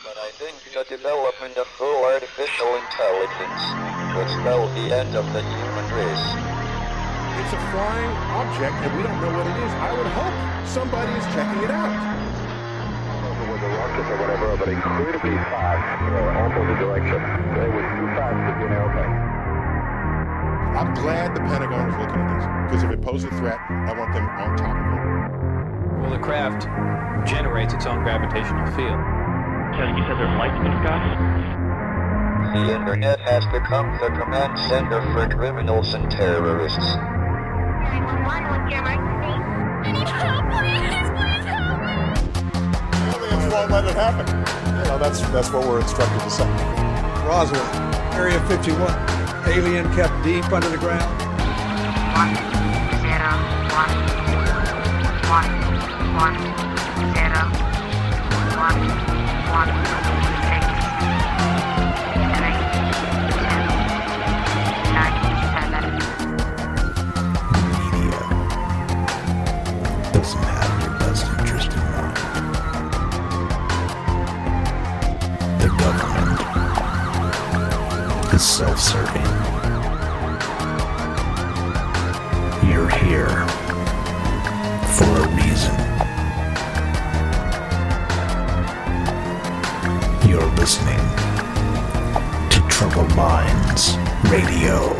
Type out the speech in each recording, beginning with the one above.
But I think the development of full artificial intelligence could spell the end of the human race. It's a flying object, and we don't know what it is. I would hope somebody is checking it out. With a rocket or whatever, but incredibly fast, opposite direction. It was too fast to be an airplane. I'm glad the Pentagon is looking at this, because if it poses a threat, I want them on top of it. Well, the craft generates its own gravitational field. You said there's lights in the sky? The internet has become the command center for criminals and terrorists. 911, what's your emergency? I need help, please help me! Aliens won't let it happen. You know, that's what we're instructed to say. Roswell, Area 51. Alien kept deep under the ground. 1 0 1 1 1 0 1 1 6 3 2 9 7. Media doesn't have your best interest in mind. The government is self-serving. You're here for a reason. You're listening to Troubled Minds Radio.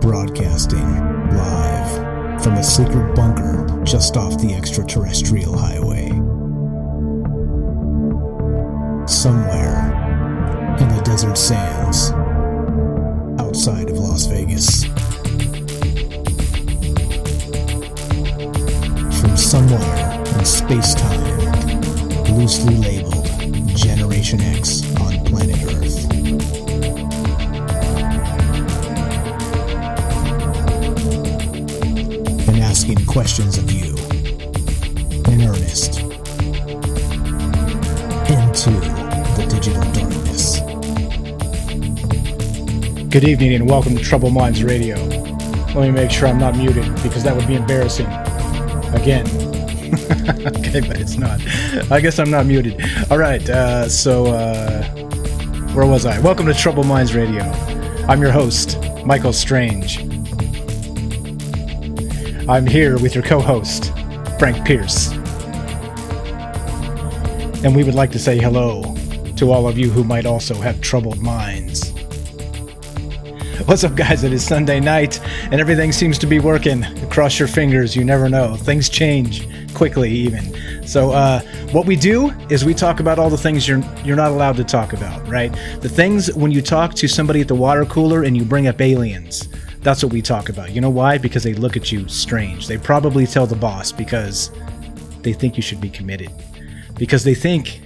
Broadcasting live from a secret bunker just off the extraterrestrial highway. Somewhere in the desert sands outside of Las Vegas. From somewhere in space-time, loosely labeled Generation X on planet Earth. And asking questions of you in earnest into the digital darkness. Good evening and welcome to Troubled Minds Radio. Let me make sure I'm not muted because that would be embarrassing. Again. Okay, but it's not. I guess I'm not muted. Alright, where was I? Welcome to Troubled Minds Radio. I'm your host, Michael Strange. I'm here with your co-host, Frank Pierce. And we would like to say hello to all of you who might also have troubled minds. What's up, guys? It is Sunday night, and everything seems to be working. Cross your fingers, you never know. Things change quickly, even. So, what we do is we talk about all the things you're not allowed to talk about, right? The things when you talk to somebody at the water cooler and you bring up aliens. That's what we talk about. You know why? Because they look at you strange. They probably tell the boss because they think you should be committed. Because they think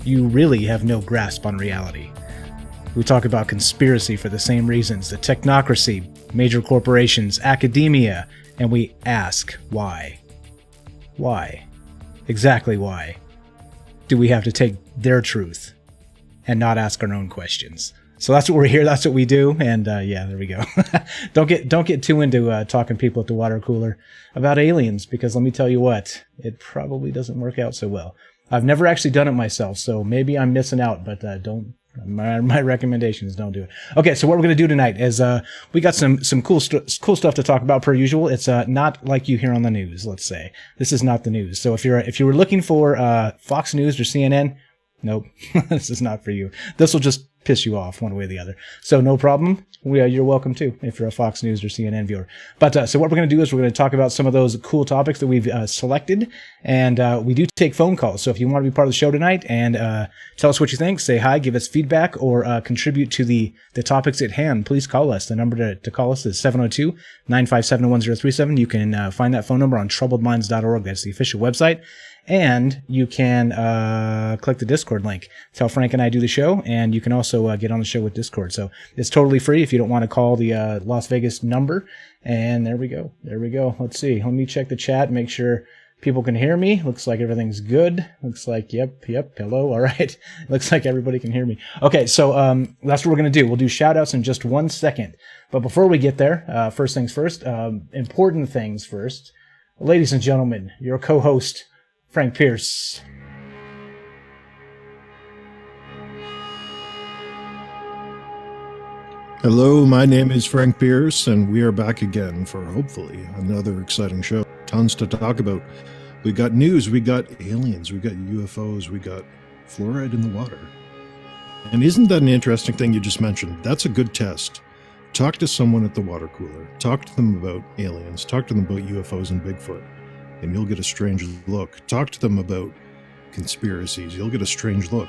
you really have no grasp on reality. We talk about conspiracy for the same reasons, the technocracy, major corporations, academia, and we ask why. Why? Exactly why do we have to take their truth and not ask our own questions? So that's what we're here, that's what we do, and yeah, there we go. Don't get too into talking people at the water cooler about aliens, because let me tell you what, it probably doesn't work out so well. I've never actually done it myself, so maybe I'm missing out, but don't. My recommendation is don't do it. Okay, so what we're going to do tonight is we got some cool stuff to talk about per usual. It's not like you hear on the news, let's say. This is not the news. So if you were looking for Fox News or CNN, nope, this is not for you. This will just piss you off one way or the other. So no problem. You're welcome too if you're a Fox News or CNN viewer. But so what we're going to do is we're going to talk about some of those cool topics that we've selected, and we do take phone calls. So if you want to be part of the show tonight and tell us what you think, say hi, give us feedback, or contribute to the topics at hand, please call us. The number to call us is 702-957-1037. You can find that phone number on troubledminds.org. That's the official website. And you can click the Discord link. Tell Frank and I do the show, and you can also get on the show with Discord. So it's totally free if you don't want to call the Las Vegas number. And there we go. There we go. Let's see. Let me check the chat, make sure people can hear me. Looks like everything's good. Looks like, yep, hello. All right. Looks like everybody can hear me. Okay, so that's what we're going to do. We'll do shout-outs in just 1 second. But before we get there, first things first, important things first. Ladies and gentlemen, your co-host, Frank Pierce. Hello, my name is Frank Pierce, and we are back again for hopefully another exciting show. Tons to talk about. We got news, we got aliens, we got UFOs, we got fluoride in the water. And isn't that an interesting thing you just mentioned? That's a good test. Talk to someone at the water cooler. Talk to them about aliens. Talk to them about UFOs and Bigfoot, and you'll get a strange look. Talk to them about conspiracies. You'll get a strange look.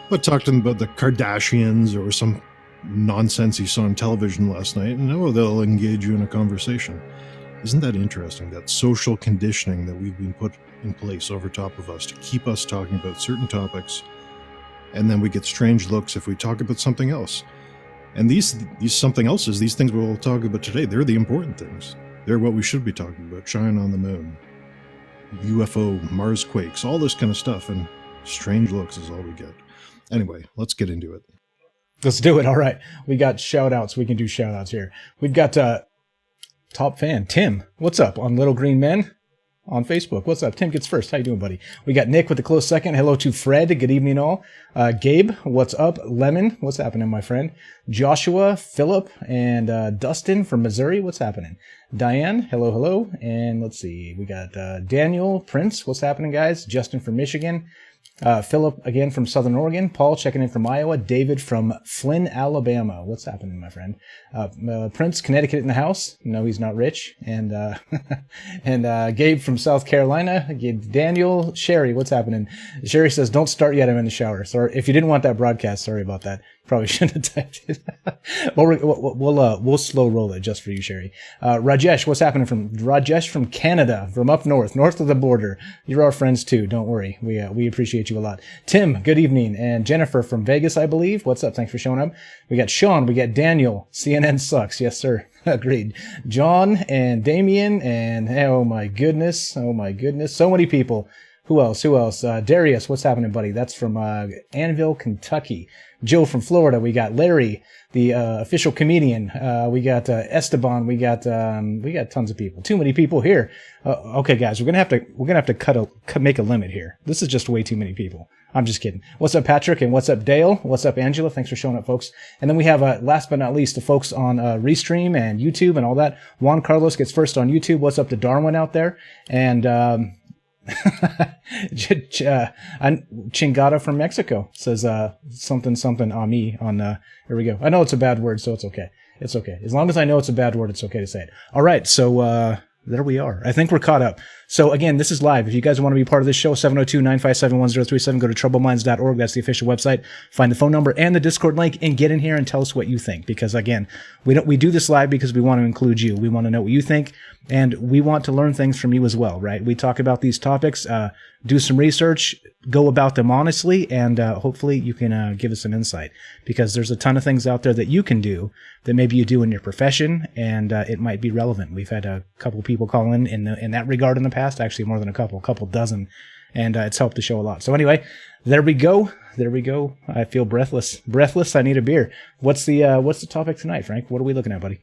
But talk to them about the Kardashians or some nonsense you saw on television last night, and they'll engage you in a conversation. Isn't that interesting, that social conditioning that we've been put in place over top of us to keep us talking about certain topics, and then we get strange looks if we talk about something else. And these something else's, these things we'll talk about today, they're the important things. They're what we should be talking about. China on the moon, UFO, Marsquakes, all this kind of stuff, and strange looks is all we get. Anyway, let's get into it. Let's do it. All right. We got shout outs. We can do shout outs here. We've got top fan, Tim. What's up on Little Green Men on Facebook? What's up? Tim gets first. How you doing, buddy? We got Nick with a close second. Hello to Fred. Good evening, all. Gabe, what's up? Lemon, what's happening, my friend? Joshua, Philip, and Dustin from Missouri. What's happening? Diane, hello, hello. And let's see. We got Daniel, Prince. What's happening, guys? Justin from Michigan. Philip, again, from Southern Oregon. Paul, checking in from Iowa. David from Flynn, Alabama. What's happening, my friend? Prince, Connecticut in the house. No, he's not rich. And and Gabe from South Carolina. Daniel, Sherry, what's happening? Sherry says, don't start yet. I'm in the shower. Sorry. If you didn't want that broadcast, sorry about that. Probably shouldn't have typed it. We'll slow roll it just for you, Sherry. Rajesh, what's happening Rajesh from Canada, from up north of the border. You're our friends too. Don't worry. We appreciate you a lot. Tim, good evening. And Jennifer from Vegas, I believe. What's up? Thanks for showing up. We got Sean. We got Daniel. CNN sucks. Yes, sir. Agreed. John and Damien and oh my goodness. So many people. Who else? Darius, what's happening, buddy? That's from Annville, Kentucky. Joe from Florida. We got Larry, the official comedian. We got Esteban. We got tons of people. Too many people here. Okay, guys, we're gonna have to make a limit here. This is just way too many people. I'm just kidding. What's up, Patrick? And what's up, Dale? What's up, Angela? Thanks for showing up, folks. And then we have, last but not least, the folks on Restream and YouTube and all that. Juan Carlos gets first on YouTube. What's up to Darwin out there? And Chingada from Mexico says something on me on here we go. I know it's a bad word, so it's okay. It's okay. As long as I know it's a bad word, it's okay to say it. All right, so there we are. I think we're caught up. So again, this is live. If you guys want to be part of this show, 702-957-1037, go to troubleminds.org. That's the official website. Find the phone number and the Discord link and get in here and tell us what you think. Because again, we do this live because we want to include you. We want to know what you think, and we want to learn things from you as well, right? We talk about these topics, do some research, go about them honestly, and hopefully you can give us some insight, because there's a ton of things out there that you can do that maybe you do in your profession, and it might be relevant. We've had a couple people call in that regard in the past, actually more than a couple dozen, and it's helped the show a lot. So anyway, there we go. I feel breathless. I need a beer. What's the topic tonight, Frank? What are we looking at, buddy?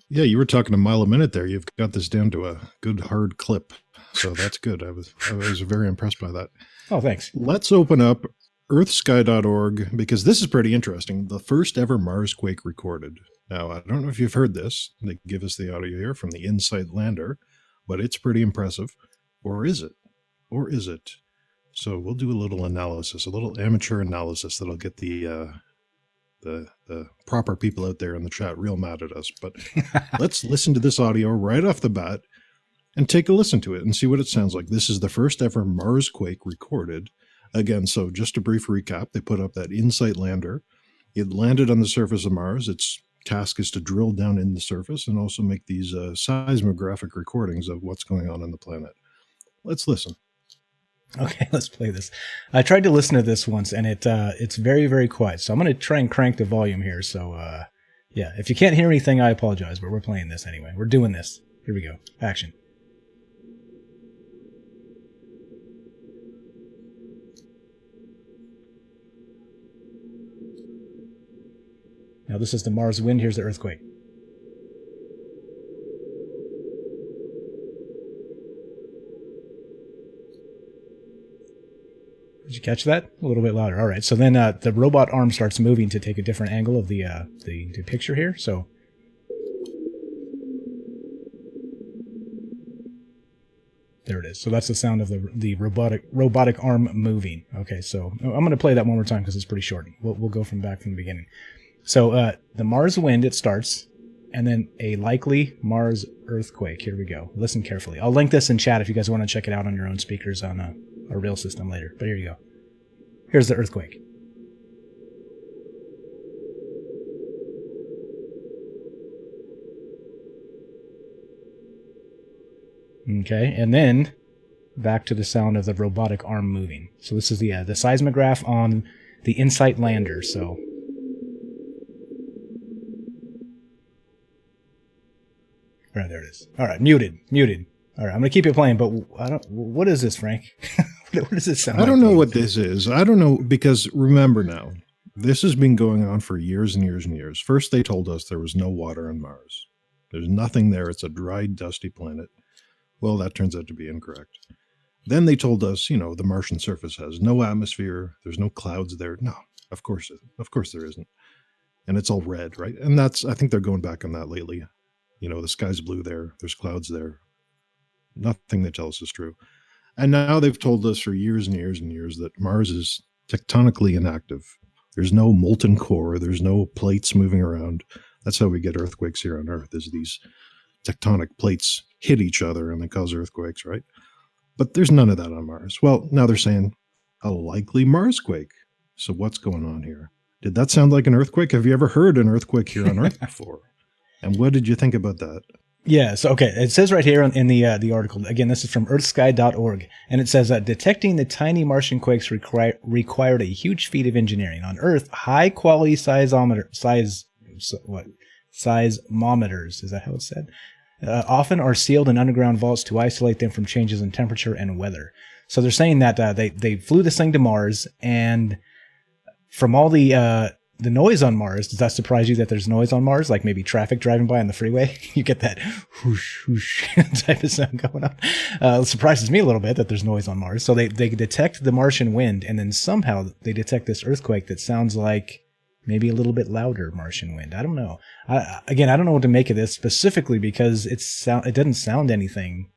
Yeah, you were talking a mile a minute there. You've got this down to a good hard clip. So that's good. I was very impressed by that. Oh, thanks. Let's open up earthsky.org, because this is pretty interesting. The first ever Marsquake recorded. Now, I don't know if you've heard this. They give us the audio here from the InSight lander, but it's pretty impressive. Or is it? So we'll do a little analysis, a little amateur analysis that'll get the proper people out there in the chat real mad at us. But let's listen to this audio right off the bat and take a listen to it and see what it sounds like. This is the first ever Marsquake recorded. Again, so just a brief recap, they put up that InSight lander. It landed on the surface of Mars. Its task is to drill down in the surface and also make these seismographic recordings of what's going on the planet. Let's listen. Okay, let's play this. I tried to listen to this once, and it's very, very quiet. So I'm going to try and crank the volume here. So, yeah, if you can't hear anything, I apologize, but we're playing this anyway. We're doing this. Here we go. Action. Now this is the Mars wind. Here's the earthquake. Did you catch that? A little bit louder. All right. So then the robot arm starts moving to take a different angle of the picture here. So there it is. So that's the sound of the robotic arm moving. Okay. So I'm going to play that one more time because it's pretty short. We'll go from the beginning. So the Mars wind, it starts, and then a likely Mars earthquake. Here we go. Listen carefully. I'll link this in chat if you guys want to check it out on your own speakers on a real system later. But here you go. Here's the earthquake. Okay, and then back to the sound of the robotic arm moving. So this is the seismograph on the InSight lander. So right, there it is. All right, muted. All right, I'm gonna keep it playing, but what is this, Frank? What does it sound like? I don't know what this is. I don't know, because remember now, this has been going on for years and years and years. First, they told us there was no water on Mars. There's nothing there. It's a dry, dusty planet. Well, that turns out to be incorrect. Then they told us, the Martian surface has no atmosphere. There's no clouds there. No, of course there isn't. And it's all red, right? And I think they're going back on that lately. The sky's blue there. There's clouds there. Nothing they tell us is true. And now they've told us for years and years and years that Mars is tectonically inactive. There's no molten core. There's no plates moving around. That's how we get earthquakes here on Earth, is these tectonic plates hit each other and they cause earthquakes, right? But there's none of that on Mars. Well, now they're saying a likely Marsquake. So what's going on here? Did that sound like an earthquake? Have you ever heard an earthquake here on Earth before? And what did you think about that? Yeah, so okay, it says right here in the article, again, this is from earthsky.org, and it says that detecting the tiny Martian quakes required a huge feat of engineering. On Earth, high-quality seismometers, is that how it's said? Often are sealed in underground vaults to isolate them from changes in temperature and weather. So they're saying that they flew this thing to Mars, and from all the noise on Mars, does that surprise you that there's noise on Mars? Like maybe traffic driving by on the freeway? You get that whoosh, whoosh type of sound going on. It surprises me a little bit that there's noise on Mars. So they detect the Martian wind, and then somehow they detect this earthquake that sounds like maybe a little bit louder Martian wind. I don't know. I don't know what to make of this specifically because it doesn't sound anything,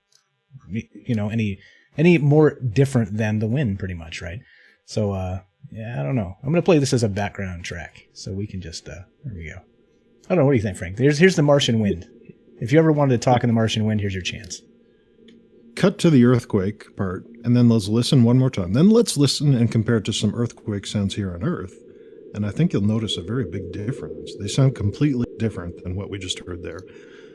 any more different than the wind pretty much, right? So, yeah, I don't know. I'm going to play this as a background track, so we can just, there we go. I don't know, what do you think, Frank? Here's the Martian wind. If you ever wanted to talk in the Martian wind, here's your chance. Cut to the earthquake part, and then let's listen one more time. Then let's listen and compare it to some earthquake sounds here on Earth, and I think you'll notice a very big difference. They sound completely different than what we just heard there.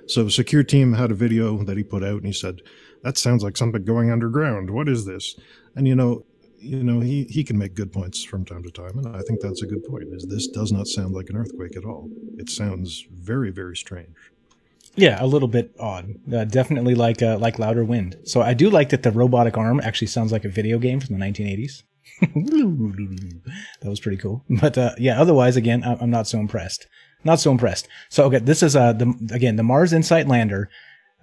So Secure Team had a video that he put out, and he said, that sounds like something going underground. What is this? And he can make good points from time to time, and I think that's a good point, is this does not sound like an earthquake at all. It sounds very, very strange. Yeah, a little bit odd. Definitely like louder wind. So I do like that the robotic arm actually sounds like a video game from the 1980s. That was pretty cool. But yeah, otherwise, again, I'm not so impressed. Not so impressed. So, okay, this is, the Mars InSight lander,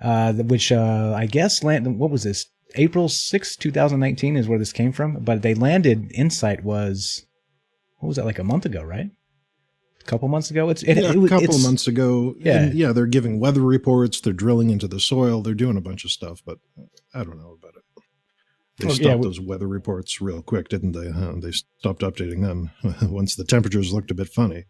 which I guess, what was this? April 6, 2019 is where this came from, but they landed. InSight was, what was that, like a month ago, right? A couple months ago? A couple months ago. Yeah. And yeah, they're giving weather reports, they're drilling into the soil, they're doing a bunch of stuff, but I don't know about it. They stopped those weather reports real quick, didn't they? They stopped updating them once the temperatures looked a bit funny.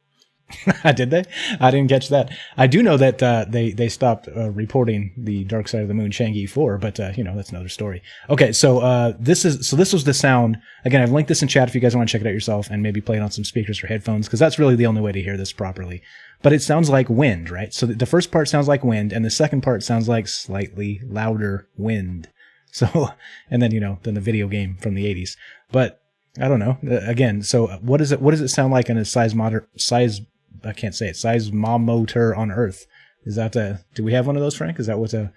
Did they? I didn't catch that. I do know that they stopped reporting the dark side of the moon, Chang'e 4, but that's another story. Okay, so this was the sound. Again, I've linked this in chat if you guys want to check it out yourself and maybe play it on some speakers or headphones, because that's really the only way to hear this properly. But it sounds like wind, right? So the first part sounds like wind, and the second part sounds like slightly louder wind. So, and then then the video game from the 80s. But I don't know. Again, so what does it sound like in a I can't say it. Seismometer on Earth. Is that do we have one of those, Frank? Is that what I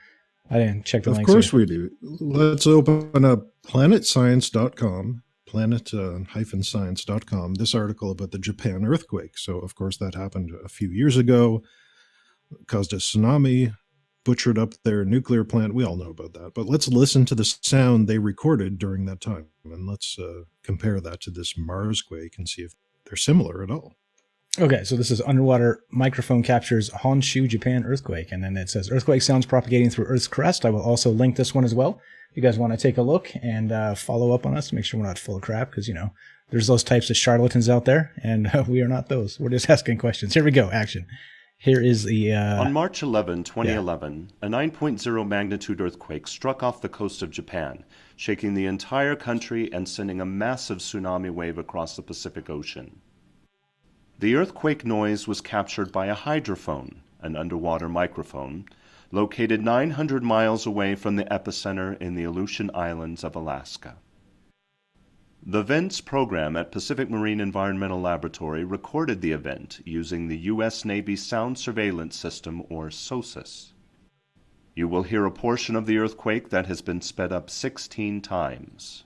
didn't check the links. Of course we do. Let's open up planetscience.com, planet-science.com, this article about the Japan earthquake. So, of course, that happened a few years ago, caused a tsunami, butchered up their nuclear plant. We all know about that. But let's listen to the sound they recorded during that time. And let's compare that to this Marsquake and see if they're similar at all. Okay, so this is underwater microphone captures Honshu, Japan earthquake. And then it says earthquake sounds propagating through Earth's crust. I will also link this one as well. If you guys want to take a look and follow up on us, make sure we're not full of crap, because, you know, there's those types of charlatans out there, and we are not those. We're just asking questions. Here we go, action. Here is the... On March 11, 2011, a 9.0 magnitude earthquake struck off the coast of Japan, shaking the entire country and sending a massive tsunami wave across the Pacific Ocean. The earthquake noise was captured by a hydrophone, an underwater microphone, located 900 miles away from the epicenter in the Aleutian Islands of Alaska. The VENTS program at Pacific Marine Environmental Laboratory recorded the event using the U.S. Navy Sound Surveillance System, or SOSUS. You will hear a portion of the earthquake that has been sped up 16 times.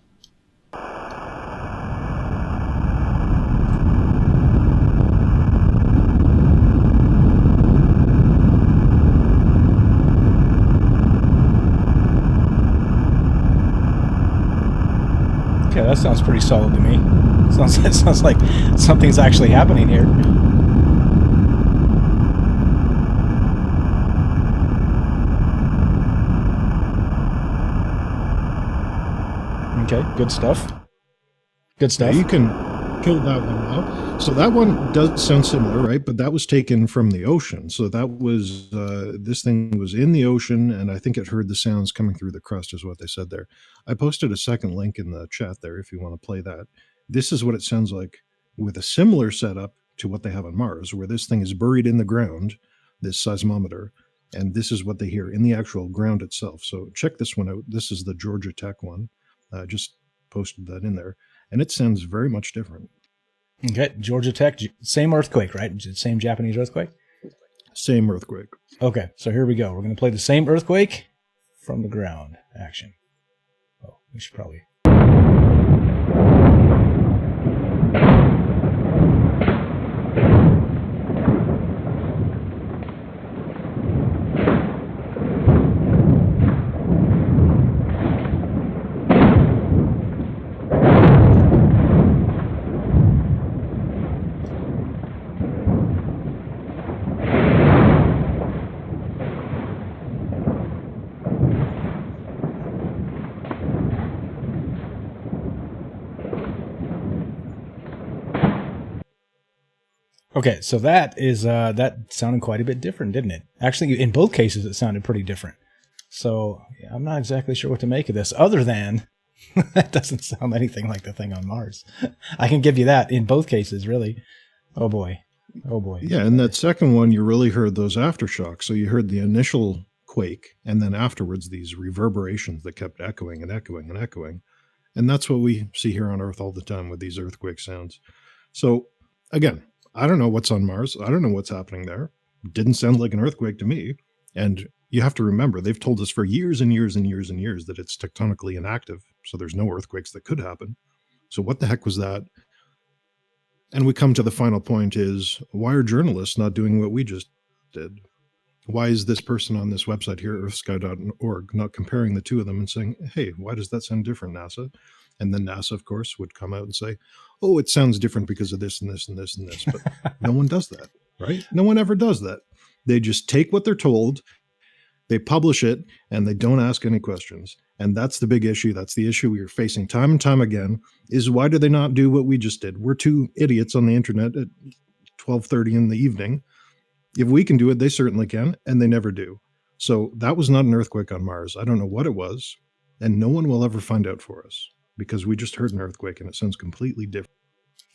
Okay, that sounds pretty solid to me. Sounds like something's actually happening here. Okay, good stuff. Good stuff. Yeah, you can kill that one off. So that one does sound similar, right? But that was taken from the ocean. So that was, this thing was in the ocean, and I think it heard the sounds coming through the crust, is what they said there. I posted a second link in the chat there if you want to play that. This is what it sounds like with a similar setup to what they have on Mars, where this thing is buried in the ground, this seismometer, and this is what they hear in the actual ground itself. So check this one out. This is the Georgia Tech one. Just posted that in there, and it sounds very much different. Okay, Georgia Tech, same earthquake, right? Same Japanese earthquake? Same earthquake. Okay, so here we go. We're going to play the same earthquake from the ground. Action. Oh, we should probably... Okay, so that is that sounded quite a bit different, didn't it? Actually, in both cases, it sounded pretty different. So yeah, I'm not exactly sure what to make of this, other than that doesn't sound anything like the thing on Mars. I can give you that in both cases, really. Oh boy, oh boy. Yeah, and that second one, you really heard those aftershocks. So you heard the initial quake, and then afterwards these reverberations that kept echoing and echoing and echoing, and that's what we see here on Earth all the time with these earthquake sounds. So again, I don't know what's on Mars. I don't know what's happening there. It didn't sound like an earthquake to me. And you have to remember, they've told us for years and years and years and years that it's tectonically inactive. So there's no earthquakes that could happen. So what the heck was that? And we come to the final point is, why are journalists not doing what we just did? Why is this person on this website here, earthsky.org, not comparing the two of them and saying, hey, why does that sound different, NASA? And then NASA, of course, would come out and say, oh, it sounds different because of this and this and this and this. But no one does that, right? No one ever does that. They just take what they're told, they publish it, and they don't ask any questions. And that's the big issue. That's the issue we're facing time and time again, is why do they not do what we just did? We're two idiots on the internet at 12:30 in the evening. If we can do it, they certainly can, and they never do. So that was not an earthquake on Mars. I don't know what it was, and no one will ever find out for us, because we just heard an earthquake and it sounds completely different.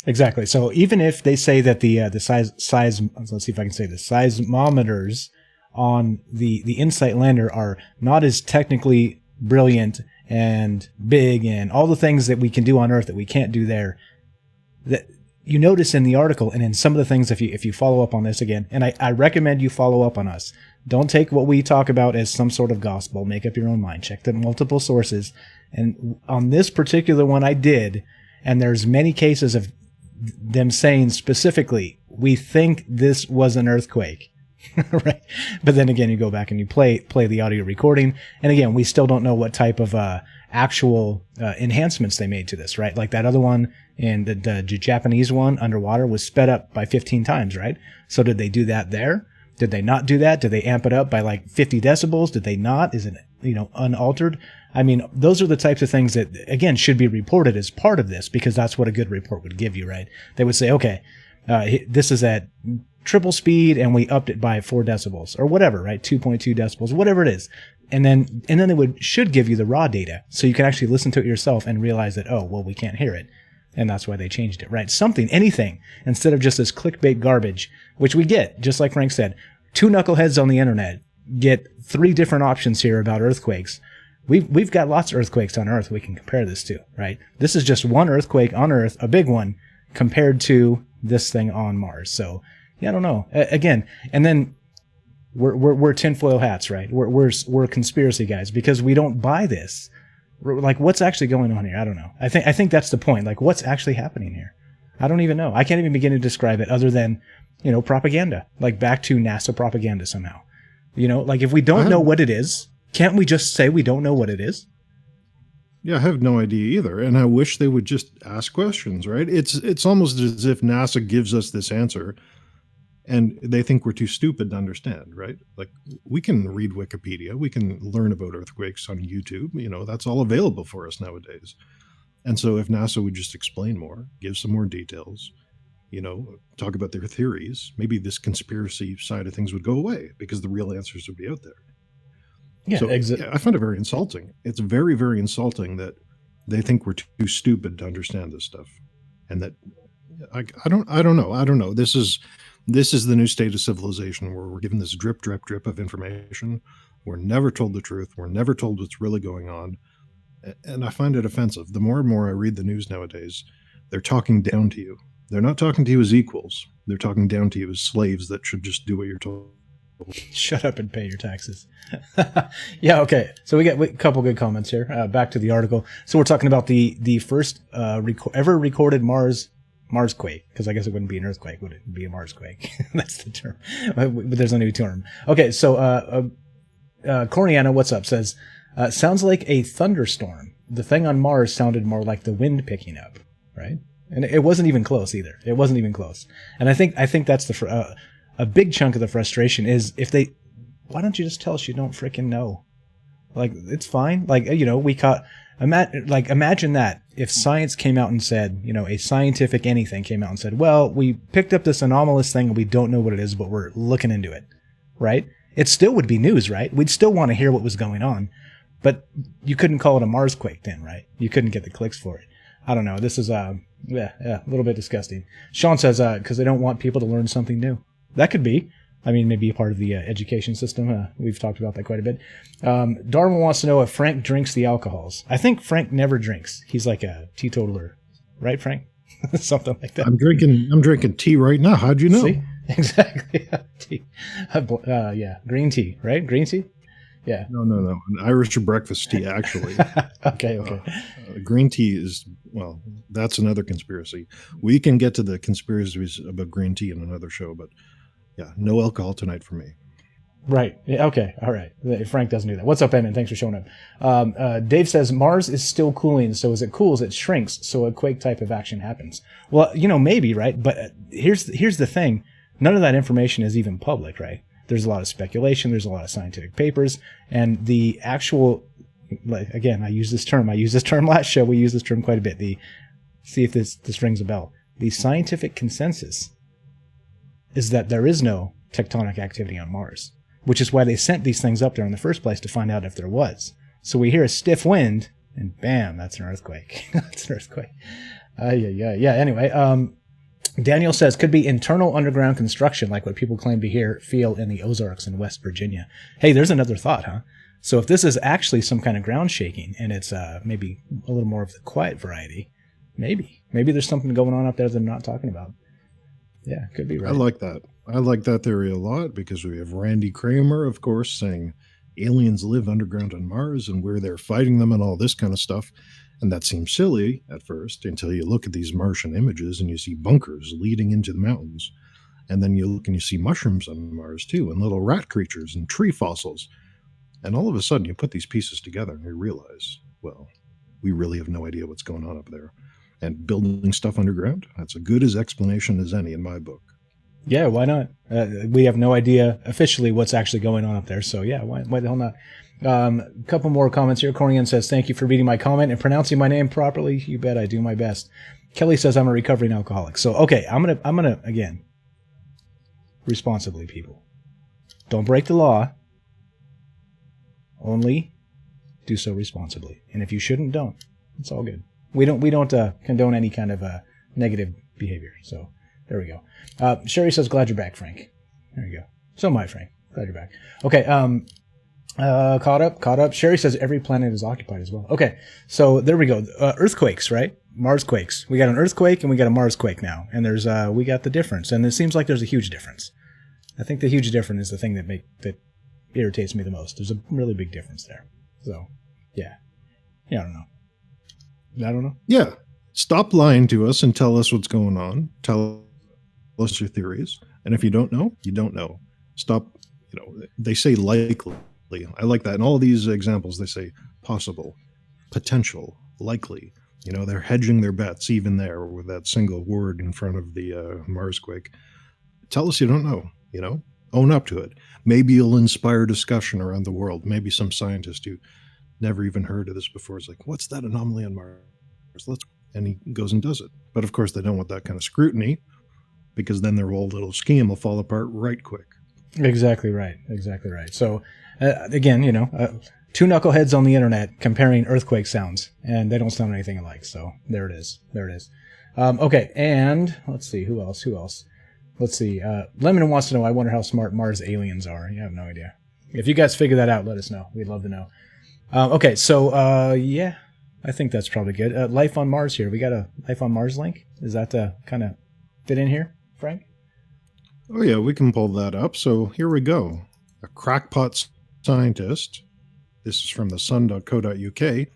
Exactly. So even if they say that the size, let's see if I can say this, seismometers on the InSight lander are not as technically brilliant and big and all the things that we can do on Earth that we can't do there, that you notice in the article and in some of the things, if you follow up on this again, and I recommend you follow up on us. Don't take what we talk about as some sort of gospel. Make up your own mind. Check the multiple sources. And on this particular one I did, and there's many cases of them saying specifically, we think this was an earthquake. Right. But then again, you go back and you play the audio recording. And again, we still don't know what type of actual enhancements they made to this, right? Like that other one and the Japanese one underwater was sped up by 15 times, right? So did they do that there? Did they not do that? Did they amp it up by like 50 decibels? Did they not? Is it, unaltered? I mean, those are the types of things that, again, should be reported as part of this, because that's what a good report would give you, right? They would say, okay, this is at triple speed and we upped it by 4 decibels or whatever, right? 2.2 decibels, whatever it is. And then they should give you the raw data so you can actually listen to it yourself and realize that, oh, well, we can't hear it. And that's why they changed it, right? Something, anything, instead of just this clickbait garbage, which we get, just like Frank said, 2 knuckleheads on the internet get 3 different options here about earthquakes. We've got lots of earthquakes on Earth we can compare this to, right? This is just one earthquake on Earth, a big one, compared to this thing on Mars. So, yeah, I don't know. Again, and then we're tinfoil hats, right? We're conspiracy guys because we don't buy this. Like, what's actually going on here? I don't know. I think that's the point. Like, what's actually happening here? I don't even know. I can't even begin to describe it other than, propaganda. Like, back to NASA propaganda somehow. Like, if we don't know what it is, can't we just say we don't know what it is? Yeah, I have no idea either. And I wish they would just ask questions, right? It's almost as if NASA gives us this answer and they think we're too stupid to understand, right? Like, we can read Wikipedia, we can learn about earthquakes on YouTube, that's all available for us nowadays. And so if NASA would just explain more, give some more details, talk about their theories, maybe this conspiracy side of things would go away because the real answers would be out there. Yeah, so, I find it very insulting. It's very, very insulting that they think we're too stupid to understand this stuff, and that I don't know. This is the new state of civilization where we're given this drip of information. We're never told the truth. We're never told what's really going on, and I find it offensive. The more and more I read the news nowadays, they're talking down to you. They're not talking to you as equals. They're talking down to you as slaves that should just do what you're told. Shut up and pay your taxes. Yeah, okay. So we got a couple good comments here. Back to the article. So we're talking about the first ever recorded Marsquake, because I guess it wouldn't be an earthquake, would it? It'd be a Marsquake. That's the term. But there's a new term. Okay, so Coriana, what's up, says, sounds like a thunderstorm. The thing on Mars sounded more like the wind picking up, right? And it wasn't even close either. It wasn't even close. And I think that's a big chunk of the frustration is why don't you just tell us you don't freaking know? Like, it's fine. Like, we caught, imagine that if science came out and said, a scientific anything came out and said, well, we picked up this anomalous thing and we don't know what it is, but we're looking into it, right? It still would be news, right? We'd still want to hear what was going on, but you couldn't call it a Marsquake then, right? You couldn't get the clicks for it. I don't know. This is, a little bit disgusting. Sean says, because they don't want people to learn something new. That could be. I mean, maybe a part of the education system. We've talked about that quite a bit. Dharma wants to know if Frank drinks the alcohols. I think Frank never drinks. He's like a teetotaler. Right, Frank? Something like that. I'm drinking tea right now. How'd you know? See? Exactly. Tea. Yeah. Green tea, right? Green tea? Yeah. No. An Irish breakfast tea, actually. Okay. Green tea is, well, that's another conspiracy. We can get to the conspiracies about green tea in another show, but yeah, no alcohol tonight for me. Right. Yeah, okay. All right. Frank doesn't do that. What's up, Emin? Thanks for showing up. Dave says, Mars is still cooling, so as it cools, it shrinks, so a quake type of action happens. Well, maybe, right? But here's the thing. None of that information is even public, right? There's a lot of speculation. There's a lot of scientific papers. And the actual, again, I used this term last show. We used this term quite a bit. See if this rings a bell. The scientific consensus is that there is no tectonic activity on Mars, which is why they sent these things up there in the first place to find out if there was. So we hear a stiff wind, and bam, that's an earthquake. That's an earthquake. Yeah. Anyway, Daniel says, could be internal underground construction, like what people claim to feel in the Ozarks in West Virginia. Hey, there's another thought, huh? So if this is actually some kind of ground shaking, and it's maybe a little more of the quiet variety, maybe there's something going on up there they're not talking about. Yeah, could be right. I like that theory a lot, because we have Randy Kramer, of course, saying aliens live underground on Mars and we're there fighting them and all this kind of stuff. And that seems silly at first until you look at these Martian images and you see bunkers leading into the mountains. And then you look and you see mushrooms on Mars too, and little rat creatures and tree fossils. And all of a sudden you put these pieces together and you realize, well, we really have no idea what's going on up there. And building stuff underground, that's a good as explanation as any in my book. Yeah, why not? We have no idea officially what's actually going on up there. So yeah, why the hell not? A couple more comments here. Corian says, thank you for reading my comment and pronouncing my name properly. You bet I do my best. Kelly says, I'm a recovering alcoholic. So, okay, I'm gonna, again, responsibly, people. Don't break the law. Only do so responsibly. And if you shouldn't, don't. It's all good. We don't condone any kind of negative behavior. So there we go. Sherry says, glad you're back, Frank. There you go. So am I, Frank. Glad you're back. Okay. Caught up. Sherry says every planet is occupied as well. Okay. So there we go. Earthquakes, right? Marsquakes. We got an earthquake and we got a Marsquake now. And there's we got the difference. And it seems like there's a huge difference. I think the huge difference is the thing that irritates me the most. There's a really big difference there. So, yeah. Yeah, I don't know. Yeah. Stop lying to us and tell us what's going on. Tell us your theories. And if you don't know, you don't know. Stop, they say likely. I like that. In all of these examples, they say possible, potential, likely. They're hedging their bets even there with that single word in front of the Marsquake. Tell us you don't know, own up to it. Maybe you'll inspire discussion around the world. Maybe some scientist who never even heard of this before is like, what's that anomaly on Mars? And he goes and does it. But of course, they don't want that kind of scrutiny because then their whole little scheme will fall apart right quick. Exactly right. So, again, two knuckleheads on the internet comparing earthquake sounds, and they don't sound anything alike. So there it is. Okay, and let's see, who else? Let's see. Lemon wants to know, I wonder how smart Mars aliens are. You have no idea. If you guys figure that out, let us know. We'd love to know. Okay, so, yeah, I think that's probably good. Life on Mars here. We got a Life on Mars link. Is that kind of fit in here, Frank? Oh, yeah, we can pull that up. So here we go. A crackpot scientist. This is from the sun.co.uk.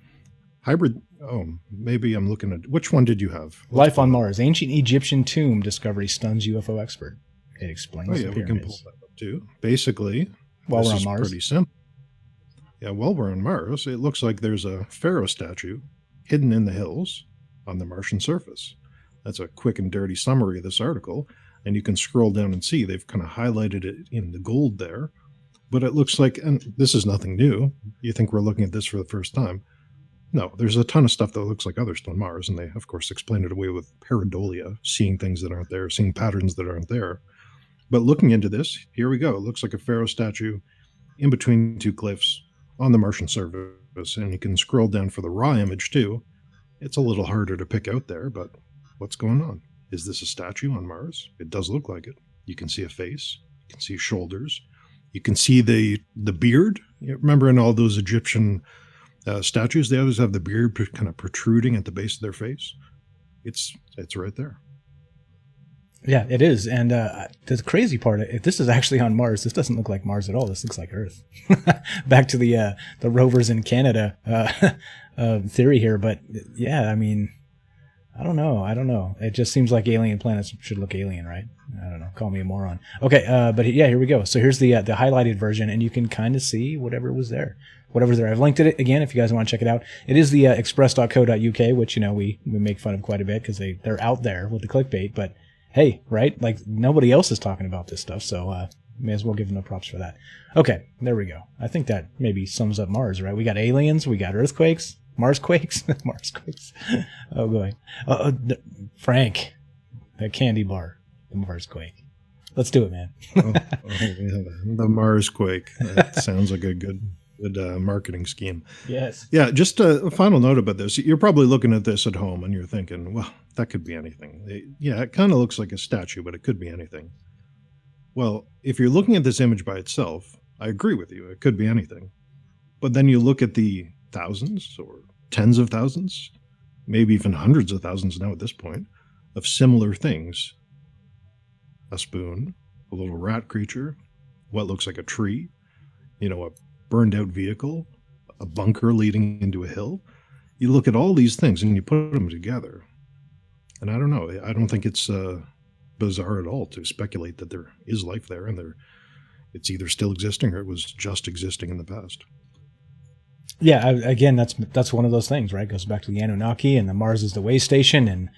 Hybrid. Oh, maybe I'm looking at. Which one did you have? Life on Mars. Ancient Egyptian tomb discovery stuns UFO expert. It explains the pyramids. We can pull that up too. Basically, while we're on Mars. Pretty simple. Yeah, while we're on Mars, it looks like there's a pharaoh statue hidden in the hills on the Martian surface. That's a quick and dirty summary of this article. And you can scroll down and see they've kind of highlighted it in the gold there. But it looks like, and this is nothing new. You think we're looking at this for the first time. No, there's a ton of stuff that looks like other stuff on Mars. And they, of course, explain it away with pareidolia, seeing things that aren't there, seeing patterns that aren't there. But looking into this, here we go. It looks like a pharaoh statue in between two cliffs on the Martian surface. And you can scroll down for the raw image too. It's a little harder to pick out there, but what's going on? Is this a statue on Mars? It does look like it. You can see a face. You can see shoulders. You can see the beard. You remember in all those Egyptian statues, they always have the beard kind of protruding at the base of their face. It's right there. Yeah, it is. And the crazy part, if this is actually on Mars, this doesn't look like Mars at all. This looks like Earth. Back to the rovers in Canada theory here. But yeah, I mean, I don't know. It just seems like alien planets should look alien, right? I don't know. Call me a moron. Okay, but yeah, here we go. So here's the highlighted version, and you can kind of see whatever was there. Whatever's there. I've linked it again if you guys want to check it out. It is the express.co.uk, which, we make fun of quite a bit because they're out there with the clickbait. But hey, right? Like, nobody else is talking about this stuff, so may as well give them the props for that. Okay, there we go. I think that maybe sums up Mars, right? We got aliens, we got earthquakes. Marsquakes? Marsquakes. Oh, boy. Frank, that candy bar, the Marsquake. Let's do it, man. The Marsquake. That sounds like a good marketing scheme. Yes. Yeah, just a final note about this. You're probably looking at this at home and you're thinking, well, that could be anything. It kind of looks like a statue, but it could be anything. Well, if you're looking at this image by itself, I agree with you. It could be anything. But then you look at the thousands or tens of thousands, maybe even hundreds of thousands now at this point, of similar things. A spoon, a little rat creature, what looks like a tree, a burned out vehicle, a bunker leading into a hill. You look at all these things and you put them together. And I don't know. I don't think it's bizarre at all to speculate that there is life there and it's either still existing or it was just existing in the past. Yeah, again, that's one of those things, right? Goes back to the Anunnaki and the Mars is the way station, and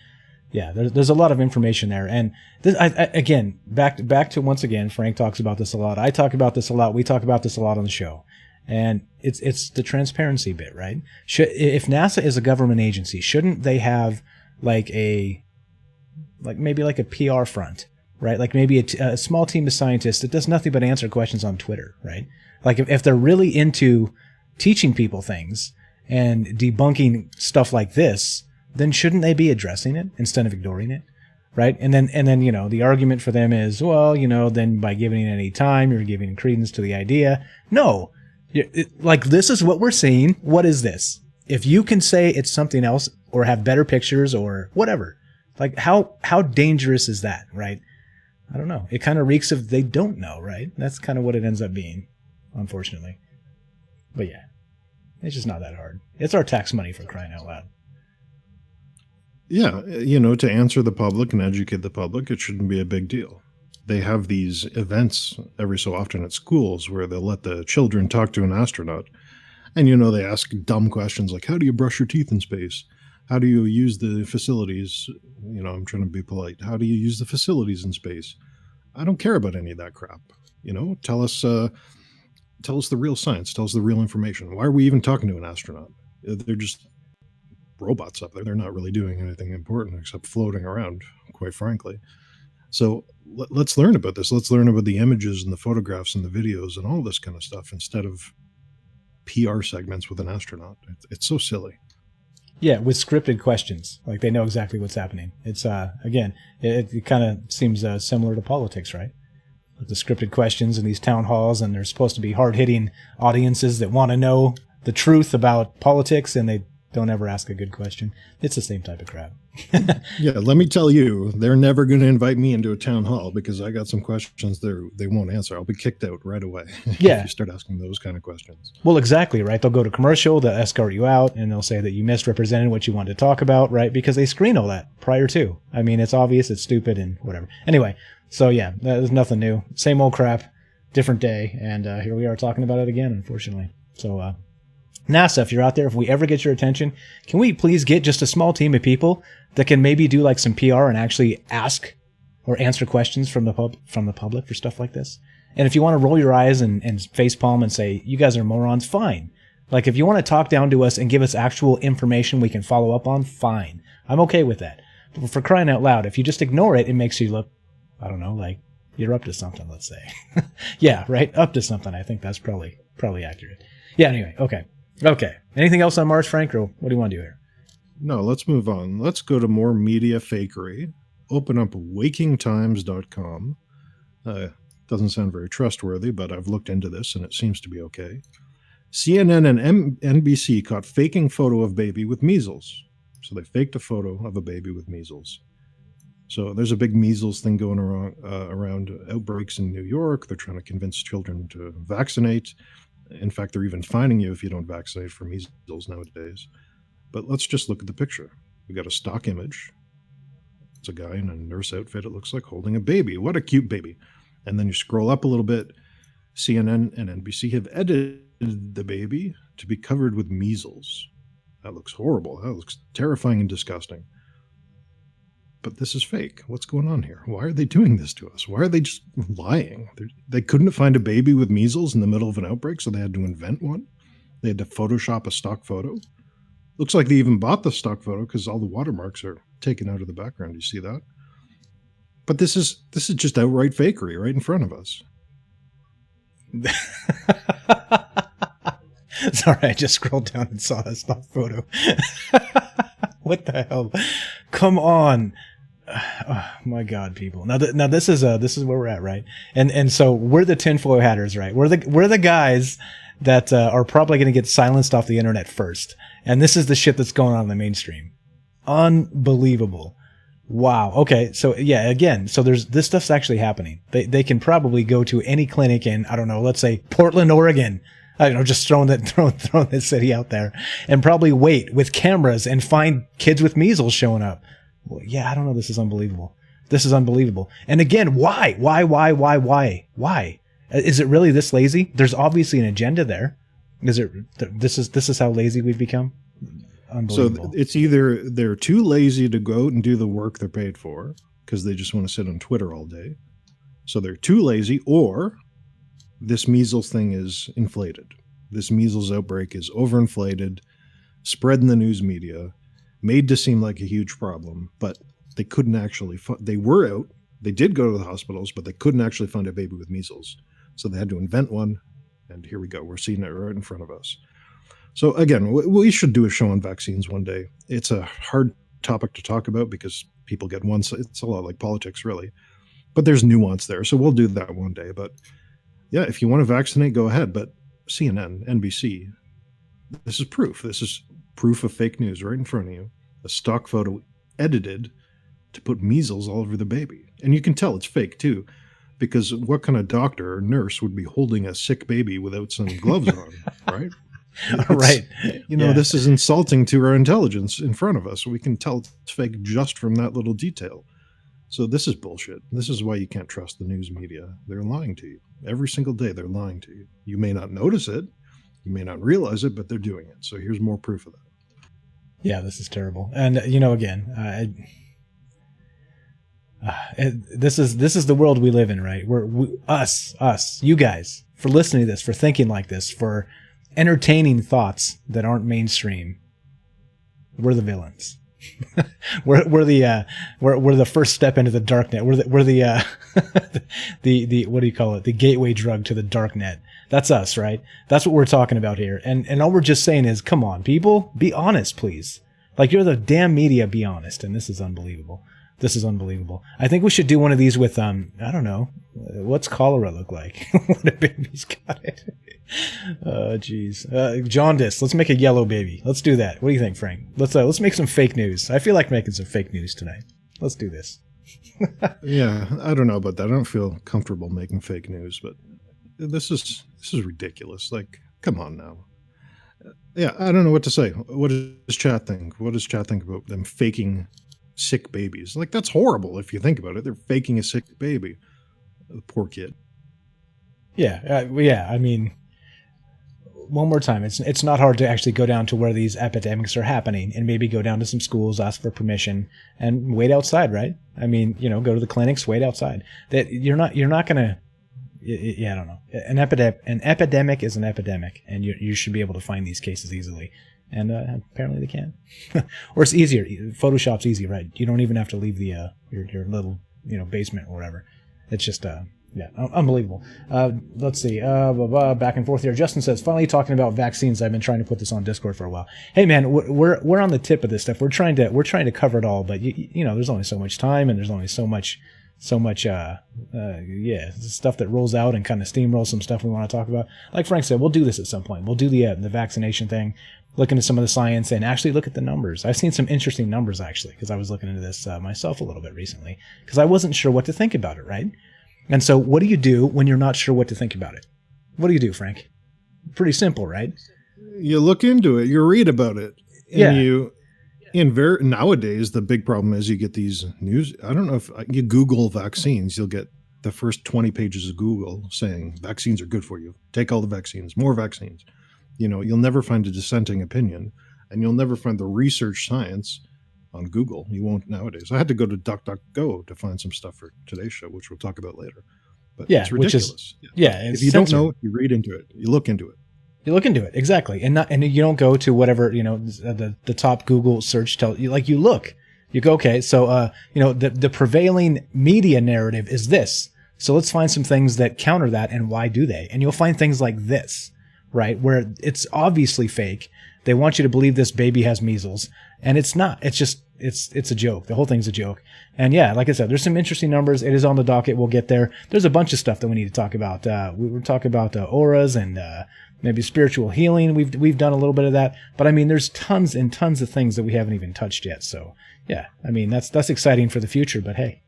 yeah, there's a lot of information there. And this, again, back to once again, Frank talks about this a lot. I talk about this a lot. We talk about this a lot on the show, and it's the transparency bit, right? If NASA is a government agency, shouldn't they have maybe a PR front, right? Like maybe a small team of scientists that does nothing but answer questions on Twitter, right? Like if they're really into teaching people things and debunking stuff like this, then shouldn't they be addressing it instead of ignoring it, right? And then the argument for them is, well, then by giving it any time, you're giving credence to the idea. No, this is what we're seeing. What is this? If you can say it's something else or have better pictures or whatever, like how dangerous is that, right? I don't know. It kind of reeks of they don't know, right? That's kind of what it ends up being, unfortunately. But yeah, it's just not that hard. It's our tax money, for crying out loud. Yeah, to answer the public and educate the public, it shouldn't be a big deal. They have these events every so often at schools where they'll let the children talk to an astronaut. And, they ask dumb questions like, how do you brush your teeth in space? How do you use the facilities? I'm trying to be polite. How do you use the facilities in space? I don't care about any of that crap. Tell us the real science. Tell us the real information. Why are we even talking to an astronaut? They're just robots up there. They're not really doing anything important except floating around, quite frankly. So let's learn about this. Let's learn about the images and the photographs and the videos and all this kind of stuff instead of PR segments with an astronaut. It's so silly. Yeah, with scripted questions. Like they know exactly what's happening. It's, again, it kind of seems similar to politics, right? With the scripted questions in these town halls, and they're supposed to be hard-hitting audiences that want to know the truth about politics, and they don't ever ask a good question. It's the same type of crap. Yeah, let me tell you, they're never going to invite me into a town hall because I got some questions they won't answer. I'll be kicked out right away. Yeah. If you start asking those kind of questions. Well, exactly, right? They'll go to commercial, they'll escort you out, and they'll say that you misrepresented what you wanted to talk about, right? Because they screen all that prior to. I mean, it's obvious, it's stupid, and whatever. Anyway, so yeah, there's nothing new. Same old crap, different day, and here we are talking about it again, unfortunately. So, NASA, if you're out there, if we ever get your attention, can we please get just a small team of people that can maybe do like some PR and actually ask or answer questions from the public for stuff like this? And if you want to roll your eyes and facepalm and say, you guys are morons, fine. Like if you want to talk down to us and give us actual information we can follow up on, fine. I'm okay with that. But for crying out loud, if you just ignore it, it makes you look, I don't know, like you're up to something, let's say. Yeah, right? Up to something. I think that's probably accurate. Yeah, anyway, okay. Anything else on Mars, Frank, or what do you want to do here? No, let's move on. Let's go to more media fakery. Open up wakingtimes.com. Doesn't sound very trustworthy, but I've looked into this and it seems to be okay. CNN and NBC caught faking photo of baby with measles. So they faked a photo of a baby with measles. So there's a big measles thing going around outbreaks in New York. They're trying to convince children to vaccinate. In fact, they're even fining you if you don't vaccinate for measles nowadays. But let's just look at the picture. We got a stock image. It's a guy in a nurse outfit, it looks like, holding a baby. What a cute baby. And then you scroll up a little bit. CNN and NBC have edited the baby to be covered with measles. That looks horrible. That looks terrifying and disgusting. But this is fake. What's going on here? Why are they doing this to us? Why are they just lying? They couldn't find a baby with measles in the middle of an outbreak, so they had to invent one. They had to Photoshop a stock photo. Looks like they even bought the stock photo because all the watermarks are taken out of the background. You see that? But this is just outright fakery right in front of us. Sorry, I just scrolled down and saw a stock photo. What the hell? Come on. Oh, my God, people. Now this is where we're at, right? And so we're the tinfoil hatters, right? We're the guys that are probably going to get silenced off the internet first. And this is the shit that's going on in the mainstream. Unbelievable. Wow. Okay. So yeah, again, so this stuff's actually happening. They can probably go to any clinic in, I don't know, let's say Portland, Oregon. I don't know, just throwing this city out there, and probably wait with cameras and find kids with measles showing up. Well, yeah, I don't know. This is unbelievable. This is unbelievable. And again, why? Why? Is it really this lazy? There's obviously an agenda there. Is it? This is how lazy we've become. Unbelievable. So it's either they're too lazy to go out and do the work they're paid for because they just want to sit on Twitter all day. So they're too lazy, or this measles thing is inflated. This measles outbreak is overinflated, spread in the news media, made to seem like a huge problem, but they couldn't actually they were out. They did go to the hospitals, but they couldn't actually find a baby with measles. So they had to invent one, and here we go. We're seeing it right in front of us. So again, we should do a show on vaccines one day. It's a hard topic to talk about because people get one. It's a lot like politics, really. But there's nuance there. So we'll do that one day. But yeah, if you want to vaccinate, go ahead. But CNN, NBC, this is proof. This is proof of fake news right in front of you. A stock photo edited to put measles all over the baby. And you can tell it's fake too, because what kind of doctor or nurse would be holding a sick baby without some gloves on, right? Right. This is insulting to our intelligence in front of us. We can tell it's fake just from that little detail. So this is bullshit. This is why you can't trust the news media. They're lying to you. Every single day they're lying to you. You may not notice it. You may not realize it, but they're doing it. So here's more proof of that. Yeah, this is terrible. And, again, this is the world we live in, right? Us, you guys, for listening to this, for thinking like this, for entertaining thoughts that aren't mainstream. We're the villains. we're the first step into the dark net. We're the the what do you call it? The gateway drug to the dark net. That's us, right? That's what we're talking about here. And all we're just saying is, come on, people, be honest, please. Like, you're the damn media, be honest. And this is unbelievable. This is unbelievable. I think we should do one of these with, I don't know, what's cholera look like? When a baby's got it. Oh, geez. Jaundice. Let's make a yellow baby. Let's do that. What do you think, Frank? Let's make some fake news. I feel like making some fake news tonight. Let's do this. Yeah, I don't know about that. I don't feel comfortable making fake news, but this is ridiculous. Like, come on now. Yeah, I don't know what to say. What does chat think? What does chat think about them faking sick babies? Like, that's horrible if you think about it. They're faking a sick baby. The poor kid. Yeah, I mean, one more time, it's not hard to actually go down to where these epidemics are happening and maybe go down to some schools, ask for permission, and wait outside, right? I mean, go to the clinics, wait outside. That you're not gonna. Yeah, I don't know. An epidemic is an epidemic, and you should be able to find these cases easily. And apparently they can. Or it's easier. Photoshop's easy, right? You don't even have to leave the your little basement or whatever. It's just unbelievable. Let's see. Back and forth here. Justin says, finally talking about vaccines. I've been trying to put this on Discord for a while. Hey man, we're on the tip of this stuff. We're trying to cover it all, but there's only so much time, and there's only so much stuff that rolls out and kind of steamrolls some stuff we want to talk about. Like Frank said, we'll do this at some point. We'll do the vaccination thing, look into some of the science, and actually look at the numbers. I've seen some interesting numbers, actually, because I was looking into this myself a little bit recently, because I wasn't sure what to think about it, right? And so what do you do when you're not sure what to think about it? What do you do, Frank? Pretty simple, right? You look into it, you read about it, and nowadays the big problem is you get these news. I don't know if you Google vaccines, you'll get the first 20 pages of Google saying vaccines are good for you. Take all the vaccines, more vaccines. You'll never find a dissenting opinion, and you'll never find the research science on Google. You won't nowadays. I had to go to DuckDuckGo to find some stuff for today's show, which we'll talk about later. But it's ridiculous. It's if you don't know it, you read into it. You look into it. You look into it, exactly, and you don't go to whatever the top Google search tells you. Like, you look, you go, okay, so the prevailing media narrative is this. So let's find some things that counter that, and why do they? And you'll find things like this, right, where it's obviously fake. They want you to believe this baby has measles, and it's not. It's just it's a joke. The whole thing's a joke. And yeah, like I said, there's some interesting numbers. It is on the docket. We'll get there. There's a bunch of stuff that we need to talk about. We were talking about auras and maybe spiritual healing. We've done a little bit of that, but I mean, there's tons and tons of things that we haven't even touched yet. So yeah, I mean, that's exciting for the future. But hey,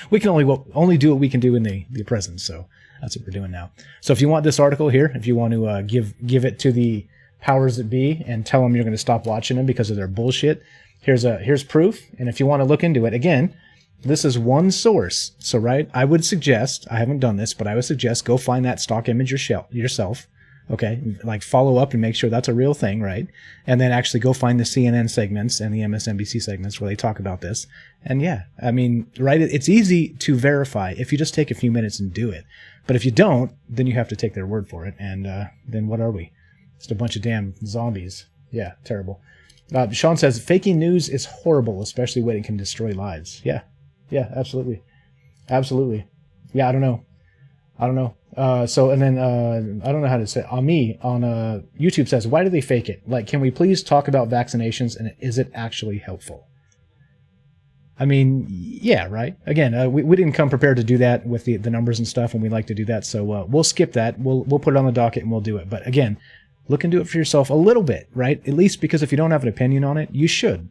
we can only do what we can do in the present. So that's what we're doing now. So if you want this article here, if you want to give it to the powers that be and tell them you're going to stop watching them because of their bullshit, here's proof. And if you want to look into it, again, This is one source. So, right, I would suggest, I haven't done this, but I would suggest go find that stock image yourself. Okay, like follow up and make sure that's a real thing, right? And then actually go find the CNN segments and the MSNBC segments where they talk about this. And yeah, I mean, right, it's easy to verify if you just take a few minutes and do it. But if you don't, then you have to take their word for it. And then what are we? Just a bunch of damn zombies. Yeah, terrible. Sean says, faking news is horrible, especially when it can destroy lives. Yeah, absolutely. Absolutely. Yeah, I don't know. So, and then, I don't know how to say, Ami on YouTube says, why do they fake it? Like, can we please talk about vaccinations and is it actually helpful? I mean, yeah, right. Again, we didn't come prepared to do that with the numbers and stuff, and we like to do that. So, we'll skip that. We'll put it on the docket and we'll do it. But again, look into it for yourself a little bit, right? At least because if you don't have an opinion on it, you should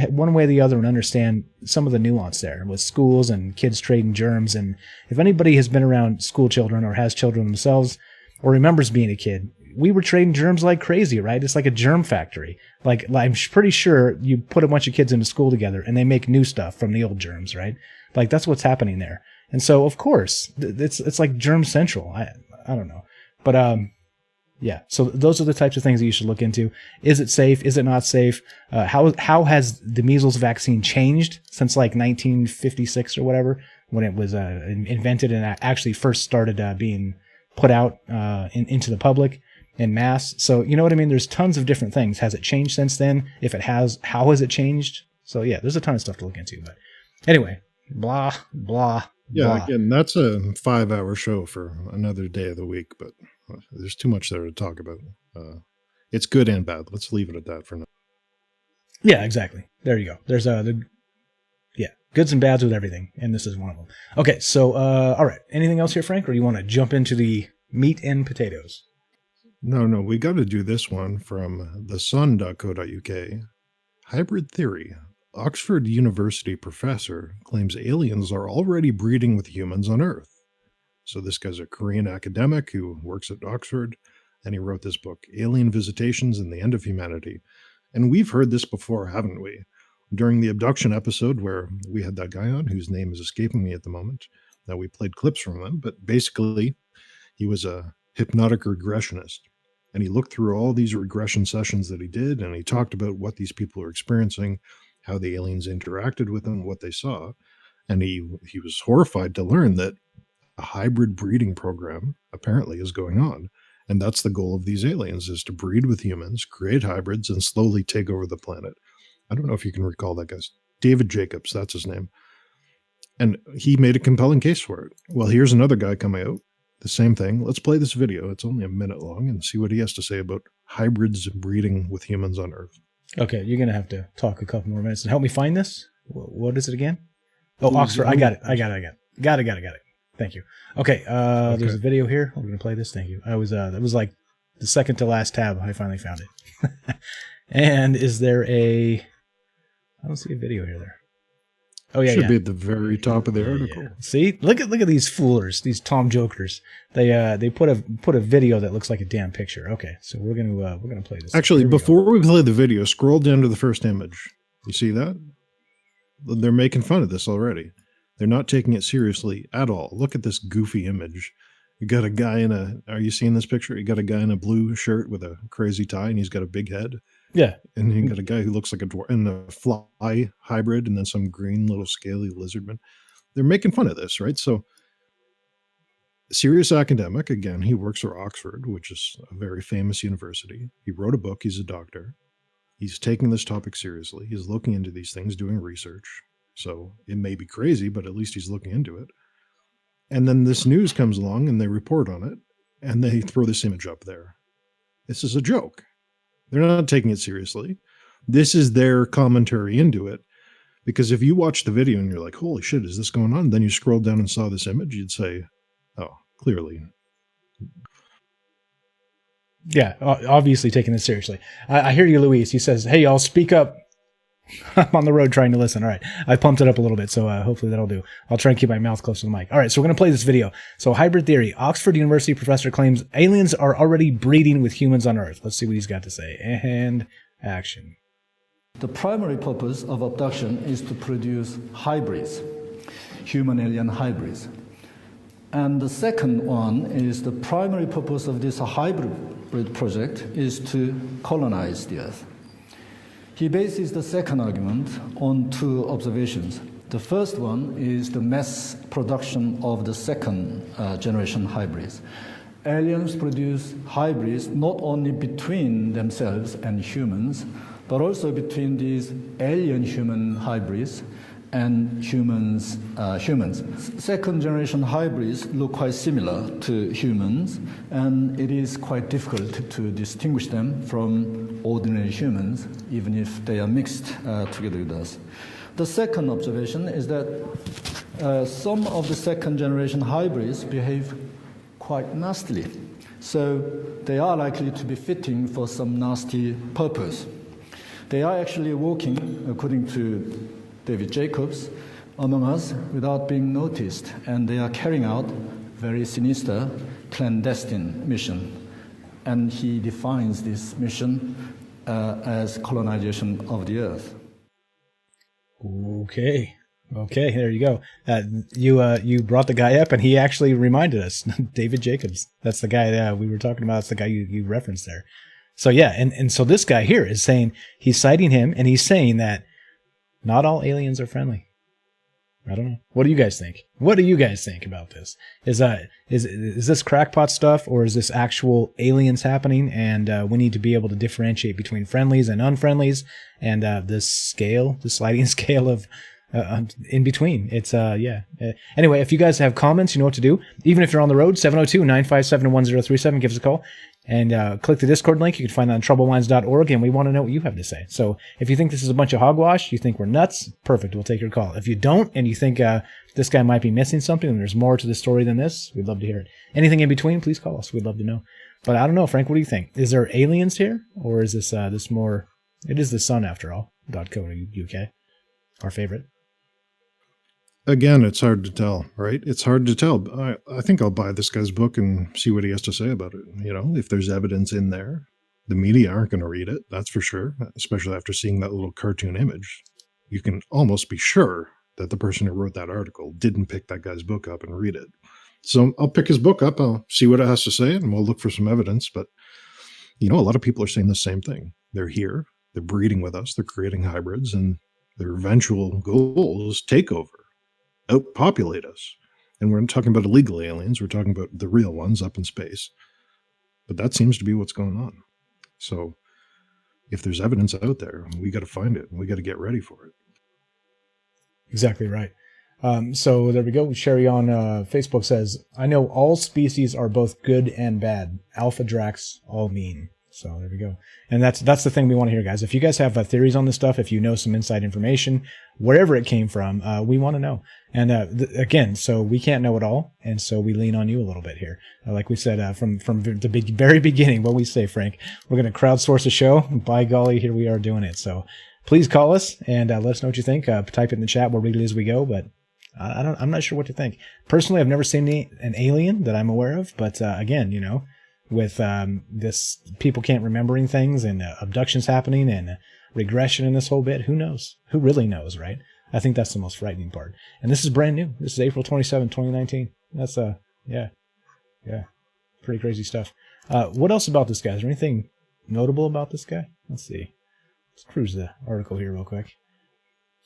one way or the other and understand some of the nuance there with schools and kids trading germs. And if anybody has been around school children or has children themselves or remembers being a kid, we were trading germs like crazy, right? It's like a germ factory. Like I'm pretty sure you put a bunch of kids into school together and they make new stuff from the old germs, right? Like that's what's happening there. And so of course it's like germ central. I don't know, but yeah, so those are the types of things that you should look into. Is it safe? Is it not safe? How has the measles vaccine changed since like 1956 or whatever, when it was invented and actually first started being put out into the public en masse? So you know what I mean? There's tons of different things. Has it changed since then? If it has, how has it changed? So yeah, there's a ton of stuff to look into. But anyway, blah, blah, yeah, blah. Again, that's a 5-hour show for another day of the week, but there's too much there to talk about. It's good and bad. Let's leave it at that for now. Yeah, exactly. There you go. There's goods and bads with everything, and this is one of them. Okay, so all right. Anything else here, Frank, or you want to jump into the meat and potatoes? No, we got to do this one from thesun.co.uk. Hybrid theory. Oxford University professor claims aliens are already breeding with humans on Earth. So this guy's a Korean academic who works at Oxford, and he wrote this book, Alien Visitations and the End of Humanity. And we've heard this before, haven't we? During the abduction episode where we had that guy on, whose name is escaping me at the moment, that we played clips from him, but basically he was a hypnotic regressionist. And he looked through all these regression sessions that he did, and he talked about what these people are experiencing, how the aliens interacted with them, what they saw. And he was horrified to learn that a hybrid breeding program apparently is going on. And that's the goal of these aliens, is to breed with humans, create hybrids, and slowly take over the planet. I don't know if you can recall that guy's David Jacobs, that's his name. And he made a compelling case for it. Well, here's another guy coming out, the same thing. Let's play this video. It's only a minute long and see what he has to say about hybrids breeding with humans on Earth. Okay, you're going to have to talk a couple more minutes and help me find this. What is it again? Oh, Oxford. I got it. Got it. Thank you. Okay, there's a video here. I'm going to play this. Thank you. That was like the second to last tab. I finally found it. And is there I don't see a video here there. Oh yeah, should be at the very top of the article. Yeah. See, look at these foolers, these Tom Jokers. They put a video that looks like a damn picture. Okay, so we're gonna play this. Actually, before we play the video, scroll down to the first image. You see that? They're making fun of this already. They're not taking it seriously at all. Look at this goofy image. You got a guy are you seeing this picture? You got a guy in a blue shirt with a crazy tie, and he's got a big head. Yeah. And you got a guy who looks like a dwarf and a fly hybrid, and then some green little scaly lizardman. They're making fun of this, right? So, serious academic, again, he works for Oxford, which is a very famous university. He wrote a book. He's a doctor. He's taking this topic seriously. He's looking into these things, doing research. So it may be crazy, but at least he's looking into it. And then this news comes along and they report on it and they throw this image up there. This is a joke. They're not taking it seriously. This is their commentary into it. Because if you watch the video and you're like, holy shit, is this going on? Then you scroll down and saw this image, you'd say, oh, clearly. Yeah, obviously taking this seriously. I hear you, Luis. He says, hey, y'all, speak up. I'm on the road trying to listen. All right. I pumped it up a little bit, so hopefully that'll do. I'll try and keep my mouth close to the mic. All right, so we're going to play this video. So hybrid theory. Oxford University professor claims aliens are already breeding with humans on Earth. Let's see what he's got to say. And action. The primary purpose of abduction is to produce hybrids. human-alien hybrids. And the second one is the primary purpose of this hybrid project is to colonize the Earth. He bases the second argument on two observations. The first one is the mass production of the second generation hybrids. Aliens produce hybrids not only between themselves and humans, but also between these alien-human hybrids and humans. Second generation hybrids look quite similar to humans, and it is quite difficult to distinguish them from ordinary humans, even if they are mixed together with us. The second observation is that some of the second generation hybrids behave quite nastily. So they are likely to be fitting for some nasty purpose. They are actually working, according to David Jacobs, among us without being noticed, and they are carrying out very sinister, clandestine mission. And he defines this mission as colonization of the Earth. Okay, there you go. You brought the guy up, and he actually reminded us, David Jacobs. That's the guy we were talking about. That's the guy you referenced there. So yeah, and so this guy here is saying, he's citing him, and he's saying that not all aliens are friendly. I don't know. What do you guys think? What do you guys think about this? Is this crackpot stuff, or is this actual aliens happening? And we need to be able to differentiate between friendlies and unfriendlies, and this sliding scale of in between. It's yeah. Anyway, if you guys have comments, you know what to do. Even if you're on the road, 702-957-1037, give us a call. And click the Discord link. You can find that on troublelines.org, and we want to know what you have to say. So if you think this is a bunch of hogwash, you think we're nuts, perfect, we'll take your call. If you don't, and you think this guy might be missing something, and there's more to the story than this, we'd love to hear it. Anything in between, please call us. We'd love to know. But I don't know, Frank, what do you think? Is there aliens here, or is this this more... It is the sun, after all, .co.uk, our favorite. Again, it's hard to tell, right? It's hard to tell. I think I'll buy this guy's book and see what he has to say about it. You know, if there's evidence in there, the media aren't going to read it, that's for sure, especially after seeing that little cartoon image. You can almost be sure that the person who wrote that article didn't pick that guy's book up and read it. So I'll pick his book up, I'll see what it has to say, and we'll look for some evidence. But, you know, a lot of people are saying the same thing. They're here, they're breeding with us, they're creating hybrids, and their eventual goal is takeover. Outpopulate us. And we're not talking about illegal aliens, we're talking about the real ones up in space. But that seems to be what's going on. So if there's evidence out there, we got to find it, and we got to get ready for it. Exactly right. So there we go. Sherry on Facebook says, I know all species are both good and bad. Alpha Drax, all mean. So there we go. And that's the thing we want to hear, guys. If you guys have theories on this stuff, if you know some inside information, wherever it came from, we want to know. And again, so we can't know it all, and so we lean on you a little bit here. Like we said from the very beginning, what we say, Frank, we're going to crowdsource a show. By golly, here we are doing it. So please call us and let us know what you think. Type it in the chat. We'll read it as we go, but I'm not sure what to think. Personally, I've never seen an alien that I'm aware of, but again, you know, with this people can't remembering things and abductions happening and regression in this whole bit, who knows? Who really knows, right? I think that's the most frightening part. And this is brand new. This is April 27, 2019. That's yeah, pretty crazy stuff. What else about this guy? Is there anything notable about this guy? Let's see. Let's cruise the article here real quick.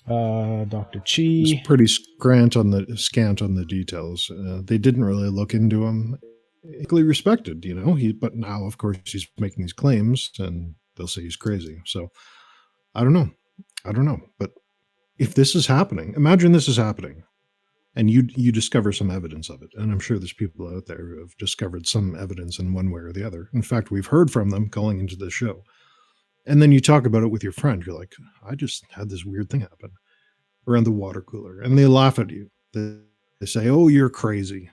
Dr. Chi. It's pretty scant on the details. They didn't really look into him. Equally respected, you know. But now, of course, he's making these claims, and they'll say he's crazy. So I don't know. But if this is happening, imagine this is happening, and you discover some evidence of it. And I'm sure there's people out there who have discovered some evidence in one way or the other. In fact, we've heard from them calling into the show. And then you talk about it with your friend. You're like, I just had this weird thing happen around the water cooler. And they laugh at you. They say, oh, you're crazy.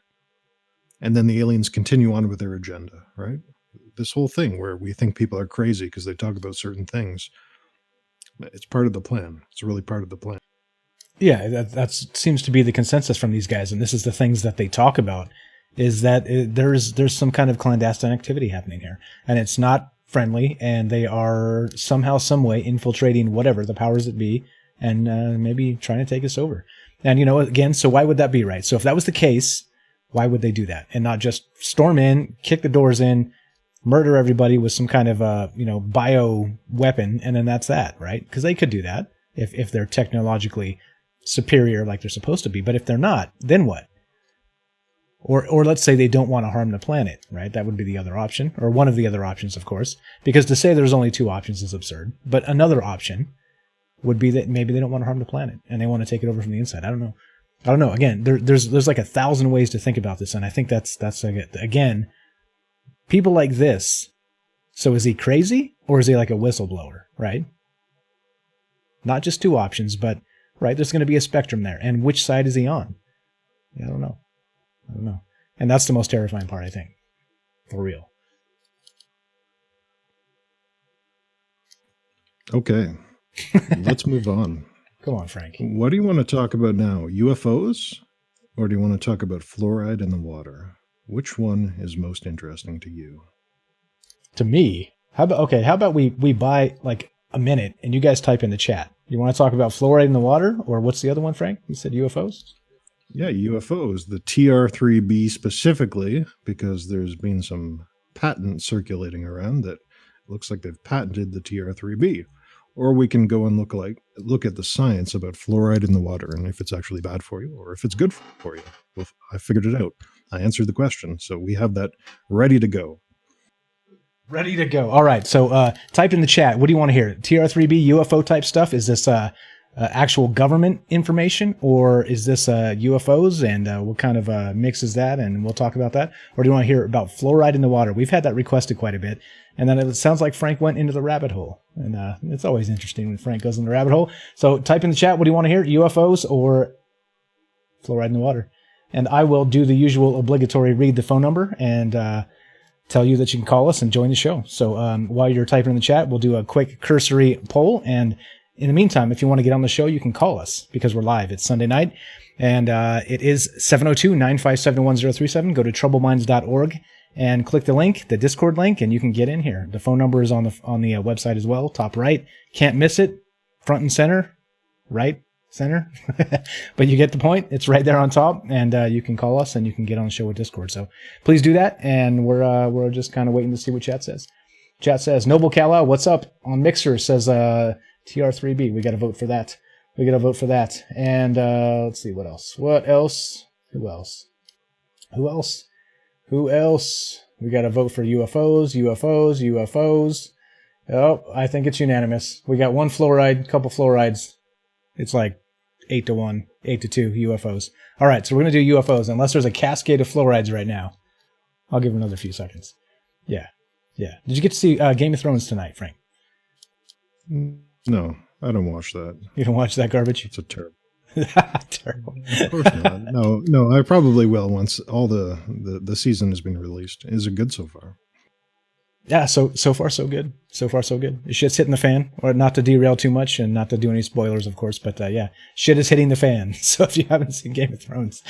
And then the aliens continue on with their agenda, right? This whole thing where we think people are crazy because they talk about certain things, it's part of the plan. It's really part of the plan. Yeah, that seems to be the consensus from these guys, and this is the things that they talk about, is that there's some kind of clandestine activity happening here, and it's not friendly, and they are somehow, some way infiltrating whatever the powers that be, and maybe trying to take us over. And, again, so why would that be, right? So if that was the case, why would they do that and not just storm in, kick the doors in, murder everybody with some kind of, bio weapon, and then that's that, right? Because they could do that if they're technologically superior like they're supposed to be. But if they're not, then what? Or let's say they don't want to harm the planet, right? That would be the other option, or one of the other options, of course, because to say there's only two options is absurd. But another option would be that maybe they don't want to harm the planet and they want to take it over from the inside. I don't know. Again, there's like 1,000 ways to think about this, and I think that's again, people like this. So is he crazy or is he like a whistleblower, right? Not just two options, but right, there's going to be a spectrum there, and which side is he on? I don't know. And that's the most terrifying part, I think, for real. Okay. Let's move on. Come on, Frank. What do you want to talk about now? UFOs? Or do you want to talk about fluoride in the water? Which one is most interesting to you? To me? How about we buy like a minute and you guys type in the chat. You want to talk about fluoride in the water? Or what's the other one, Frank? You said UFOs? Yeah, UFOs. The TR3B specifically, because there's been some patent circulating around that looks like they've patented the TR3B. Or we can go and look at the science about fluoride in the water and if it's actually bad for you or if it's good for you. Well, I figured it out. I answered the question. So we have that ready to go. Ready to go. All right. So type in the chat. What do you want to hear? TR3B, UFO type stuff? Is this actual government information, or is this UFOs, and what kind of mix is that? And we'll talk about that. Or do you want to hear about fluoride in the water? We've had that requested quite a bit. And then it sounds like Frank went into the rabbit hole. And it's always interesting when Frank goes in the rabbit hole. So type in the chat. What do you want to hear? UFOs or fluoride in the water? And I will do the usual obligatory read the phone number and tell you that you can call us and join the show. So while you're typing in the chat, we'll do a quick cursory poll. And in the meantime, if you want to get on the show, you can call us because we're live. It's Sunday night. And it is 702-957-1037. Go to troubleminds.org and click the link, the Discord link, and you can get in here. The phone number is on the website as well, top right. Can't miss it. Front and center. Right? Center. But you get the point. It's right there on top, and you can call us and you can get on the show with Discord. So please do that, and we're just kind of waiting to see what chat says. Chat says, Noble Kala, what's up? On Mixer says TR3B. We got to vote for that. And let's see, what else? Who else? We got to vote for UFOs. Oh, I think it's unanimous. We got one fluoride, couple fluorides. It's like 8-1, 8-2 UFOs. All right, so we're going to do UFOs, unless there's a cascade of fluorides right now. I'll give it another few seconds. Yeah. Did you get to see Game of Thrones tonight, Frank? No, I don't watch that. You don't watch that garbage? It's a terrible. Terrible. Of course not. No, I probably will once all the season has been released. Is it good so far? Yeah, so far so good. The shit's hitting the fan, or not to derail too much and not to do any spoilers, of course, but yeah, shit is hitting the fan. So if you haven't seen Game of Thrones,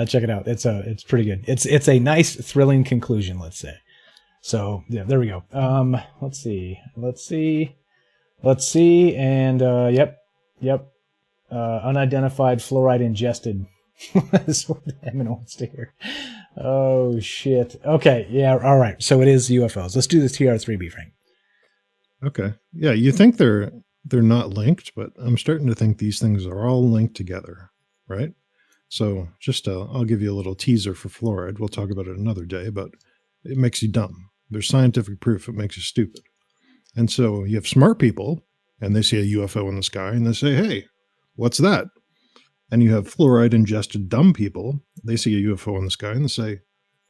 check it out. It's pretty good. It's a nice, thrilling conclusion, let's say. So yeah, there we go. Let's see, and yep. Unidentified fluoride ingested. That's what Emin wants to hear. Oh, shit. Okay, yeah, all right. So it is UFOs. Let's do this TR3B, Frank. Okay. Yeah, you think they're not linked, but I'm starting to think these things are all linked together, right? So just I'll give you a little teaser for fluoride. We'll talk about it another day, but it makes you dumb. There's scientific proof it makes you stupid. And so you have smart people, and they see a UFO in the sky, and they say, hey, what's that? And you have fluoride-ingested dumb people. They see a UFO in the sky and they say,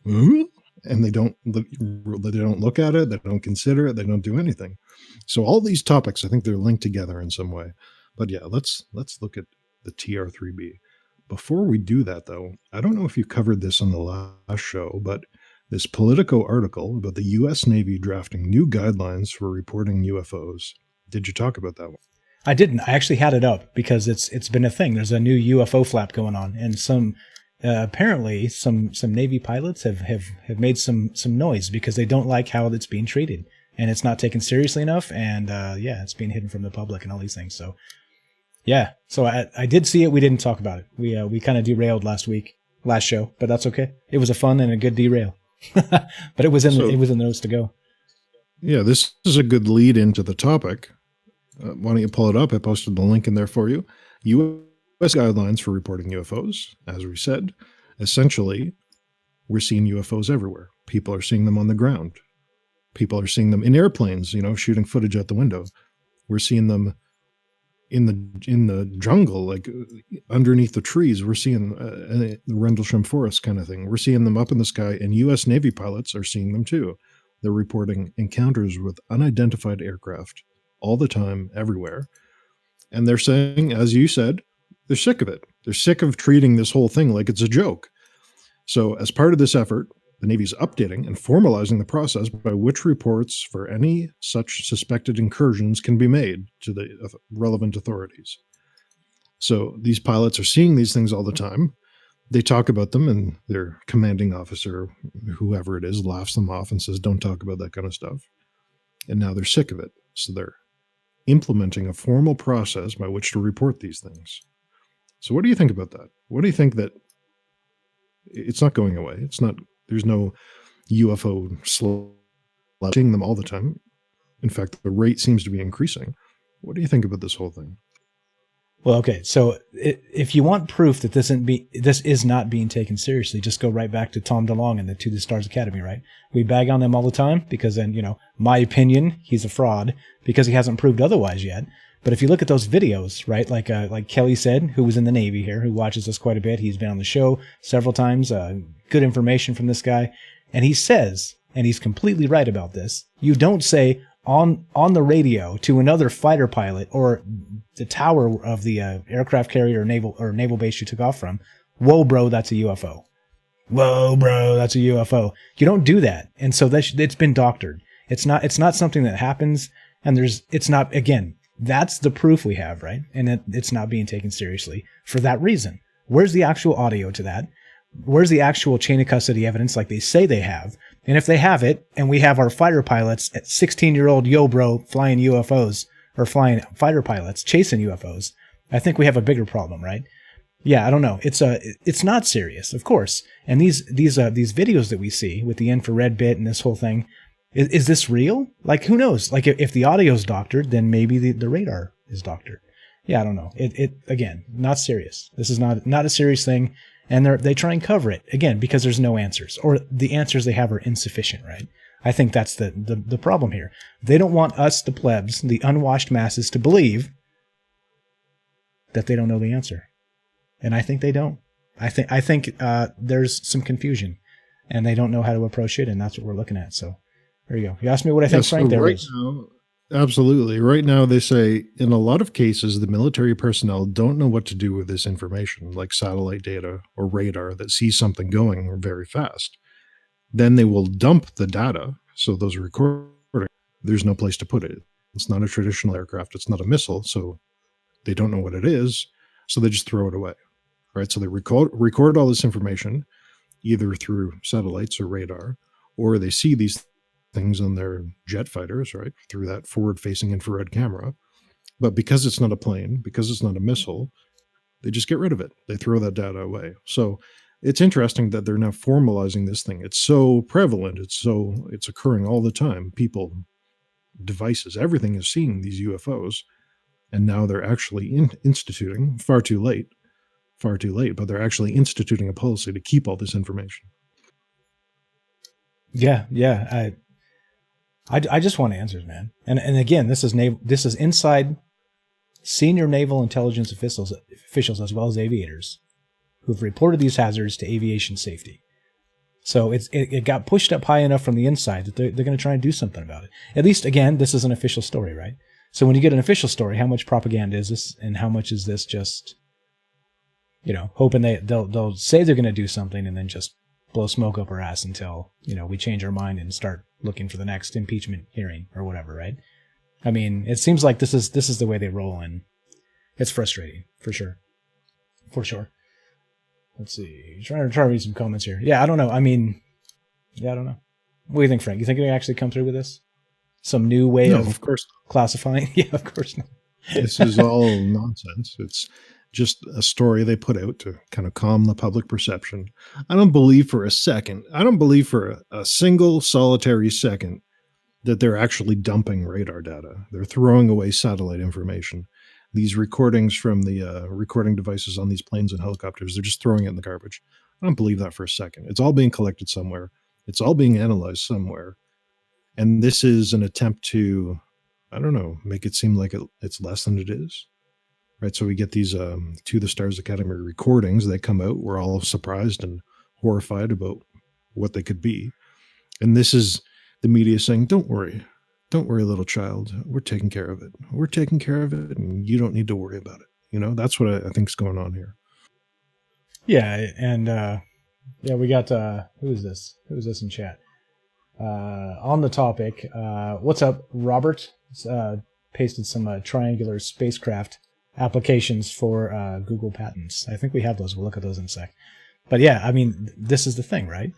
and they don't look at it. They don't consider it. They don't do anything. So all these topics, I think they're linked together in some way. But yeah, let's look at the TR3B. Before we do that, though, I don't know if you covered this on the last show, but this Politico article about the U.S. Navy drafting new guidelines for reporting UFOs. Did you talk about that one? I didn't. I actually had it up because it's been a thing. There's a new UFO flap going on, and apparently some Navy pilots have made some noise because they don't like how it's being treated, and it's not taken seriously enough, and it's being hidden from the public and all these things. So Yeah. So I did see it. We didn't talk about it. We kind of derailed last show, but that's okay. It was a fun and a good derail. But it was in the notes to go. Yeah, this is a good lead into the topic. Why don't you pull it up? I posted the link in there for you. U.S. guidelines for reporting UFOs, as we said. Essentially, we're seeing UFOs everywhere. People are seeing them on the ground. People are seeing them in airplanes, shooting footage out the window. We're seeing them in the jungle, like underneath the trees. We're seeing the Rendlesham Forest kind of thing. We're seeing them up in the sky, and U.S. Navy pilots are seeing them too. They're reporting encounters with unidentified aircraft all the time, everywhere. And they're saying, as you said, they're sick of it. They're sick of treating this whole thing like it's a joke. So as part of this effort, the Navy's updating and formalizing the process by which reports for any such suspected incursions can be made to the relevant authorities. So these pilots are seeing these things all the time. They talk about them, and their commanding officer, whoever it is, laughs them off and says, don't talk about that kind of stuff. And now they're sick of it. So they're implementing a formal process by which to report these things. So what do you think about that? What do you think that it's not going away? It's not, there's no UFO seeing them all the time. In fact, the rate seems to be increasing. What do you think about this whole thing? Well, okay, so if you want proof that this is not being taken seriously, just go right back to Tom DeLonge and the To the Stars Academy, right? We bag on them all the time because then, my opinion, he's a fraud because he hasn't proved otherwise yet. But if you look at those videos, right, like Kelly said, who was in the Navy here, who watches us quite a bit, he's been on the show several times, good information from this guy, and he says, and he's completely right about this, you don't say on the radio to another fighter pilot or the tower of the aircraft carrier or naval base you took off from, whoa, bro, that's a UFO. Whoa, bro, that's a UFO. You don't do that. And so it's been doctored. It's not something that happens, and it's not, again, that's the proof we have, right? And it's not being taken seriously for that reason. Where's the actual audio to that? Where's the actual chain of custody evidence like they say they have? And if they have it, and we have our fighter pilots at 16-year-old yo bro flying UFOs, or flying fighter pilots chasing UFOs, I think we have a bigger problem, right? Yeah, I don't know. It's not serious, of course. And these videos that we see with the infrared bit and this whole thing, is this real? Like, who knows? Like, if the audio's doctored, then maybe the radar is doctored. Yeah, I don't know. Again, not serious. This is not a serious thing. And they try and cover it, again, because there's no answers, or the answers they have are insufficient, right? I think that's the problem here. They don't want us, the plebs, the unwashed masses, to believe that they don't know the answer. And I think they don't. I think there's some confusion, and they don't know how to approach it, and that's what we're looking at. So there you go. You asked me what I think, Frank. There it is. Absolutely. Right now, they say in a lot of cases, the military personnel don't know what to do with this information, like satellite data or radar that sees something going very fast. Then they will dump the data. So those recordings, there's no place to put it. It's not a traditional aircraft. It's not a missile. So they don't know what it is. So they just throw it away. Right. So they record all this information, either through satellites or radar, or they see these things on their jet fighters, right, through that forward-facing infrared camera. But because it's not a plane, because it's not a missile, they just get rid of it. They throw that data away. So it's interesting that they're now formalizing this thing. It's so prevalent. It's occurring all the time. People, devices, everything is seeing these UFOs. And now they're actually instituting, far too late, but they're actually instituting a policy to keep all this information. Yeah. I just want answers, man. And again, this is inside senior naval intelligence officials as well as aviators who've reported these hazards to aviation safety. So it got pushed up high enough from the inside that they're going to try and do something about it. At least, again, this is an official story, right? So when you get an official story, how much propaganda is this, and how much is this just, hoping they'll say they're going to do something and then just blow smoke up our ass until, we change our mind and start looking for the next impeachment hearing or whatever, right? I mean, it seems like this is the way they roll, and it's frustrating, for sure. For sure. Let's see. Trying to read some comments here. Yeah, I don't know. I mean, I don't know. What do you think, Frank? You think they actually come through with this? Some new way of course. Classifying? Yeah, of course not. This is all nonsense. It's just a story they put out to kind of calm the public perception. I don't believe for a second, I don't believe for a single solitary second that they're actually dumping radar data. They're throwing away satellite information. These recordings from the recording devices on these planes and helicopters, they're just throwing it in the garbage. I don't believe that for a second. It's all being collected somewhere. It's all being analyzed somewhere. And this is an attempt to, I don't know, make it seem like it's less than it is. Right. So we get these To the Stars Academy recordings. They come out. We're all surprised and horrified about what they could be. And this is the media saying, don't worry, little child. We're taking care of it. We're taking care of it. And you don't need to worry about it. You know, that's what I think is going on here. Yeah. And yeah, we got, who is this? Who is this in chat? On the topic, what's up, Robert? Pasted some triangular spacecraft applications for Google patents. I think we have those. We'll look at those in a sec. But yeah, I mean, this is the thing, right?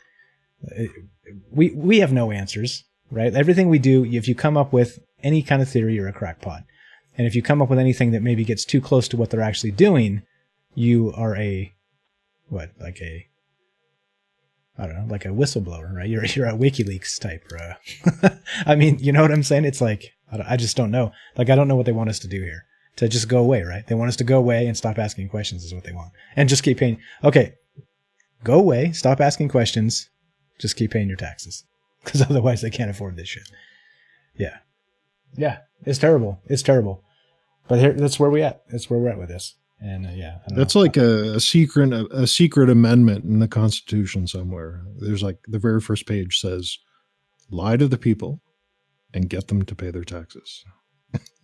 We have no answers, right? Everything we do, if you come up with any kind of theory, you're a crackpot. And if you come up with anything that maybe gets too close to what they're actually doing, you are a whistleblower, right? You're a WikiLeaks type. I mean, you know what I'm saying? It's like, I just don't know. Like, I don't know what they want us to do here. To just go away, right? They want us to go away and stop asking questions is what they want. And just keep paying. Okay, go away, stop asking questions, just keep paying your taxes. Because otherwise they can't afford this shit. Yeah. Yeah, it's terrible. It's terrible. But here, that's where we're at. That's where we're at with this. And yeah. That's like a secret amendment in the Constitution somewhere. There's like the very first page says, lie to the people and get them to pay their taxes.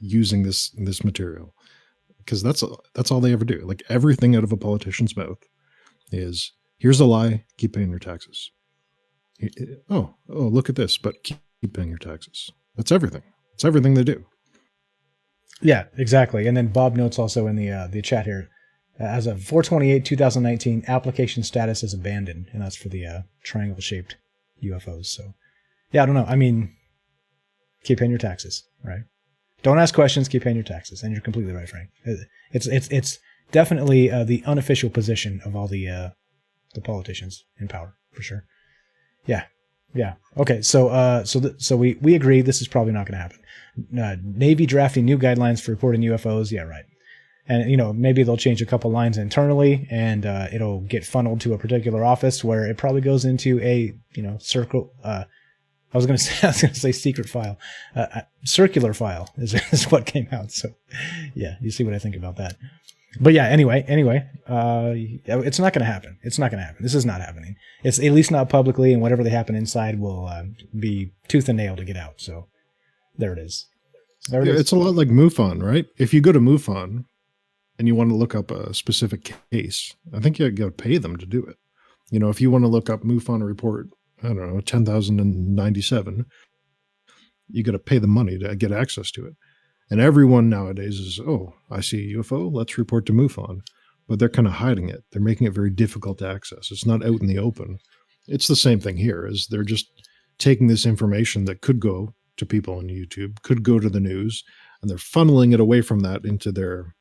Using this material, because that's all they ever do. Like everything out of a politician's mouth is, here's a lie, keep paying your taxes. Oh, look at this, but keep paying your taxes. That's everything. It's everything they do. Yeah, exactly. And then Bob notes also in the chat here, as of 4/28/2019, application status is abandoned, and that's for the triangle-shaped UFOs. So, yeah, I don't know. I mean, keep paying your taxes, right? Don't ask questions, keep paying your taxes. And you're completely right, Frank. It's definitely the unofficial position of all the politicians in power, for sure. Yeah. Yeah. Okay. So we agree this is probably not going to happen. Navy drafting new guidelines for reporting UFOs. Yeah, right. And, you know, maybe they'll change a couple lines internally and it'll get funneled to a particular office where it probably goes into a, circle. I was going to say secret file. Circular file is what came out. So, yeah, you see what I think about that. But yeah, anyway, it's not going to happen. It's not going to happen. This is not happening. It's at least not publicly, and whatever they happen inside will be tooth and nail to get out. So, there it is. There it is. It's a lot like MUFON, right? If you go to MUFON and you want to look up a specific case, I think you got to pay them to do it. You know, if you want to look up MUFON report, I don't know, 10,097, you got to pay the money to get access to it. And everyone nowadays is, oh, I see a UFO, let's report to MUFON. But they're kind of hiding it. They're making it very difficult to access. It's not out in the open. It's the same thing here, is they're just taking this information that could go to people on YouTube, could go to the news, and they're funneling it away from that into their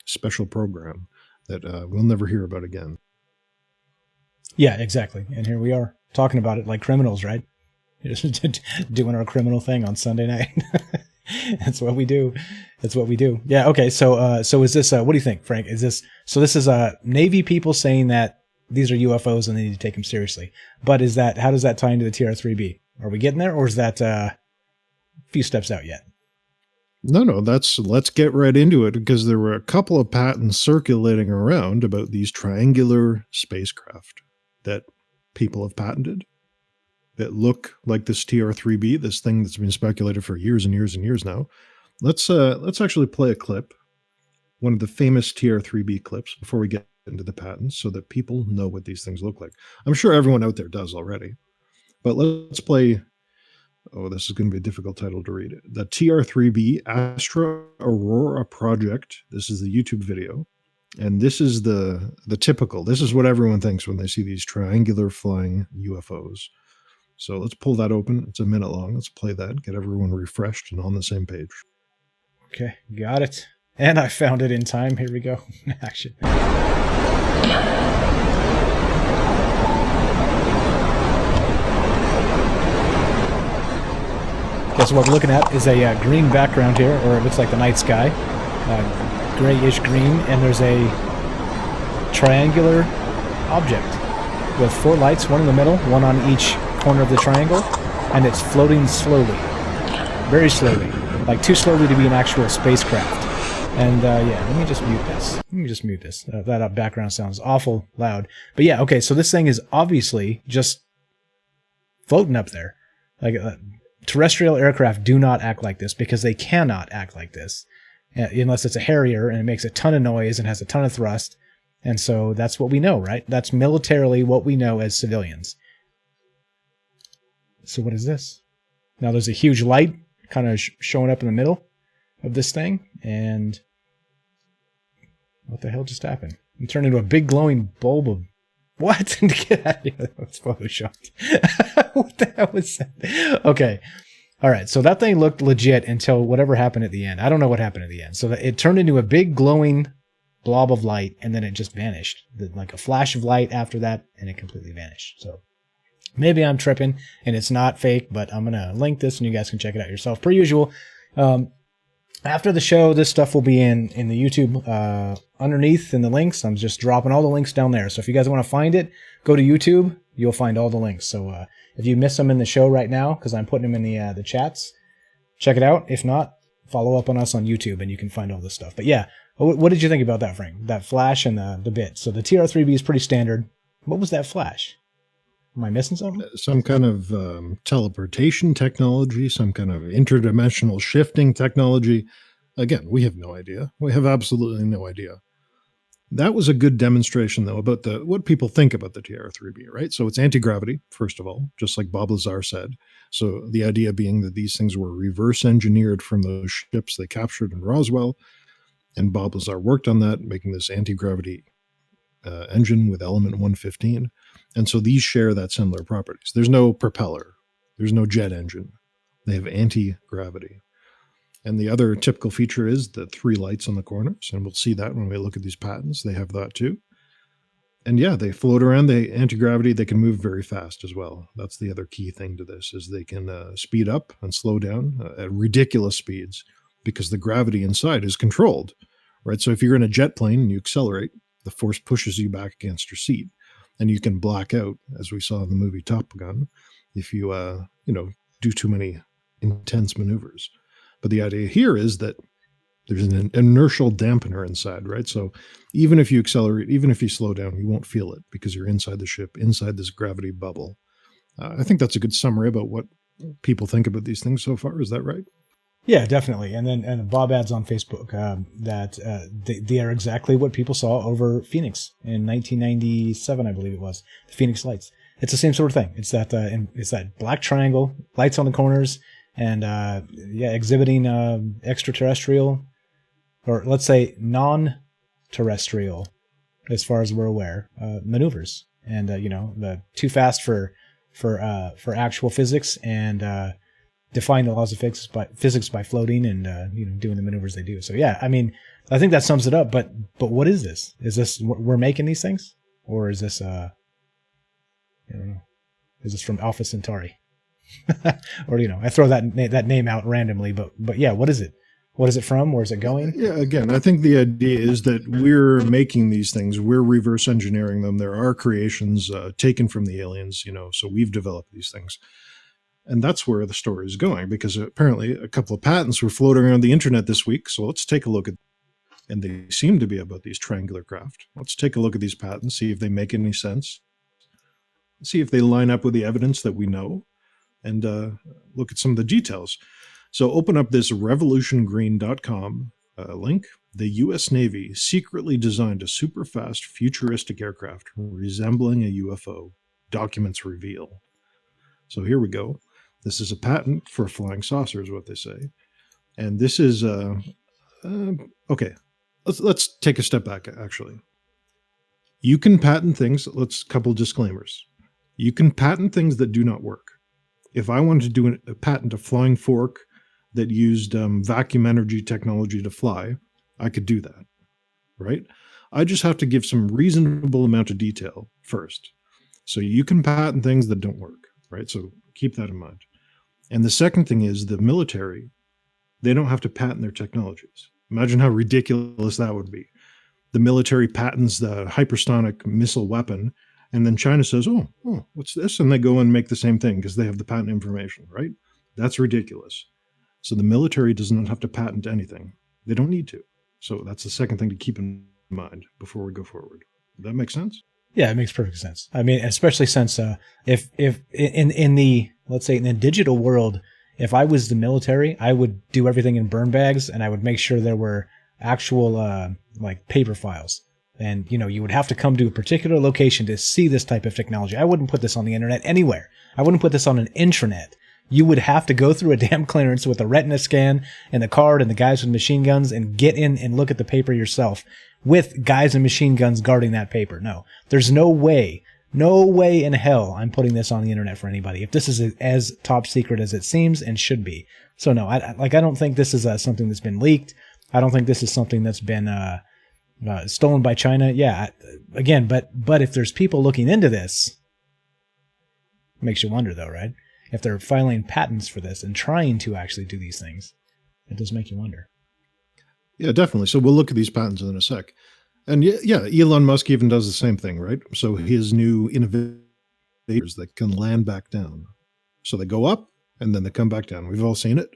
special program that we'll never hear about again. Yeah, exactly. And here we are talking about it like criminals, right? Just doing our criminal thing on Sunday night. That's what we do. That's what we do. Yeah. Okay. So is this, what do you think, Frank? This is Navy people saying that these are UFOs and they need to take them seriously. But how does that tie into the TR3B? Are we getting there, or is that a few steps out yet? No, let's get right into it, because there were a couple of patents circulating around about these triangular spacecraft that people have patented that look like this TR3B, this thing that's been speculated for years and years and years now. Let's actually play a clip, one of the famous TR3B clips, before we get into the patents, so that people know what these things look like. I'm sure everyone out there does already, but let's play. Oh, this is going to be a difficult title to read. The TR3B Astra Aurora Project. This is the YouTube video. And this is the typical. This is what everyone thinks when they see these triangular flying UFOs. So let's pull that open. It's a minute long. Let's play that. Get everyone refreshed and on the same page. Okay, got it. And I found it in time. Here we go. Action. Okay, so what we're looking at is a green background here, or it looks like the night sky. Grayish green, and there's a triangular object with 4 lights, one in the middle, one on each corner of the triangle, and it's floating slowly. Very slowly. Like too slowly to be an actual spacecraft. And yeah, let me just mute this. That background sounds awful loud. But yeah, okay, so this thing is obviously just floating up there. Like terrestrial aircraft do not act like this because they cannot act like this unless it's a Harrier and it makes a ton of noise and has a ton of thrust. And so that's what we know, right? That's militarily what we know as civilians. So what is this? Now there's a huge light kind of showing up in the middle of this thing, and what the hell just happened? It turned into a big glowing bulb of what? Get out of here. That was photoshopped. What the hell was that? Okay. All right. So that thing looked legit until whatever happened at the end. I don't know what happened at the end. So it turned into a big glowing blob of light, and then it just vanished. Like a flash of light after that, and it completely vanished. So maybe I'm tripping and it's not fake, but I'm going to link this and you guys can check it out yourself. Per usual, after the show, this stuff will be in the YouTube underneath in the links. I'm just dropping all the links down there. So if you guys want to find it, go to YouTube. You'll find all the links. So if you miss them in the show right now, because I'm putting them in the chats, check it out. If not, follow up on us on YouTube and you can find all this stuff. But yeah, what did you think about that, Frank? That flash and the bit. So the TR3B is pretty standard. What was that flash? Am I missing something? Some kind of teleportation technology, some kind of interdimensional shifting technology. Again, we have no idea. We have absolutely no idea. That was a good demonstration, though, about what people think about the TR3B, right? So it's anti-gravity, first of all, just like Bob Lazar said. So the idea being that these things were reverse engineered from those ships they captured in Roswell. And Bob Lazar worked on that, making this anti-gravity engine with element 115. And so these share that similar properties. There's no propeller. There's no jet engine. They have anti-gravity. And the other typical feature is the 3 lights on the corners. And we'll see that when we look at these patents. They have that too. And yeah, they float around. They anti-gravity. They can move very fast as well. That's the other key thing to this, is they can speed up and slow down at ridiculous speeds because the gravity inside is controlled, right? So if you're in a jet plane and you accelerate, the force pushes you back against your seat. And you can black out, as we saw in the movie Top Gun, if you, do too many intense maneuvers. But the idea here is that there's an inertial dampener inside, right? So even if you accelerate, even if you slow down, you won't feel it because you're inside the ship, inside this gravity bubble. I think that's a good summary about what people think about these things so far. Is that right? Yeah, definitely. And Bob adds on Facebook that they are exactly what people saw over Phoenix in 1997, I believe it was. The Phoenix lights. It's the same sort of thing. It's that black triangle, lights on the corners, and exhibiting extraterrestrial, or let's say non-terrestrial, as far as we're aware, maneuvers. And the too fast for actual physics, and defying the laws of physics by floating and doing the maneuvers they do. So yeah, I mean, I think that sums it up. But what is this? Is this we're making these things, or is this I don't know? Is this from Alpha Centauri? Or I throw that name out randomly. But yeah, what is it? What is it from? Where is it going? Yeah, again, I think the idea is that we're making these things. We're reverse engineering them. There are creations taken from the aliens. So we've developed these things. And that's where the story is going, because apparently a couple of patents were floating around the internet this week. So let's take a look at, and they seem to be about these triangular craft. Let's take a look at these patents, see if they make any sense, see if they line up with the evidence that we know, and look at some of the details. So open up this revolutiongreen.com link. The U.S. Navy secretly designed a super fast futuristic aircraft resembling a UFO. Documents reveal. So here we go. This is a patent for flying saucers, what they say. And this is, okay, let's take a step back, actually. You can patent things, let's couple disclaimers. You can patent things that do not work. If I wanted to do a patent a flying fork that used vacuum energy technology to fly, I could do that, right? I just have to give some reasonable amount of detail first. So you can patent things that don't work, right? So keep that in mind. And the second thing is the military, they don't have to patent their technologies. Imagine how ridiculous that would be. The military patents the hypersonic missile weapon, and then China says, oh, what's this? And they go and make the same thing because they have the patent information, right? That's ridiculous. So the military does not have to patent anything. They don't need to. So that's the second thing to keep in mind before we go forward. Does that make sense? Yeah, it makes perfect sense. I mean, especially since if in the, let's say, in the digital world, if I was the military, I would do everything in burn bags, and I would make sure there were actual like paper files. And, you know, you would have to come to a particular location to see this type of technology. I wouldn't put this on the internet anywhere. I wouldn't put this on an intranet. You would have to go through a damn clearance with a retina scan and the card and the guys with machine guns and get in and look at the paper yourself with guys and machine guns guarding that paper. No, there's no way in hell I'm putting this on the internet for anybody if this is as top secret as it seems and should be. So no, I don't think this is something that's been leaked. I don't think this is something that's been stolen by China. Yeah, again, but if there's people looking into this, it makes you wonder though, right? If they're filing patents for this and trying to actually do these things, it does make you wonder. Yeah, definitely. So we'll look at these patents in a sec. And yeah, Elon Musk even does the same thing, right? So his new innovators that can land back down. So they go up and then they come back down. We've all seen it.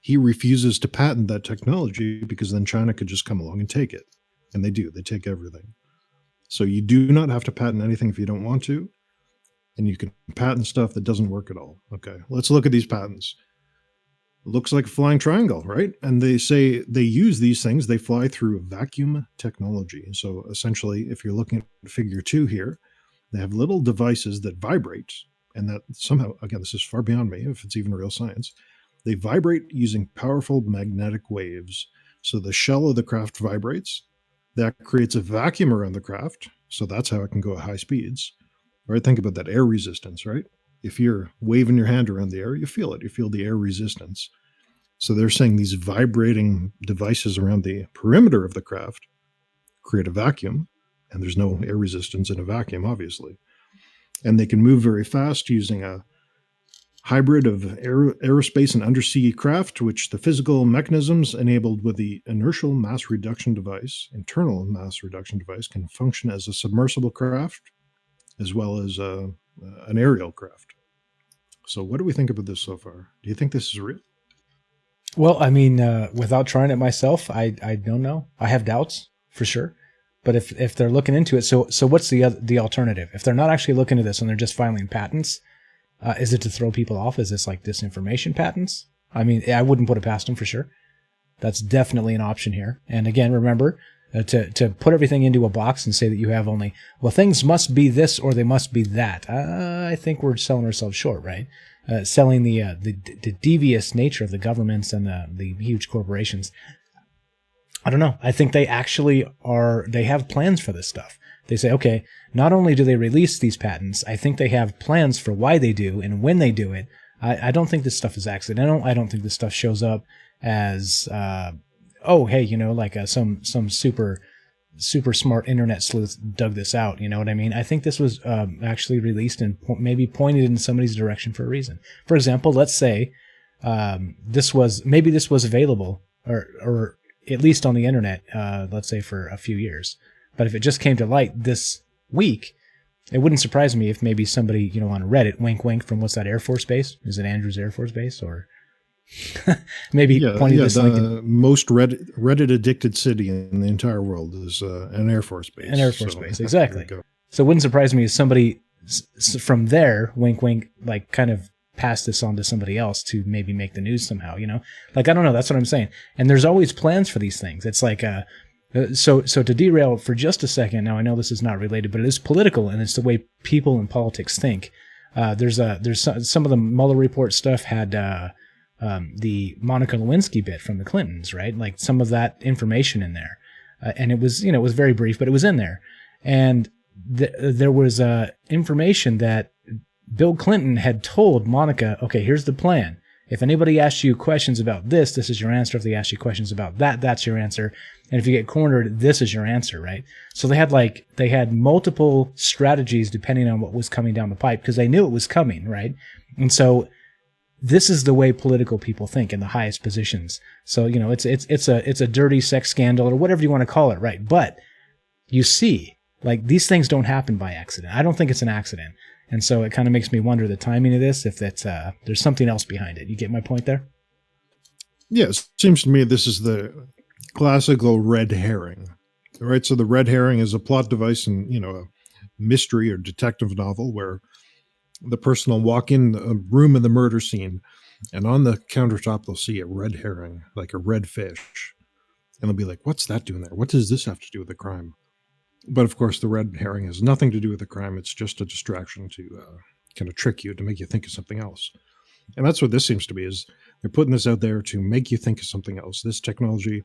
He refuses to patent that technology because then China could just come along and take it. And they do. They take everything. So you do not have to patent anything if you don't want to. And you can patent stuff that doesn't work at all. Okay, let's look at these patents. Looks like a flying triangle, right? And they say they use these things, they fly through vacuum technology. So essentially, if you're looking at figure 2 here, they have little devices that vibrate, and that somehow, again, this is far beyond me, if it's even real science, they vibrate using powerful magnetic waves. So the shell of the craft vibrates, that creates a vacuum around the craft, so that's how it can go at high speeds. Right? Think about that air resistance, right? If you're waving your hand around the air, you feel it. You feel the air resistance. So they're saying these vibrating devices around the perimeter of the craft create a vacuum, and there's no air resistance in a vacuum, obviously. And they can move very fast using a hybrid of aerospace and undersea craft, which the physical mechanisms enabled with the inertial mass reduction device, internal mass reduction device, can function as a submersible craft, as well as an aerial craft. So what do we think about this so far? Do you think this is real? Well, I mean, without trying it myself, I don't know. I have doubts for sure. But if they're looking into it, so what's the alternative? If they're not actually looking into this and they're just filing patents, is it to throw people off? Is this like disinformation patents? I mean, I wouldn't put it past them for sure. That's definitely an option here. And again, remember, to put everything into a box and say that you have only, well, things must be this or they must be that. I think we're selling ourselves short, right? Selling the devious nature of the governments and the huge corporations. I don't know. I think they actually they have plans for this stuff. They say, okay, not only do they release these patents, I think they have plans for why they do and when they do it. I don't think this stuff is accidental. I don't think this stuff shows up as, oh, hey, you know, like some super smart internet sleuth dug this out. You know what I mean? I think this was actually released and maybe pointed in somebody's direction for a reason. For example, let's say this was available or at least on the internet, let's say for a few years. But if it just came to light this week, it wouldn't surprise me if maybe somebody, you know, on Reddit, wink, wink, from what's that Air Force Base? Is it Andrews Air Force Base or maybe pointing this link? The most Reddit addicted city in the entire world is an Air Force Base. An Air Force Base, exactly. So it wouldn't surprise me if somebody from there, wink, wink, like kind of pass this on to somebody else to maybe make the news somehow, you know? Like, I don't know. That's what I'm saying. And there's always plans for these things. It's like, so to derail for just a second, now I know this is not related, but it is political and it's the way people in politics think. There's some of the Mueller report stuff had the Monica Lewinsky bit from the Clintons, right? Like some of that information in there. And it was, you know, it was very brief, but it was in there. And there was information that Bill Clinton had told Monica, okay, here's the plan. If anybody asks you questions about this, this is your answer. If they ask you questions about that, that's your answer. And if you get cornered, this is your answer, right? So they had multiple strategies depending on what was coming down the pipe because they knew it was coming, right? And so this is the way political people think in the highest positions. So, you know, it's a dirty sex scandal or whatever you want to call it, right? But you see, like, these things don't happen by accident. I don't think it's an accident. And so it kind of makes me wonder the timing of this, if that's there's something else behind it. You get my point there? Yes, it seems to me this is the classical red herring, right? So the red herring is a plot device in, you know, a mystery or detective novel where the person will walk in a room of the murder scene, and on the countertop they'll see a red herring, like a red fish, and they'll be like, "What's that doing there? What does this have to do with the crime?" But of course, the red herring has nothing to do with the crime. It's just a distraction to kind of trick you, to make you think of something else. And that's what this seems to be, is they're putting this out there to make you think of something else. This technology,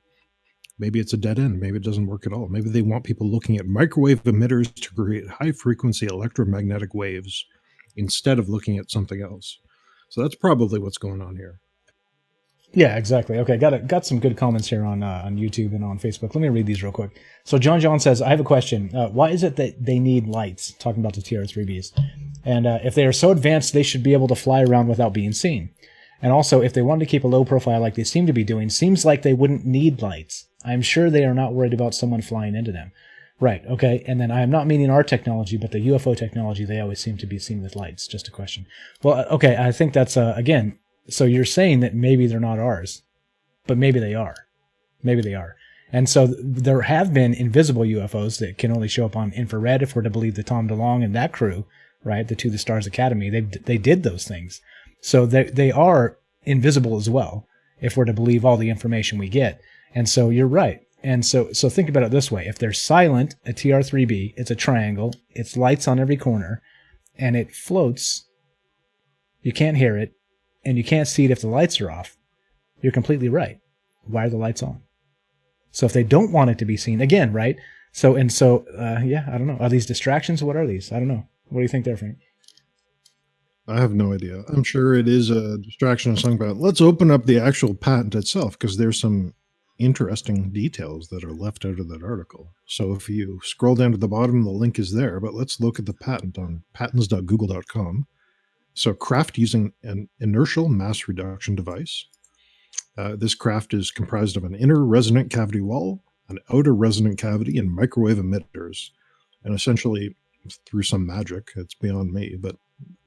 maybe it's a dead end. Maybe it doesn't work at all. Maybe they want people looking at microwave emitters to create high-frequency electromagnetic waves instead of looking at something else. So that's probably what's going on here. Yeah, exactly. Okay, got some good comments here on YouTube and on Facebook. Let me read these real quick. So John says, I have a question. Why is it that they need lights? Talking about the TR3Bs. And if they are so advanced, they should be able to fly around without being seen. And also, if they wanted to keep a low profile like they seem to be doing, seems like they wouldn't need lights. I'm sure they are not worried about someone flying into them. Right, okay. And then I am not meaning our technology, but the UFO technology, they always seem to be seen with lights. Just a question. Well, okay, I think that's, again, so you're saying that maybe they're not ours, but maybe they are. Maybe they are. And so there have been invisible UFOs that can only show up on infrared, if we're to believe the Tom DeLonge and that crew, right? The To the Stars Academy, they did those things. So they are invisible as well, if we're to believe all the information we get. And so you're right. And so think about it this way. If they're silent, a TR3B, it's a triangle, it's lights on every corner, and it floats, you can't hear it, and you can't see it if the lights are off, you're completely right. Why are the lights on? So if they don't want it to be seen, again, right? So, yeah, I don't know. Are these distractions? What are these? I don't know. What do you think there, Frank? I have no idea. I'm sure it is a distraction or something, but let's open up the actual patent itself, because there's some interesting details that are left out of that article. So if you scroll down to the bottom, the link is there, but let's look at the patent on patents.google.com. So craft using an inertial mass reduction device. This craft is comprised of an inner resonant cavity wall, an outer resonant cavity, and microwave emitters. And essentially, through some magic, it's beyond me, but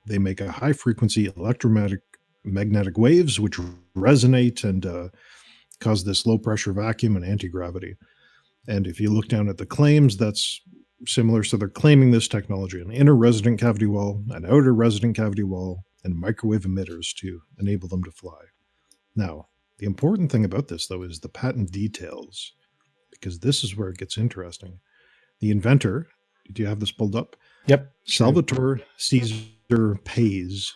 they make a high-frequency electromagnetic waves which resonate and cause this low-pressure vacuum and anti-gravity. And if you look down at the claims, that's similar. So they're claiming this technology, an inner resonant cavity wall, an outer resonant cavity wall, and microwave emitters to enable them to fly. Now, the important thing about this, though, is the patent details, because this is where it gets interesting. The inventor, do you have this pulled up? Yep. Salvatore Caesar Pays,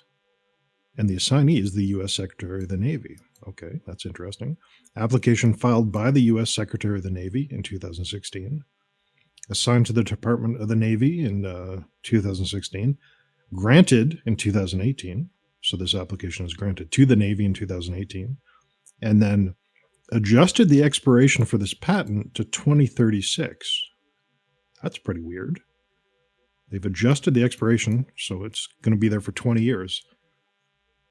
and the assignee is the U.S. Secretary of the Navy. Okay, that's interesting. Application filed by the U.S. Secretary of the Navy in 2016. Assigned to the Department of the Navy in 2016, granted in 2018. So this application was granted to the Navy in 2018, and then adjusted the expiration for this patent to 2036. That's pretty weird. They've adjusted the expiration, so it's going to be there for 20 years.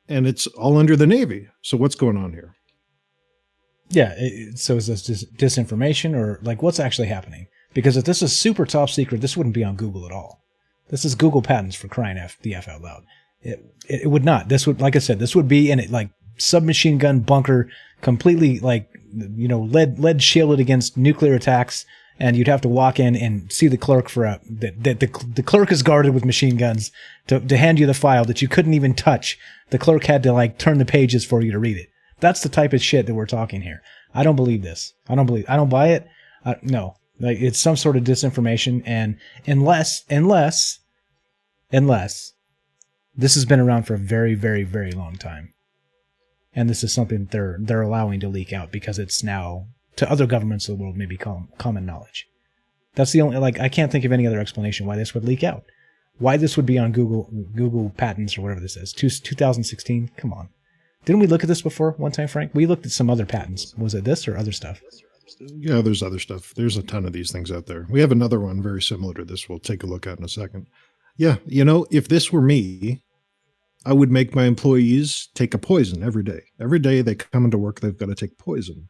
And it's all under the Navy. So what's going on here? Yeah, so is this disinformation, or like what's actually happening? Because if this is super top secret, this wouldn't be on Google at all. This is Google patents, for crying the F out loud. It would not. This would, like I said, this would be in it like submachine gun bunker, completely like, you know, lead shielded against nuclear attacks, and you'd have to walk in and see the clerk for the clerk is guarded with machine guns to hand you the file that you couldn't even touch. The clerk had to like turn the pages for you to read it. That's the type of shit that we're talking here. I don't believe this. I don't buy it. No. Like, it's some sort of disinformation, and unless this has been around for a very, very, very long time, and this is something that they're allowing to leak out because it's now to other governments of the world maybe common knowledge. That's the only, like, I can't think of any other explanation why this would leak out, why this would be on Google patents or whatever this is. 2016, come on, Didn't we look at this before one time, Frank? We looked at some other patents. Was it this or other stuff? Yeah, there's other stuff. There's a ton of these things out there. We have another one very similar to this we'll take a look at in a second. Yeah, you know, if this were me, I would make my employees take a poison every day. Every day they come into work, they've got to take poison.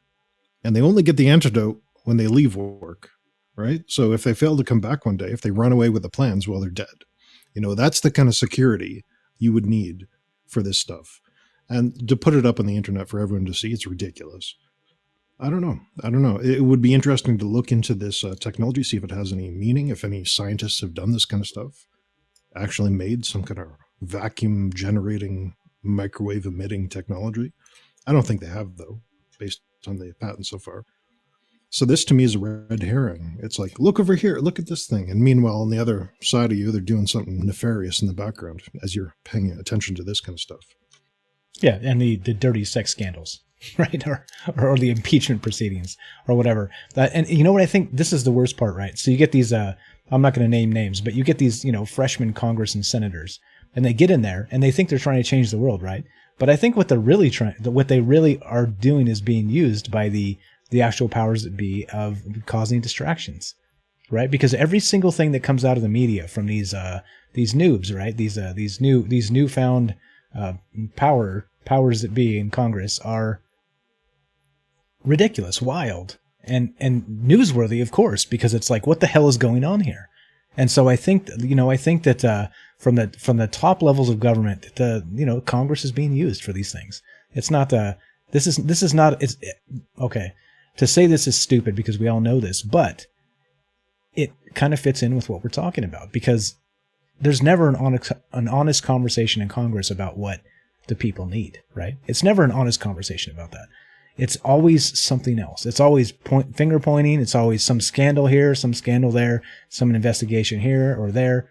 And they only get the antidote when they leave work, right? So if they fail to come back one day, if they run away with the plans, well, they're dead. You know, that's the kind of security you would need for this stuff. And to put it up on the internet for everyone to see, it's ridiculous. I don't know. It would be interesting to look into this technology, see if it has any meaning, if any scientists have done this kind of stuff, actually made some kind of vacuum generating, microwave emitting technology. I don't think they have, though, based on the patent so far. So this to me is a red herring. It's like, look over here, look at this thing. And meanwhile, on the other side of you, they're doing something nefarious in the background as you're paying attention to this kind of stuff. Yeah, and the dirty sex scandals, right? Or the impeachment proceedings or whatever. And you know what I think? This is the worst part, right? So you get these, I'm not going to name names, but you get these, freshman Congress and senators, and they get in there and they think they're trying to change the world, right? But I think what they really are doing is being used by the actual powers that be of causing distractions, right? Because every single thing that comes out of the media from these noobs, right? These newfound powers that be in Congress are ridiculous, wild, and newsworthy, of course, because it's like, what the hell is going on here? And so I think that from the top levels of government, Congress is being used for these things. It's not this is not. It's okay to say this is stupid because we all know this, but it kind of fits in with what we're talking about, because there's never an honest conversation in Congress about what the people need, right? It's never an honest conversation about that. It's always something else. It's always finger pointing. It's always some scandal here, some scandal there, some investigation here or there.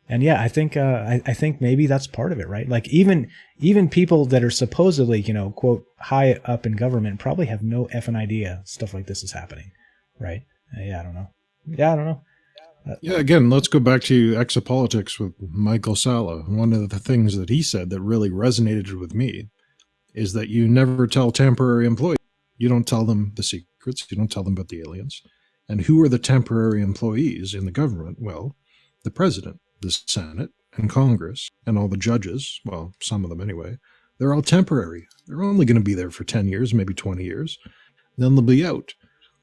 And yeah, I think maybe that's part of it, right? Like even people that are supposedly, quote, high up in government probably have no effing idea stuff like this is happening, right? I don't know. Yeah, again, let's go back to exopolitics with Michael Salla. One of the things that he said that really resonated with me is that you never tell temporary employees. You don't tell them the secrets. You don't tell them about the aliens. And who are the temporary employees in the government? Well, the president, the Senate, and Congress, and all the judges, well, some of them anyway, they're all temporary. They're only going to be there for 10 years, maybe 20 years. Then they'll be out.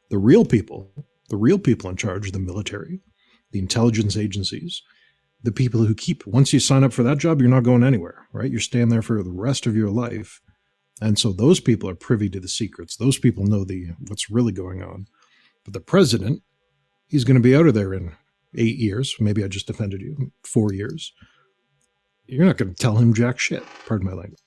The real people in charge, the military, the intelligence agencies, the people who once you sign up for that job, you're not going anywhere, right? You're staying there for the rest of your life. And so those people are privy to the secrets. Those people know what's really going on. But the president, he's going to be out of there in 8 years. Maybe I just offended you. 4 years. You're not going to tell him jack shit. Pardon my language.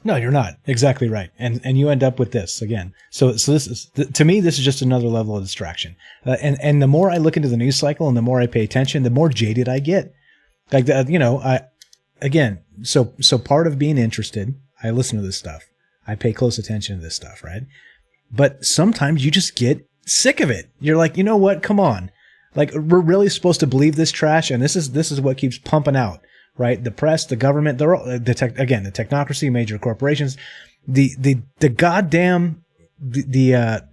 No, you're not. Exactly right. And you end up with this again. So this is, to me, this is just another level of distraction. And the more I look into the news cycle and the more I pay attention, the more jaded I get. Like, so part of being interested, I listen to this stuff. I pay close attention to this stuff, right? But sometimes you just get sick of it. You're like, you know what? Come on. Like, we're really supposed to believe this trash, and this is what keeps pumping out, right? The press, the government, they're all, the technocracy, major corporations, the goddamn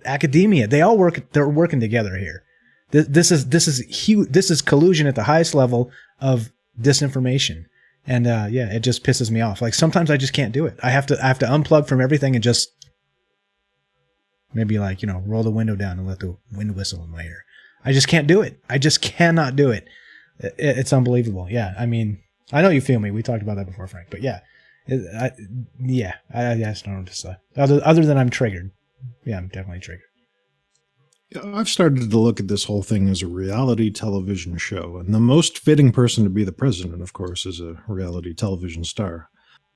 academia. They're working together here. This is huge. This is collusion at the highest level of disinformation. And it just pisses me off. Like, sometimes I just can't do it. I have to unplug from everything and just maybe roll the window down and let the wind whistle in my ear. I just can't do it. I just cannot do it. It's unbelievable. Yeah, I mean, I know you feel me. We talked about that before, Frank. But yeah, I just don't know what to say. Other than I'm triggered. Yeah, I'm definitely triggered. Yeah, I've started to look at this whole thing as a reality television show, and the most fitting person to be the president, of course, is a reality television star.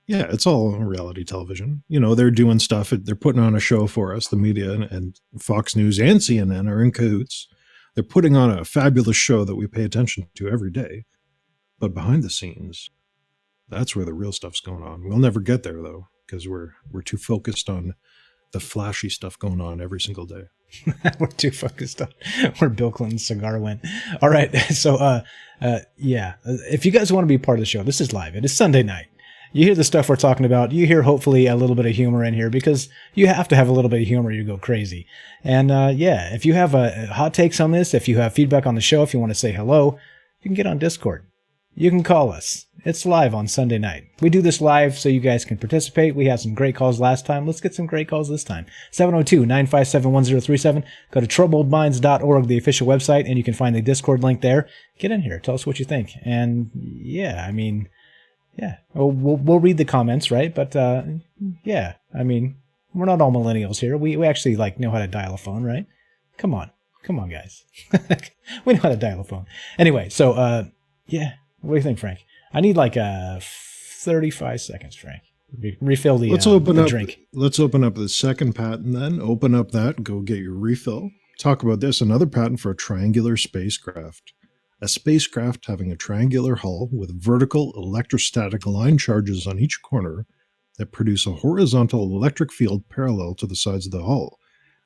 Yeah, it's all reality television. They're doing stuff. They're putting on a show for us. The media and Fox News and CNN are in cahoots. They're putting on a fabulous show that we pay attention to every day. But behind the scenes, that's where the real stuff's going on. We'll never get there, though, because we're too focused on the flashy stuff going on every single day. We're too focused on where Bill Clinton's cigar went. All right. So, if you guys want to be part of the show, this is live. It is Sunday night. You hear the stuff we're talking about. You hear hopefully a little bit of humor in here because you have to have a little bit of humor. You go crazy. And yeah, if you have hot takes on this, if you have feedback on the show, if you want to say hello, you can get on Discord. You can call us. It's live on Sunday night. We do this live so you guys can participate. We had some great calls last time. Let's get some great calls this time. 702-957-1037. Go to troubledminds.org, the official website, and you can find the Discord link there. Get in here. Tell us what you think. And yeah, I mean, yeah, we'll read the comments, right? But yeah, I mean, we're not all millennials here. We actually like know how to dial a phone, right? Come on, guys. We know how to dial a phone. Anyway, so yeah, what do you think, Frank? I need like 35 seconds, Frank. Refill the drink. Let's open up the second patent then. Open up that, go get your refill. Talk about this. Another patent for a triangular spacecraft. A spacecraft having a triangular hull with vertical electrostatic line charges on each corner that produce a horizontal electric field parallel to the sides of the hull.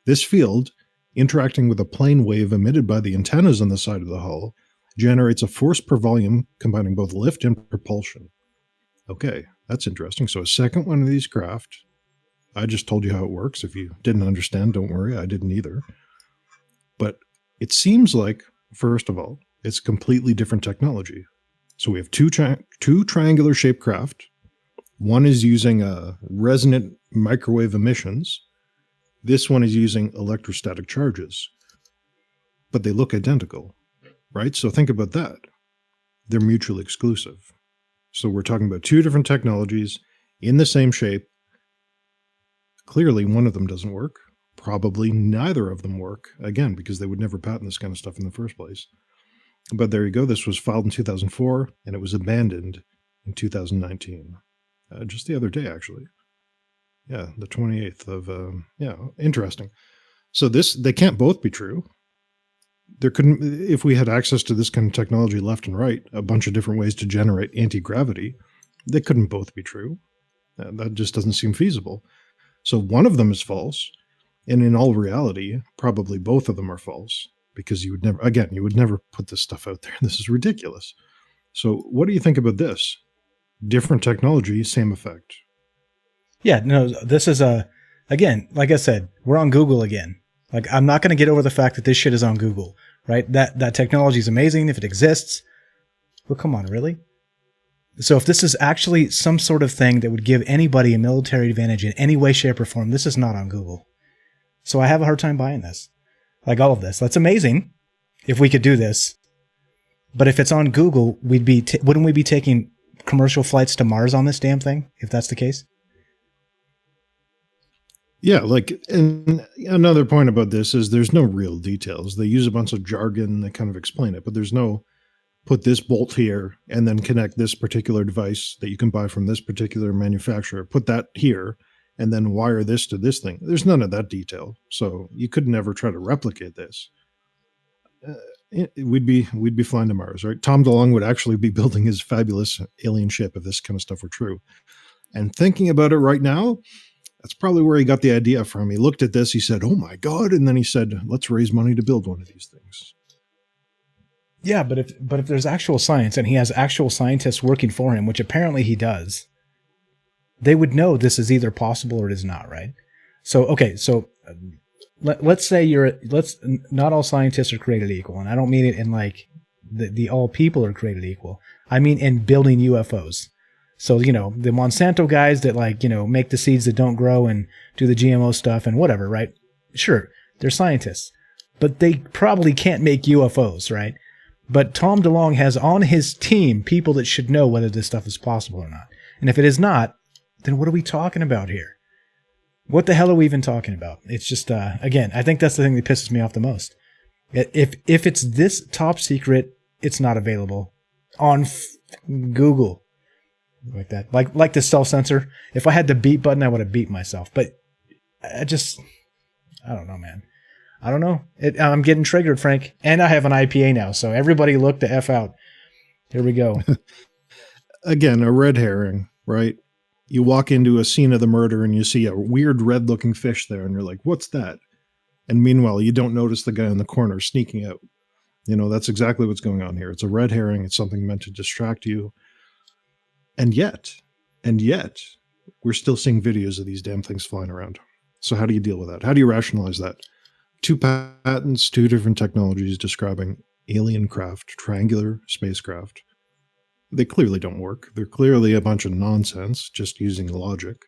This field, interacting with a plane wave emitted by the antennas on the side of the hull, generates a force per volume combining both lift and propulsion. Okay, that's interesting. So a second one of these craft, I just told you how it works. If you didn't understand, don't worry, I didn't either. But it seems like, first of all, it's completely different technology. So we have two triangular shaped craft. One is using resonant microwave emissions. This one is using electrostatic charges. But they look identical. Right? So think about that. They're mutually exclusive. So we're talking about two different technologies in the same shape. Clearly, one of them doesn't work. Probably neither of them work, again, because they would never patent this kind of stuff in the first place. But there you go. This was filed in 2004, and it was abandoned in 2019. Just the other day, actually. Yeah, the 28th of, yeah, interesting. So they can't both be true. There couldn't, if we had access to this kind of technology left and right, a bunch of different ways to generate anti-gravity, they couldn't both be true. That just doesn't seem feasible. So one of them is false, and in all reality, probably both of them are false, because you would never put this stuff out there. This is ridiculous. So what do you think about this? Different technology, same effect. Yeah, no, this is again, like I said, we're on Google again. Like, I'm not going to get over the fact that this shit is on Google, right? That technology is amazing if it exists. But come on, really? So if this is actually some sort of thing that would give anybody a military advantage in any way, shape, or form, this is not on Google. So I have a hard time buying this. Like all of this. That's amazing if we could do this. But if it's on Google, wouldn't we be taking commercial flights to Mars on this damn thing, if that's the case? Yeah, like, and another point about this is there's no real details. They use a bunch of jargon, they kind of explain it, but there's no put this bolt here and then connect this particular device that you can buy from this particular manufacturer, put that here, and then wire this to this thing. There's none of that detail. So you could never try to replicate this. We'd be flying to Mars, right? Tom DeLonge would actually be building his fabulous alien ship if this kind of stuff were true. And thinking about it right now, that's probably where he got the idea from. He looked at this, he said, oh my God. And then he said, let's raise money to build one of these things. Yeah, but if there's actual science and he has actual scientists working for him, which apparently he does, they would know this is either possible or it is not, right? So, okay, so let's say not all scientists are created equal. And I don't mean it in like the all people are created equal. I mean in building UFOs. So, the Monsanto guys that make the seeds that don't grow and do the GMO stuff and whatever, right? Sure, they're scientists, but they probably can't make UFOs, right? But Tom DeLonge has on his team people that should know whether this stuff is possible or not. And if it is not, then what are we talking about here? What the hell are we even talking about? It's just, again, I think that's the thing that pisses me off the most. If it's this top secret, it's not available on Google. Like that, like the self-censor. If I had the beat button, I would have beat myself. But I don't know, man. I don't know. I'm getting triggered, Frank. And I have an IPA now, so everybody look the F out. Here we go. Again, a red herring, right? You walk into a scene of the murder and you see a weird red-looking fish there, and you're like, what's that? And meanwhile, you don't notice the guy in the corner sneaking out. That's exactly what's going on here. It's a red herring. It's something meant to distract you. And yet, And yet, we're still seeing videos of these damn things flying around. So how do you deal with that? How do you rationalize that? 2 patents, 2 different technologies describing alien craft, triangular spacecraft. They clearly don't work. They're clearly a bunch of nonsense, just using logic.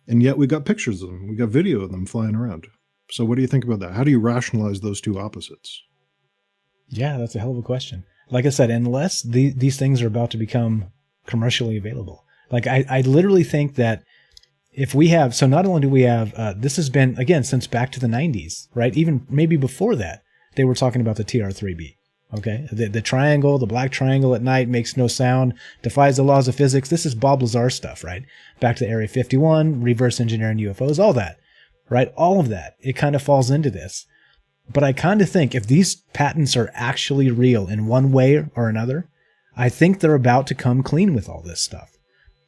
And yet we got pictures of them. We got video of them flying around. So what do you think about that? How do you rationalize those 2 opposites? Yeah, that's a hell of a question. Like I said, unless these things are about to become commercially available. Like I literally think that if we have, so not only do we have, this has been, again, since back to the 90s, right? Even maybe before that, they were talking about the TR3B. Okay, the triangle, the black triangle at night makes no sound, defies the laws of physics. This is Bob Lazar stuff, right? Back to Area 51, reverse engineering UFOs, all that, right? All of that, it kind of falls into this. But I kind of think if these patents are actually real in one way or another, I think they're about to come clean with all this stuff.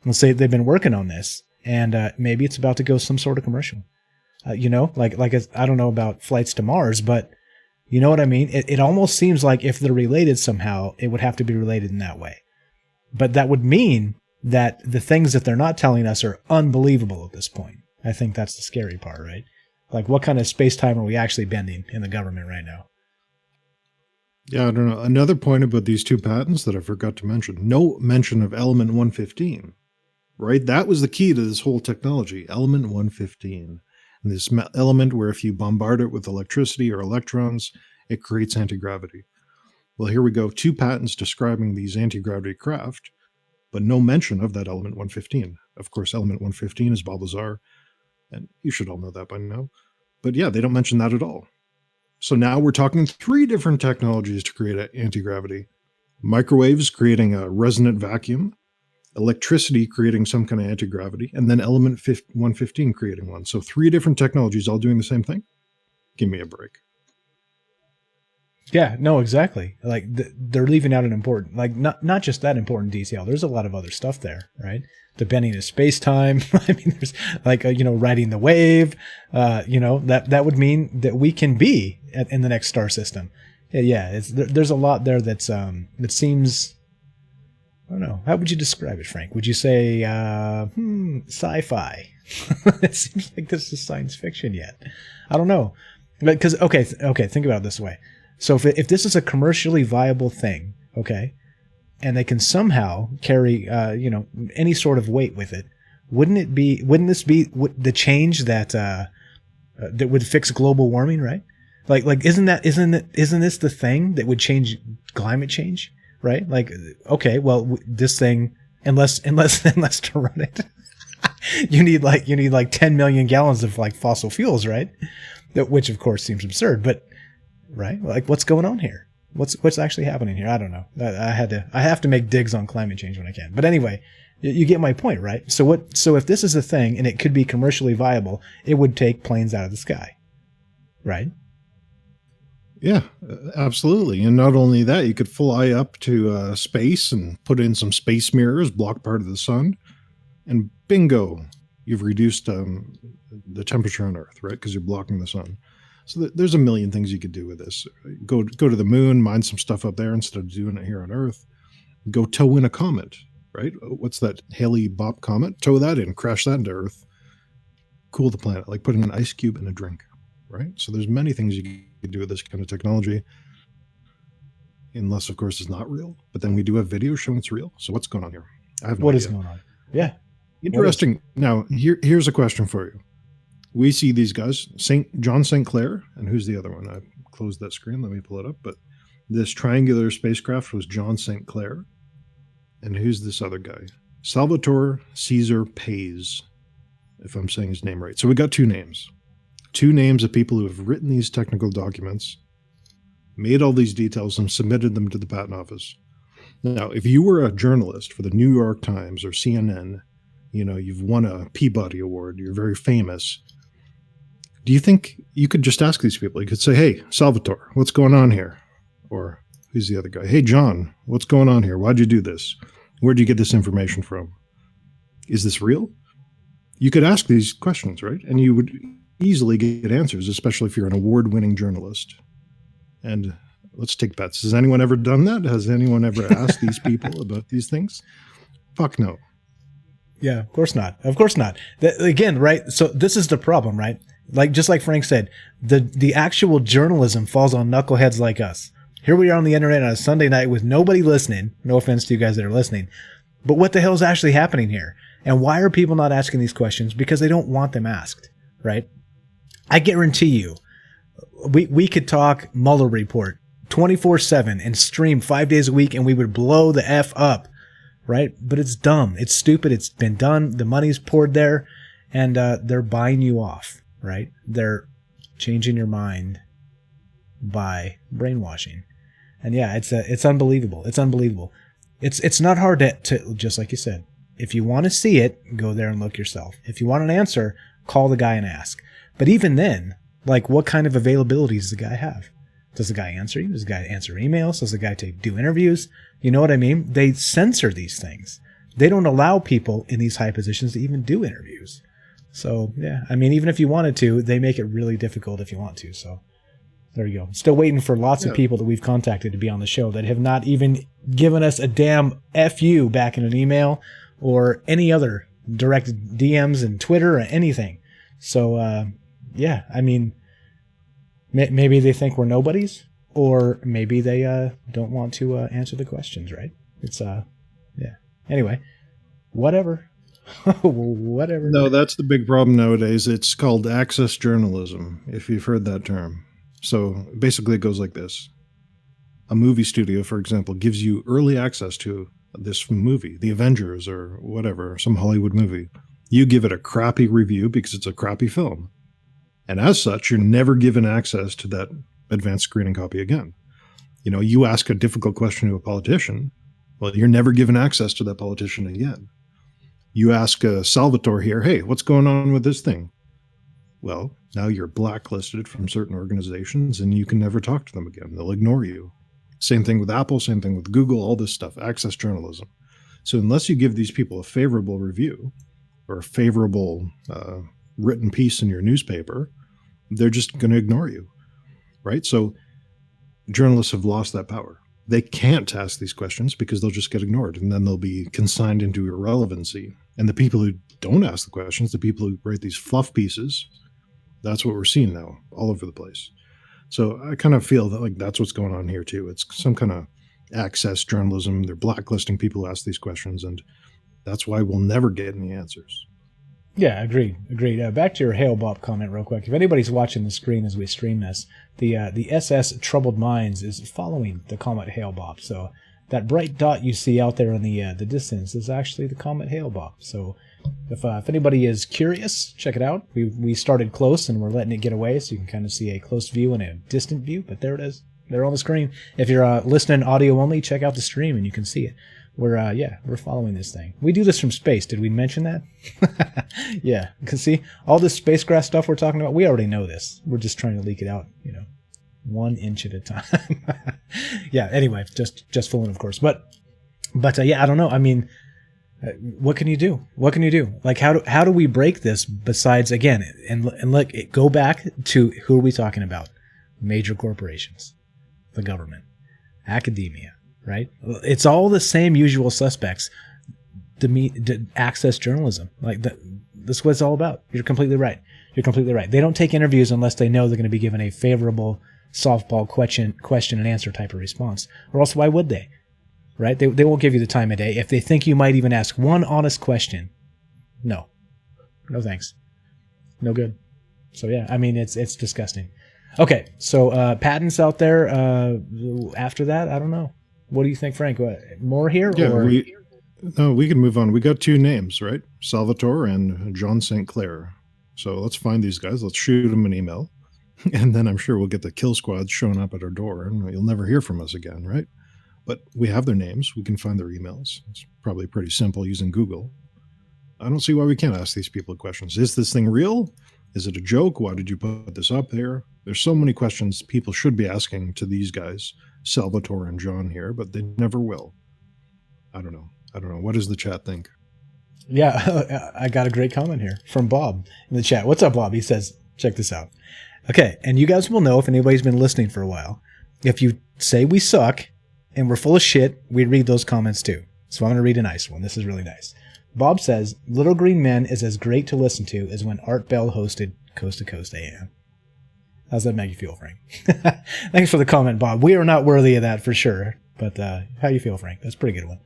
Let's say they've been working on this, and maybe it's about to go some sort of commercial. You know, like I don't know about flights to Mars, but you know what I mean? It almost seems like if they're related somehow, it would have to be related in that way. But that would mean that the things that they're not telling us are unbelievable at this point. I think that's the scary part, right? Like, what kind of space-time are we actually bending in the government right now? Yeah, I don't know. Another point about these 2 patents that I forgot to mention. No mention of element 115, right? That was the key to this whole technology, element 115. And this element where if you bombard it with electricity or electrons, it creates anti-gravity. Well, here we go. 2 patents describing these anti-gravity craft, but no mention of that element 115. Of course, element 115 is Bob Lazar, and you should all know that by now. But yeah, they don't mention that at all. So now we're talking 3 different technologies to create anti-gravity. Microwaves creating a resonant vacuum, electricity creating some kind of anti-gravity, and then element 115 creating one. So 3 different technologies all doing the same thing? Give me a break. Yeah, no, exactly. Like they're leaving out an important, like not just that important detail. There's a lot of other stuff there, right? The bending of space-time. I mean, there's like, riding the wave, that would mean that we can be in the next star system. Yeah, there's a lot there that's, that seems, I don't know. How would you describe it, Frank? Would you say sci-fi? It seems like this is science fiction yet. I don't know. Because, okay, think about it this way. So if this is a commercially viable thing, okay, and they can somehow carry, any sort of weight with it, wouldn't this be the change that that would fix global warming, right? Like isn't this the thing that would change climate change? Right? Like, okay, well, this thing, unless to run it, you need like 10 million gallons of like fossil fuels, right? Which of course seems absurd, but right? Like, what's going on here? What's actually happening here? I don't know. I have to make digs on climate change when I can. But anyway, you get my point, right? So if this is a thing and it could be commercially viable, it would take planes out of the sky, right? Yeah, absolutely. And not only that, you could fly up to space and put in some space mirrors, block part of the sun, and bingo, you've reduced the temperature on Earth, right? Because you're blocking the sun. So there's a million things you could do with this. Go to the moon, mine some stuff up there instead of doing it here on Earth. Go tow in a comet, right? What's that Halley-Bopp comet? Tow that in, crash that into Earth. Cool the planet, like putting an ice cube in a drink, right? So there's many things you could do with this kind of technology. Unless, of course, it's not real. But then we do have video showing it's real. So what's going on here? I have no idea. What is going on? Yeah. Interesting. Now, here's a question for you. We see these guys, John St. Clair, and who's the other one? I closed that screen. Let me pull it up. But this triangular spacecraft was John St. Clair. And who's this other guy? Salvatore Caesar Paes, if I'm saying his name right. So we got 2 names. 2 names of people who have written these technical documents, made all these details, and submitted them to the patent office. Now, if you were a journalist for the New York Times or CNN, you've won a Peabody Award, you're very famous. Do you think you could just ask these people? You could say, hey, Salvatore, what's going on here? Or who's the other guy? Hey, John, what's going on here? Why'd you do this? Where'd you get this information from? Is this real? You could ask these questions, right? And you would easily get answers, especially if you're an award-winning journalist. And let's take bets. Has anyone ever done that? Has anyone ever asked these people about these things? Fuck no. Yeah, of course not. Of course not. Again, right? So this is the problem, right? Like, just like Frank said, the actual journalism falls on knuckleheads like us. Here we are on the internet on a Sunday night with nobody listening. No offense to you guys that are listening. But what the hell is actually happening here? And why are people not asking these questions? Because they don't want them asked, right? I guarantee you, we could talk Mueller report 24/7 and stream 5 days a week and we would blow the F up, right? But it's dumb. It's stupid. It's been done. The money's poured there and they're buying you off, right? They're changing your mind by brainwashing. And yeah, it's unbelievable. It's unbelievable. It's not hard to, just like you said, if you want to see it, go there and look yourself. If you want an answer, call the guy and ask. But even then, like, what kind of availability does the guy have? Does the guy answer you? Does the guy answer emails? Does the guy do interviews? You know what I mean? They censor these things. They don't allow people in these high positions to even do interviews. So, yeah, I mean, even if you wanted to, they make it really difficult if you want to. So, there you go. Still waiting for lots of people that we've contacted to be on the show that have not even given us a damn FU back in an email or any other direct DMs and Twitter or anything. So, yeah, I mean, maybe they think we're nobodies, or maybe they don't want to answer the questions, right? It's, yeah. Anyway, whatever. Whatever. No, that's the big problem nowadays. It's called access journalism, if you've heard that term. So basically it goes like this. A movie studio, for example, gives you early access to this movie, The Avengers or whatever, some Hollywood movie. You give it a crappy review because it's a crappy film. And as such, you're never given access to that advanced screening copy again. You know, you ask a difficult question to a politician, well, you're never given access to that politician again. You ask Salvatore here, hey, what's going on with this thing? Well, now you're blacklisted from certain organizations and you can never talk to them again. They'll ignore you. Same thing with Apple, same thing with Google, all this stuff, access journalism. So unless you give these people a favorable review or a favorable written piece in your newspaper, they're just going to ignore you, right? So journalists have lost that power. They can't ask these questions because they'll just get ignored and then they'll be consigned into irrelevancy. And the people who don't ask the questions, the people who write these fluff pieces, that's what we're seeing now all over the place. So I kind of feel that like that's what's going on here too. It's some kind of access journalism. They're blacklisting people who ask these questions, and that's why we'll never get any answers. Yeah, agreed. Back to your Hail Bob comment real quick. If anybody's watching the screen as we stream this, the SS Troubled Minds is following the comet Hail Bob. So that bright dot you see out there in the distance is actually the comet Hail Bob. So if anybody is curious, check it out. We started close and we're letting it get away so you can kind of see a close view and a distant view, but there it is. They're on the screen. If you're listening audio only, check out the stream and you can see it. We're following this thing. We do this from space. Did we mention that? Yeah, because see, all this spacecraft stuff we're talking about, we already know this. We're just trying to leak it out, 1 inch at a time. Yeah, anyway, just fooling, of course. But yeah, I don't know. I mean, what can you do? What can you do? Like, how do we break this besides, again, and look, go back to who are we talking about? Major corporations, the government, academia, right? It's all the same usual suspects. The access journalism, like this is what it's all about. You're completely right. They don't take interviews unless they know they're going to be given a favorable softball question and answer type of response. Or else why would they? Right? They won't give you the time of day. If they think you might even ask one honest question, no thanks. No good. So yeah, I mean, it's disgusting. Okay, so patents out there. After that, I don't know. What do you think, Frank? More here? Yeah, or? We can move on. We got two names, right? Salvatore and John St. Clair. So let's find these guys. Let's shoot them an email. And then I'm sure we'll get the kill squad showing up at our door and you'll never hear from us again, right? But we have their names. We can find their emails. It's probably pretty simple using Google. I don't see why we can't ask these people questions. Is this thing real? Is it a joke? Why did you put this up there? There's so many questions people should be asking to these guys, Salvatore and John here, but they never will. I don't know. What does the chat think? Yeah, I got a great comment here from Bob in the chat. What's up, Bob? He says, check this out. Okay, and you guys will know if anybody's been listening for a while. If you say we suck and we're full of shit, we read those comments too. So I'm going to read a nice one. This is really nice. Bob says, Little Green Men is as great to listen to as when Art Bell hosted Coast to Coast AM. How's that make you feel, Frank? Thanks for the comment, Bob. We are not worthy of that for sure. But how you feel, Frank? That's a pretty good one.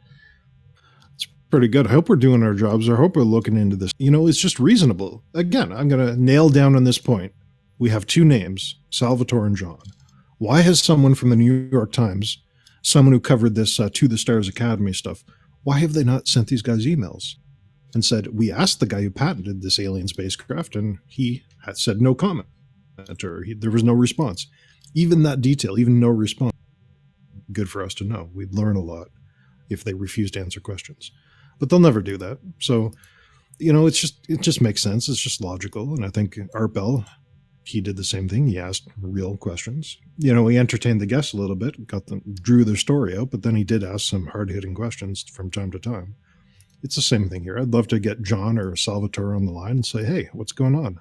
It's pretty good. I hope we're doing our jobs. I hope we're looking into this. You know, it's just reasonable. Again, I'm going to nail down on this point. We have two names, Salvatore and John. Why has someone from the New York Times, someone who covered this To the Stars Academy stuff, why have they not sent these guys emails and said, we asked the guy who patented this alien spacecraft and he had said no comment, or there was no response. Even that detail, even no response, good for us to know. We'd learn a lot if they refuse to answer questions. But they'll never do that. So, you know, it just makes sense. It's just logical. And I think Art Bell, he did the same thing. He asked real questions. You know, he entertained the guests a little bit, drew their story out, but then he did ask some hard-hitting questions from time to time. It's the same thing here. I'd love to get John or Salvatore on the line and say, hey, what's going on?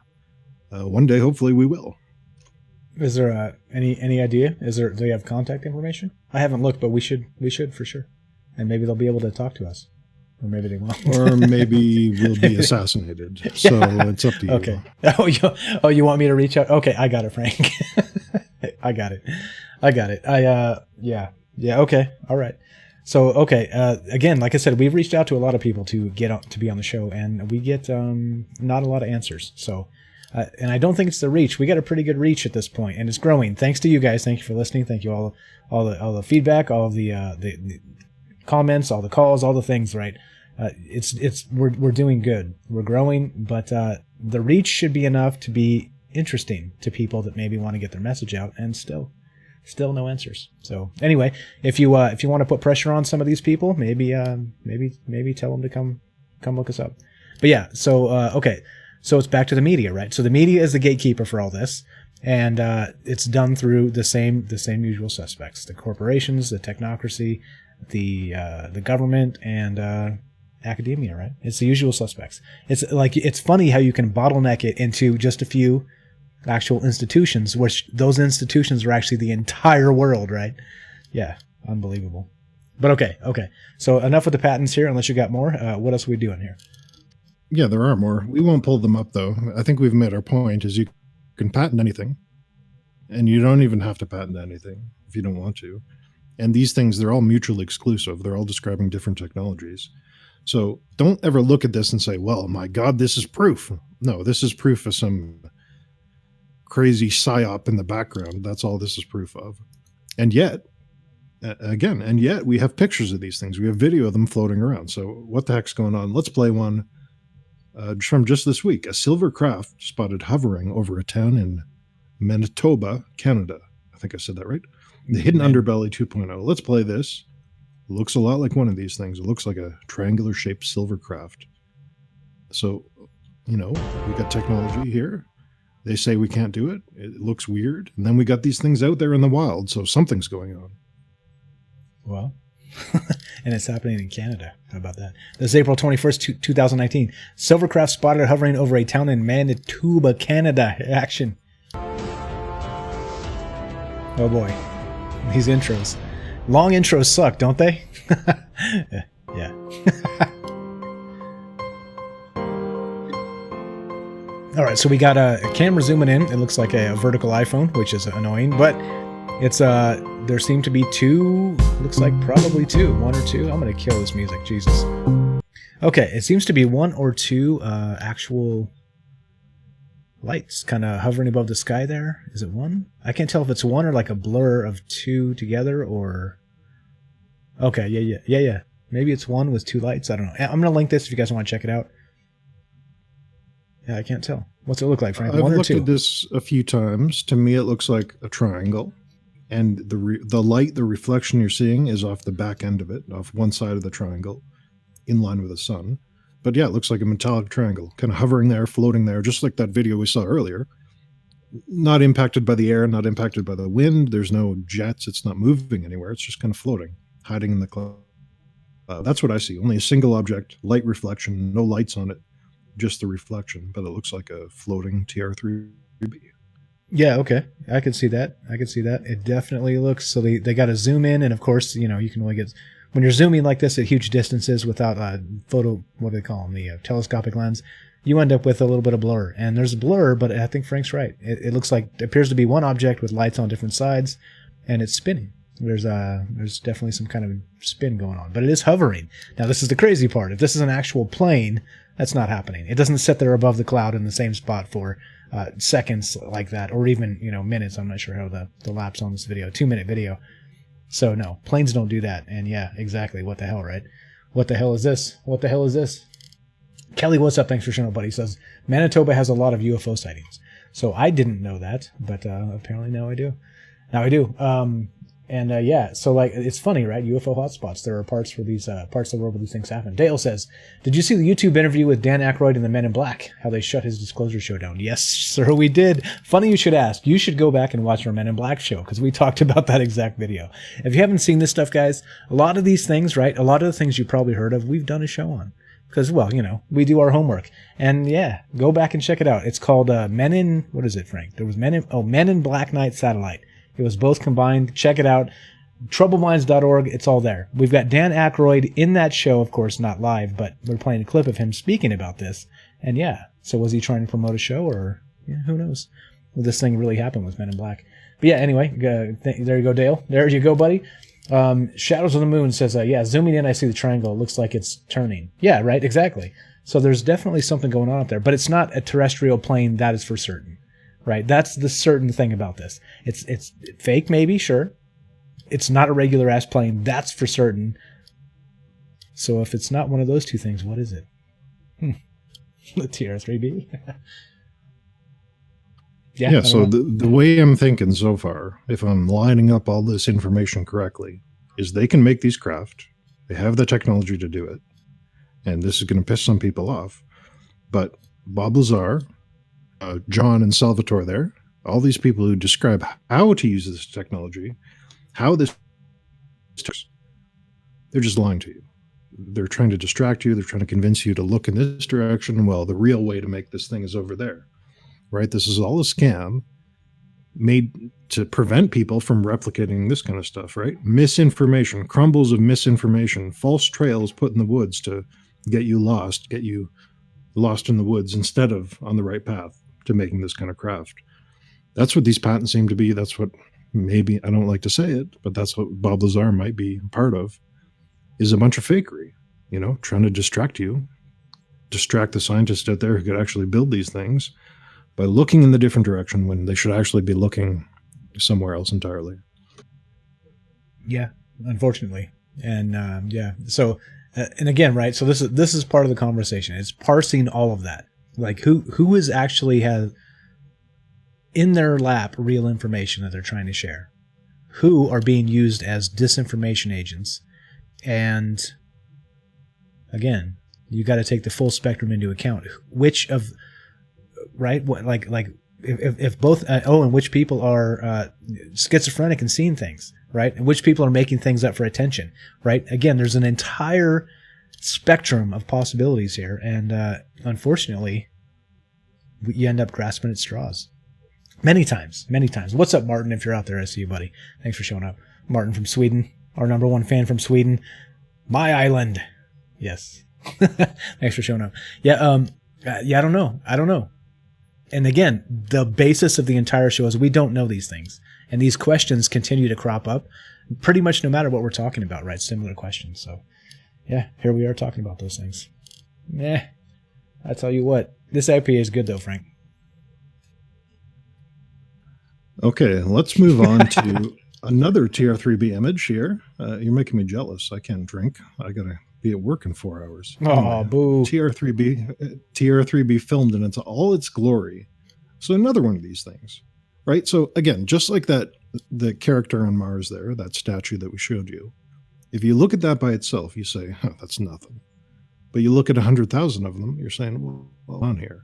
One day, hopefully, we will. Is there any idea? Do they have contact information? I haven't looked, but we should for sure. And maybe they'll be able to talk to us. Or maybe they won't. Or maybe we'll be assassinated. So it's up to you. Okay. You want me to reach out? Okay, I got it, Frank. I got it. Yeah, okay. All right. So, okay. Again, like I said, we've reached out to a lot of people to be on the show, and we get not a lot of answers. So, and I don't think it's the reach. We got a pretty good reach at this point, and it's growing. Thanks to you guys. Thank you for listening. Thank you all the feedback, all of the comments, all the calls, all the things, right? We're doing good. We're growing, but the reach should be enough to be interesting to people that maybe want to get their message out, and still no answers. So anyway, if you want to put pressure on some of these people, maybe tell them to come look us up. But yeah, so okay, so it's back to the media, right? So the media is the gatekeeper for all this, and it's done through the same usual suspects: the corporations, the technocracy, the government, and academia, right? It's the usual suspects. It's funny how you can bottleneck it into just a few actual institutions, which those institutions are actually the entire world, right? Yeah, unbelievable. But okay. So enough with the patents here, unless you got more. What else are we doing here? Yeah, there are more. We won't pull them up, though. I think we've made our point, is you can patent anything, and you don't even have to patent anything if you don't want to. And these things, they're all mutually exclusive. They're all describing different technologies. So don't ever look at this and say, well, my God, this is proof. No, this is proof of some crazy psyop in the background. That's all this is proof of. And yet, we have pictures of these things. We have video of them floating around. So what the heck's going on? Let's play one from just this week. A silver craft spotted hovering over a town in Manitoba, Canada. I think I said that right. The Hidden Underbelly 2.0. Let's play this. It looks a lot like one of these things. It looks like a triangular-shaped silver craft. So, you know, we got technology here. They say we can't do it. It looks weird. And then we got these things out there in the wild, so something's going on. Well, and it's happening in Canada. How about that? This is April 21st, 2019. Silver craft spotted hovering over a town in Manitoba, Canada. Action. Oh boy. These intros. Long intros suck, don't they? Yeah. All right, so we got a camera zooming in. It looks like a vertical iPhone, which is annoying, but it's there seem to be two. Looks like probably two, one or two. I'm gonna kill this music, Jesus. Okay, it seems to be one or two actual lights kind of hovering above the sky there. Is it one? I can't tell if it's one or like a blur of two together, or... Okay, yeah. Maybe it's one with two lights. I don't know. I'm going to link this if you guys want to check it out. Yeah, I can't tell. What's it look like, Frank? I've One or looked two? at this a few times. To me, it looks like a triangle. And the light, the reflection you're seeing is off the back end of it, off one side of the triangle, in line with the sun. But yeah, it looks like a metallic triangle, kind of hovering there, floating there, just like that video we saw earlier. Not impacted by the air, not impacted by the wind. There's no jets. It's not moving anywhere. It's just kind of floating, hiding in the cloud. That's what I see. Only a single object, light reflection, no lights on it, just the reflection. But it looks like a floating TR3B. Yeah, okay. I can see that. It definitely looks... So they got to zoom in, and of course, you know, you can only get when you're zooming like this at huge distances without what do they call them, the telescopic lens, you end up with a little bit of blur. And there's blur, but I think Frank's right. It looks like, it appears to be one object with lights on different sides, and it's spinning. There's definitely some kind of spin going on, but it is hovering. Now, this is the crazy part. If this is an actual plane, that's not happening. It doesn't sit there above the cloud in the same spot for seconds like that, or even, minutes. I'm not sure how the lapse on this video, 2-minute video. So no, planes don't do that. And yeah, exactly. What the hell, right? What the hell is this? What the hell is this? Kelly, what's up? Thanks for showing up, buddy. He says, Manitoba has a lot of UFO sightings. So I didn't know that, but apparently now I do. Now I do. Yeah, so like, it's funny, right? UFO hotspots. There are parts of the world where these things happen. Dale says, did you see the YouTube interview with Dan Aykroyd and the Men in Black? How they shut his disclosure show down? Yes, sir, we did. Funny you should ask. You should go back and watch our Men in Black show, because we talked about that exact video. If you haven't seen this stuff, guys, a lot of these things, right? A lot of the things you probably heard of, we've done a show on. Because, well, we do our homework. And yeah, go back and check it out. It's called Men in, what is it, Frank? There was Men in Black Night Satellite. It was both combined. Check it out. Troubleminds.org. It's all there. We've got Dan Aykroyd in that show, of course, not live, but we're playing a clip of him speaking about this. And yeah, so was he trying to promote a show, or who knows? Will this thing really happen with Men in Black? But yeah, anyway, there you go, Dale. There you go, buddy. Shadows of the Moon says, zooming in, I see the triangle. It looks like it's turning. Yeah, right, exactly. So there's definitely something going on up there, but it's not a terrestrial plane, that is for certain. Right? That's the certain thing about this. It's fake, maybe, sure. It's not a regular ass plane, that's for certain. So if it's not one of those two things, what is it? The TR3B? Yeah, so the way I'm thinking so far, if I'm lining up all this information correctly, is they can make these craft. They have the technology to do it. And this is going to piss some people off. But Bob Lazar, John and Salvatore there, all these people who describe how to use this technology, how this, they're just lying to you. They're trying to distract you. They're trying to convince you to look in this direction. Well, the real way to make this thing is over there, right? This is all a scam made to prevent people from replicating this kind of stuff, right? Misinformation, crumbles of misinformation, false trails put in the woods to get you lost in the woods instead of on the right path to making this kind of craft. That's what these patents seem to be. That's what, maybe, I don't like to say it, but that's what Bob Lazar might be part of, is a bunch of fakery, trying to distract you, distract the scientists out there who could actually build these things by looking in the different direction when they should actually be looking somewhere else entirely. Yeah, unfortunately. And so, and again, right, so this is part of the conversation. It's parsing all of that. Like, who is actually has in their lap real information that they're trying to share? Who are being used as disinformation agents? And again, you got to take the full spectrum into account. Which of, right? What, like if both, and which people are schizophrenic and seeing things, right? And which people are making things up for attention, right? Again, there's an entire spectrum of possibilities here, and unfortunately, you end up grasping at straws. Many times. What's up, Martin? If you're out there, I see you, buddy. Thanks for showing up. Martin from Sweden, our number one fan from Sweden. My island. Yes. Thanks for showing up. Yeah, I don't know. And again, the basis of the entire show is we don't know these things. And these questions continue to crop up pretty much no matter what we're talking about, right? Similar questions. So, yeah, here we are talking about those things. I tell you what, this IPA is good though, Frank. Okay, let's move on to another TR3B image here. You're making me jealous. I can't drink. I got to be at work in 4 hours. Oh, boo. TR3B filmed in all its glory. So another one of these things, right? So again, just like that, the character on Mars there, that statue that we showed you, if you look at that by itself, you say, that's nothing. But you look at 100,000 of them, you're saying, well, on here.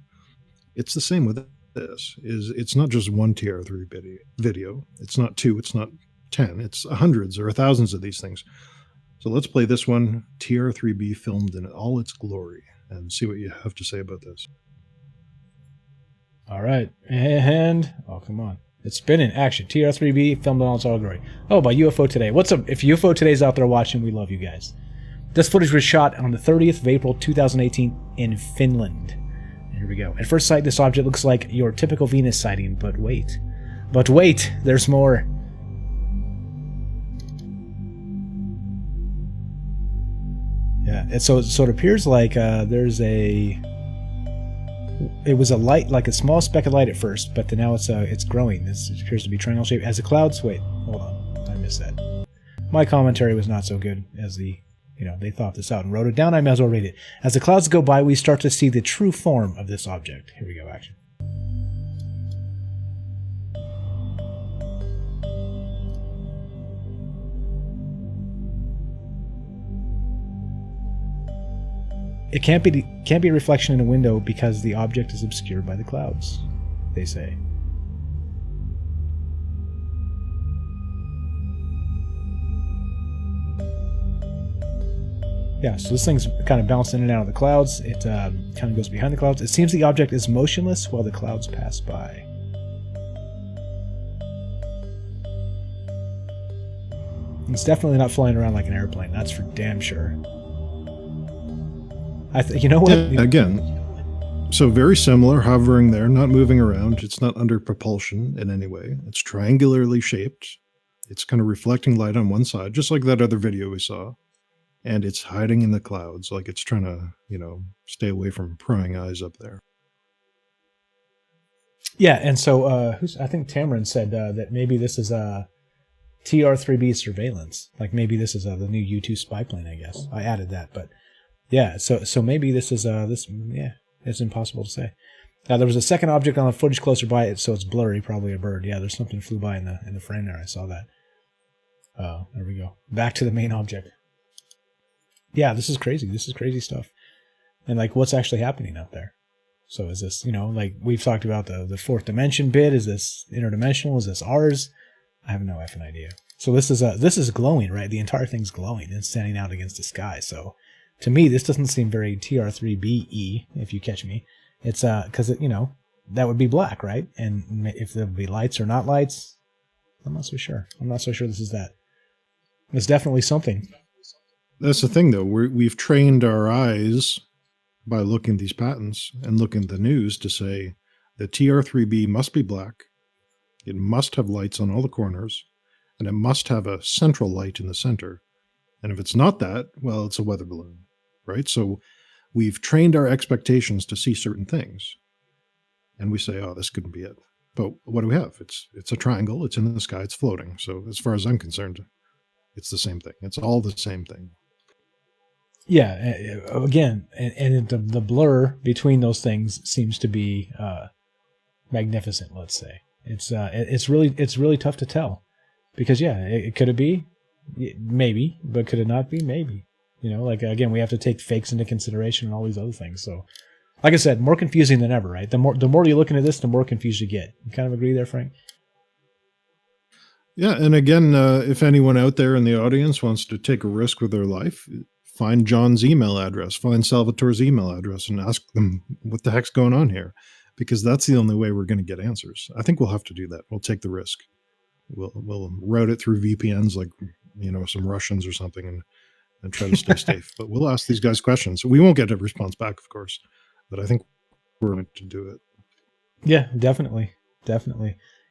It's the same with this. It's not just one TR3 video. It's not 2, it's not 10. It's hundreds or thousands of these things. So let's play this one, TR3B filmed in all its glory, and see what you have to say about this. All right. And, oh, come on. It's been in action. TR3B filmed in all its glory. Oh, by UFO Today. What's up? If UFO Today's out there watching, we love you guys. This footage was shot on the 30th of April 2018 in Finland. Here we go. At first sight, this object looks like your typical Venus sighting, but wait. But wait, there's more. Yeah, so it appears like there's a... It was a light, like a small speck of light at first, but then now it's growing. It appears to be triangle shaped. As the clouds... Wait, hold on. I missed that. My commentary was not so good as the... they thought this out and wrote it down. I might as well read it. As the clouds go by, we start to see the true form of this object. Here we go, action. It can't be a reflection in a window because the object is obscured by the clouds, they say. Yeah, so this thing's kind of bouncing in and out of the clouds. It kind of goes behind the clouds. It seems the object is motionless while the clouds pass by. It's definitely not flying around like an airplane. That's for damn sure. You know what? Yeah, again, so very similar, hovering there, not moving around. It's not under propulsion in any way. It's triangularly shaped. It's kind of reflecting light on one side, just like that other video we saw. And it's hiding in the clouds, like it's trying to, stay away from prying eyes up there. Yeah, and so I think Tamarin said that maybe this is TR3B surveillance. Like maybe this is the new U-2 spy plane, I guess. I added that, but yeah, so maybe this is it's impossible to say. There was a second object on the footage closer by it, so it's blurry, probably a bird. Yeah, there's something flew by in the frame there. I saw that. Oh, there we go. Back to the main object. Yeah, this is crazy. This is crazy stuff. And like, what's actually happening out there? So is this, like we've talked about the fourth dimension bit? Is this interdimensional? Is this ours? I have no effing idea. So this is glowing, right? The entire thing's glowing and standing out against the sky. So to me, this doesn't seem very TR3B-y, if you catch me. It's because that would be black, right? And if there would be lights or not lights, I'm not so sure. I'm not so sure this is that. It's definitely something. That's the thing, though. We've trained our eyes by looking at these patents and looking at the news to say that TR3B must be black, it must have lights on all the corners, and it must have a central light in the center. And if it's not that, well, it's a weather balloon, right? So we've trained our expectations to see certain things. And we say, oh, this couldn't be it. But what do we have? It's a triangle, it's in the sky, it's floating. So as far as I'm concerned, it's the same thing. It's all the same thing. Yeah, again, and the blur between those things seems to be magnificent. Let's say it's really tough to tell because could it be? Maybe, but could it not be? Maybe. Again, we have to take fakes into consideration and all these other things. So, like I said, more confusing than ever, right? The more you look into this, the more confused you get. You kind of agree there, Frank? Yeah, and again, if anyone out there in the audience wants to take a risk with their life, find John's email address, find Salvatore's email address, and ask them what the heck's going on here, because that's the only way we're going to get answers. I think we'll have to do that. We'll take the risk. We'll route it through VPNs, like some Russians or something, and try to stay safe. But we'll ask these guys questions. We won't get a response back, of course, but I think we're going to do it. Yeah, definitely.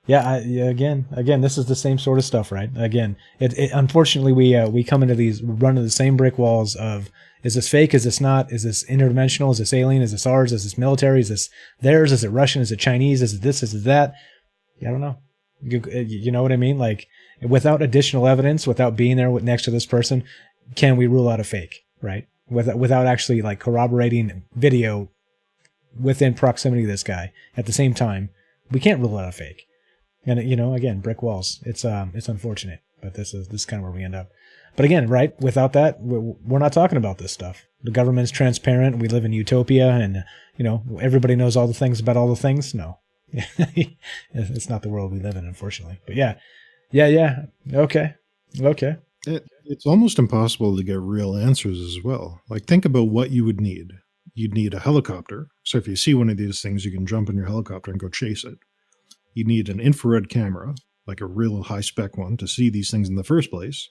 Yeah, again, this is the same sort of stuff, right? Again, unfortunately, we come into these, run into the same brick walls of, is this fake? Is this not? Is this interdimensional? Is this alien? Is this ours? Is this military? Is this theirs? Is it Russian? Is it Chinese? Is it this? Is it that? Yeah, I don't know. You know what I mean? Like, without additional evidence, without being there next to this person, can we rule out a fake, right? Without actually like corroborating video within proximity to this guy at the same time, we can't rule out a fake. And again, brick walls. It's unfortunate, but this is kind of where we end up. But again, right? Without that, we're not talking about this stuff. The government's transparent. We live in utopia, and everybody knows all the things about all the things. No, it's not the world we live in, unfortunately. But yeah. Okay. It's almost impossible to get real answers as well. Like, think about what you would need. You'd need a helicopter. So if you see one of these things, you can jump in your helicopter and go chase it. You need an infrared camera, like a real high-spec one, to see these things in the first place.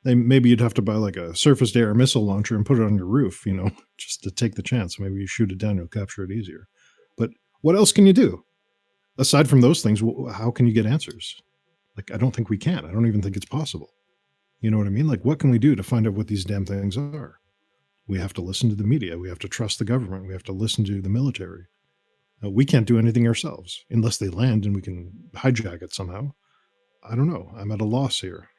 Then maybe you'd have to buy like a surface-to-air missile launcher and put it on your roof, just to take the chance. Maybe you shoot it down, you'll capture it easier. But what else can you do? Aside from those things, how can you get answers? Like, I don't think we can. I don't even think it's possible. You know what I mean? Like, what can we do to find out what these damn things are? We have to listen to the media. We have to trust the government. We have to listen to the military. We can't do anything ourselves unless they land and we can hijack it somehow. I don't know. I'm at a loss here.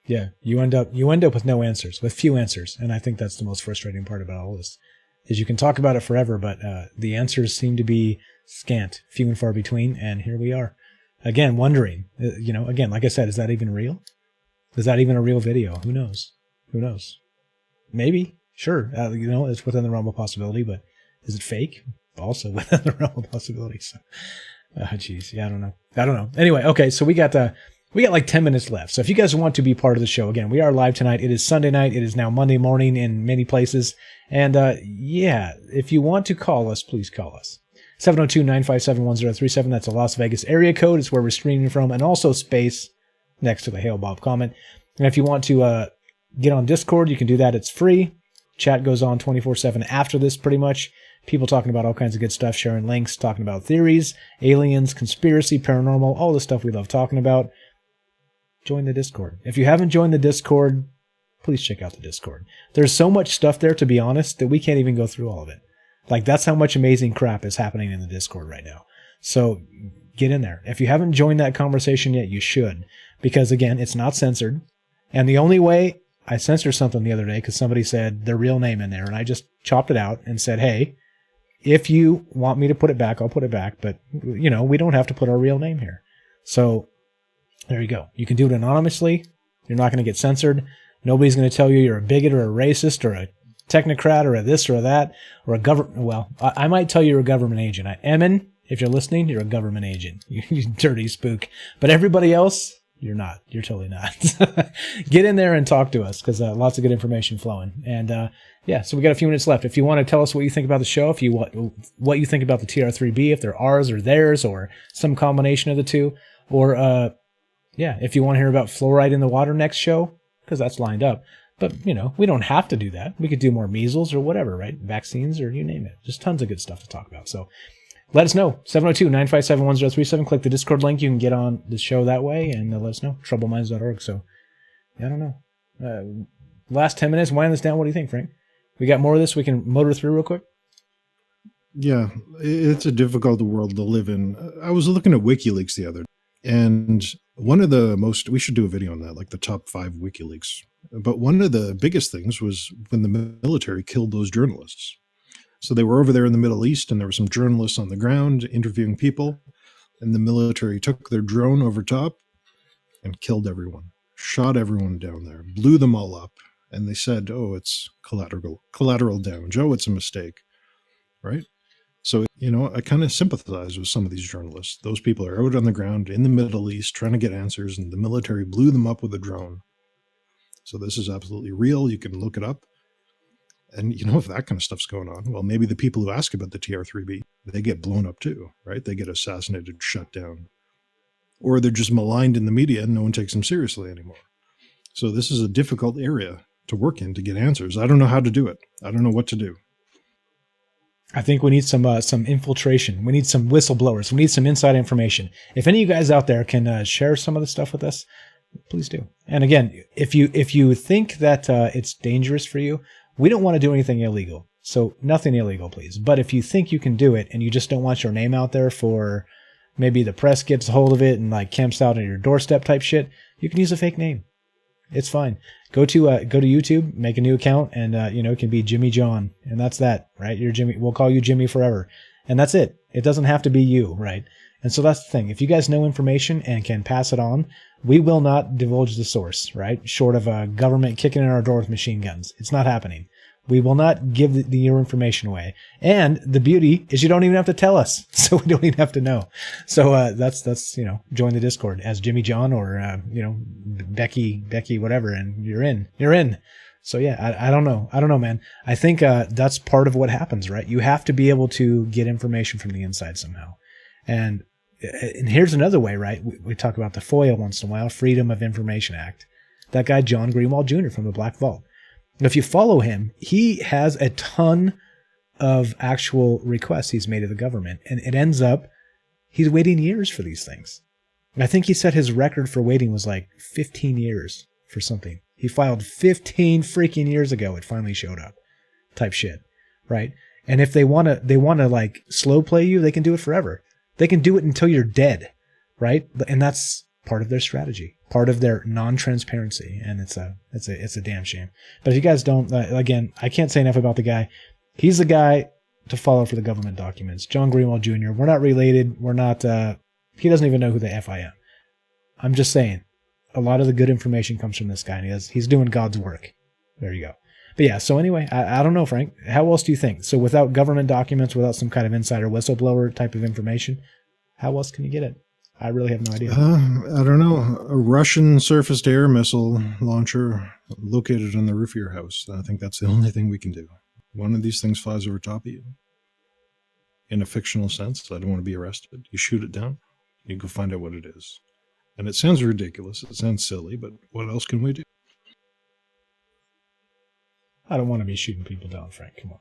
Yeah, you end up with no answers, with few answers, and I think that's the most frustrating part about all this. Is you can talk about it forever, but the answers seem to be scant, few and far between, and here we are. Again, wondering, again, like I said, is that even real? Is that even a real video? Who knows? Who knows? Maybe, sure, it's within the realm of possibility, but is it fake? Also within the realm of possibility. So, geez, yeah, I don't know. Anyway, okay, so we got like 10 minutes left. So if you guys want to be part of the show, again, we are live tonight. It is Sunday night. It is now Monday morning in many places. And if you want to call us, please call us. 702-957-1037. That's a Las Vegas area code. It's where we're streaming from. And also space next to the Hail Bob comment. And if you want to get on Discord, you can do that. It's free. Chat goes on 24/7 after this, pretty much. People talking about all kinds of good stuff, sharing links, talking about theories, aliens, conspiracy, paranormal, all the stuff we love talking about. Join the Discord. If you haven't joined the Discord, please check out the Discord. There's so much stuff there, to be honest, that we can't even go through all of it. Like, that's how much amazing crap is happening in the Discord right now. So get in there. If you haven't joined that conversation yet, you should. Because, again, it's not censored. And the only way I censored something the other day, because somebody said their real name in there, and I just chopped it out and said, hey, if you want me to put it back, I'll put it back. But, we don't have to put our real name here. So there you go. You can do it anonymously. You're not going to get censored. Nobody's going to tell you you're a bigot or a racist or a technocrat or a this or a that or a government. Well, I might tell you you're a government agent. Emin, if you're listening, you're a government agent. You dirty spook. But everybody else, you're not. You're totally not. Get in there and talk to us because lots of good information flowing. And so we got a few minutes left. If you want to tell us what you think about the show, if you what you think about the TR3B, if they're ours or theirs or some combination of the two, or if you want to hear about fluoride in the water next show, because that's lined up. But, we don't have to do that. We could do more measles or whatever, right? Vaccines or you name it. Just tons of good stuff to talk about. So let us know. 702-957-1037. Click the Discord link. You can get on the show that way and let us know. Troubleminds.org. So, I don't know. Last 10 minutes, wind this down. What do you think, Frank? We got more of this? We can motor through real quick? Yeah, it's a difficult world to live in. I was looking at WikiLeaks the other day, and one of the we should do a video on that, like the top 5 WikiLeaks. But one of the biggest things was when the military killed those journalists. So they were over there in the Middle East, and there were some journalists on the ground interviewing people, and the military took their drone over top and killed everyone, shot everyone down there, blew them all up. And they said, oh, it's collateral damage. Oh, it's a mistake, right? So, I kind of sympathize with some of these journalists. Those people are out on the ground in the Middle East trying to get answers, and the military blew them up with a drone. So this is absolutely real. You can look it up. And, if that kind of stuff's going on, well, maybe the people who ask about the TR3B, they get blown up too, right? They get assassinated, shut down. Or they're just maligned in the media and no one takes them seriously anymore. So this is a difficult area to work in to get answers. I don't know how to do it. I don't know what to do. I think we need some infiltration. We need some whistleblowers. We need some inside information. If any of you guys out there can share some of the stuff with us, please do. And again, if you think that it's dangerous for you, we don't want to do anything illegal. So nothing illegal, please. But if you think you can do it and you just don't want your name out there for maybe the press gets a hold of it and like camps out on your doorstep type shit, you can use a fake name. It's fine. Go to YouTube, make a new account, and it can be Jimmy John, and that's that, right? You're Jimmy. We'll call you Jimmy forever, and that's it. It doesn't have to be you, right? And so that's the thing. If you guys know information and can pass it on, we will not divulge the source, right? Short of a government kicking in our door with machine guns, it's not happening. We will not give your information away. And the beauty is you don't even have to tell us. So we don't even have to know. So that's join the Discord as Jimmy John or, Becky, whatever, and you're in. So yeah, I don't know, man. I think that's part of what happens, right? You have to be able to get information from the inside somehow. And and here's another way, right? We talk about the FOIA once in a while, Freedom of Information Act. That guy, John Greenwald Jr. from the Black Vault. If you follow him, he has a ton of actual requests he's made to the government. And it ends up, he's waiting years for these things. I think he said his record for waiting was like 15 years for something. He filed 15 freaking years ago. It finally showed up type shit. Right. And if they want to like slow play you, they can do it forever. They can do it until you're dead. Right. And that's part of their strategy, part of their non-transparency. And it's a damn shame. But if you guys don't, again, I can't say enough about the guy. He's the guy to follow for the government documents. John Greenwald Jr. We're not related. We're not, he doesn't even know who the F I am. I'm just saying, a lot of the good information comes from this guy, and he's doing God's work. There you go. But yeah, so anyway, I don't know, Frank. How else do you think? So without government documents, without some kind of insider whistleblower type of information, how else can you get it? I really have no idea. I don't know. A Russian surface-to-air missile launcher located on the roof of your house. I think that's the only thing we can do. One of these things flies over top of you. In a fictional sense, I don't want to be arrested. You shoot it down, you go find out what it is. And it sounds ridiculous. It sounds silly, but what else can we do? I don't want to be shooting people down, Frank. Come on.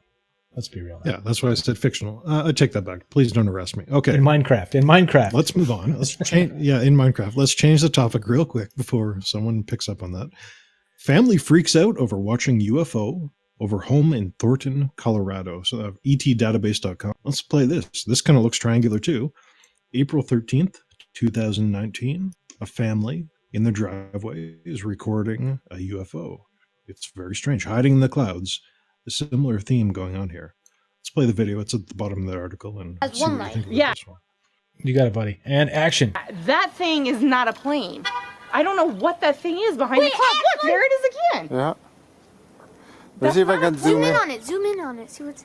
Let's be real now. Yeah, that's why I said fictional. I take that back. Please don't arrest me. Okay. In Minecraft. Let's move on. Let's change. Yeah, in Minecraft. Let's change the topic real quick before someone picks up on that. Family freaks out over watching UFO over home in Thornton, Colorado. So etdatabase.com. Let's play this. This kind of looks triangular too. April 13th, 2019. A family in the driveway is recording a UFO. It's very strange, hiding in the clouds. A similar theme going on here. Let's play the video. It's at the bottom of the article. And As one light. Yeah. You got it, buddy. And action. That thing is not a plane. I don't know what that thing is behind the cloud. Look, there it is again. Yeah. Let's see if I can zoom in. Zoom in on it. See what's.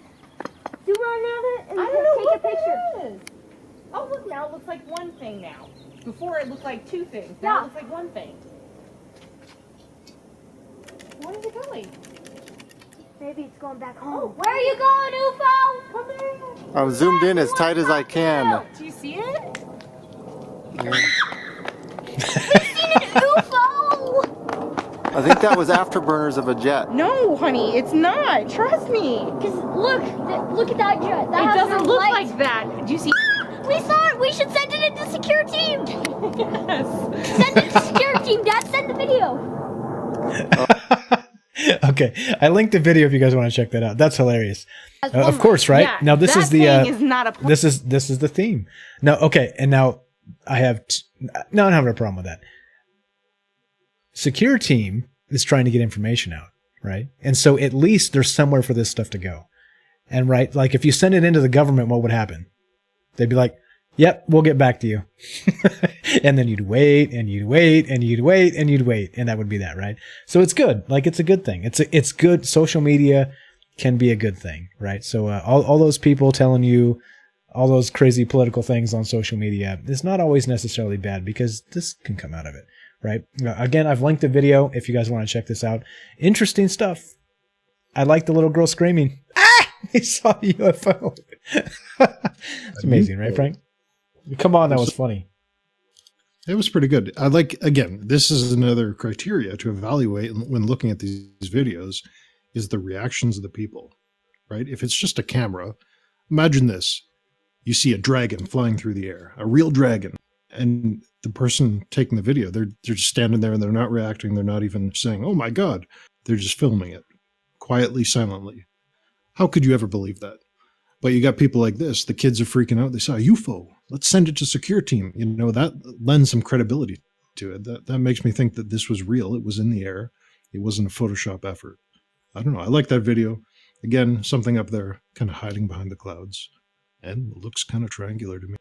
Zoom on it and take a picture. Oh, look, now it looks like one thing now. Before it looked like two things. Now it looks like one thing. Where is it going? Maybe it's going back home. Oh, where are you going, UFO? Come here. I'm zoomed in as tight as I can. Do you see it? UFO! I think that was afterburners of a jet. No, honey, it's not. Trust me. Because look at that jet. It doesn't look like that. Do you see? We saw it. We should send it into secure team. Yes. Send it to secure team. Dad, send the video. Okay, I linked the video if you guys want to check that out. That's hilarious. Of course, right? Yeah, now this is the is not a this is the theme. Now, okay, and now I have no, I'm having a problem with that. Secure team is trying to get information out, right? And so at least there's somewhere for this stuff to go. And right, like if you send it into the government, what would happen? They'd be like, "Yep, we'll get back to you." And then you'd wait and you'd wait and you'd wait and you'd wait. And that would be that, right? So it's good. Like it's a good thing. It's good. Social media can be a good thing, right? So all those people telling you all those crazy political things on social media is not always necessarily bad because this can come out of it, right? Again, I've linked the video if you guys want to check this out. Interesting stuff. I like the little girl screaming, "Ah! He saw a UFO." It's amazing, right, Frank? Come on, that was funny. It was pretty good. I like, again, this is another criteria to evaluate when looking at these videos is the reactions of the people, right? If it's just a camera, imagine this. You see a dragon flying through the air, a real dragon, and the person taking the video, they're just standing there and they're not reacting. They're not even saying, "Oh my God." They're just filming it quietly, silently. How could you ever believe that? But you got people like this. The kids are freaking out. They saw a UFO. Let's send it to secure team. You know, that lends some credibility to it. That makes me think that this was real. It was in the air. It wasn't a Photoshop effort. I don't know. I like that video. Again, something up there kind of hiding behind the clouds. And it looks kind of triangular to me.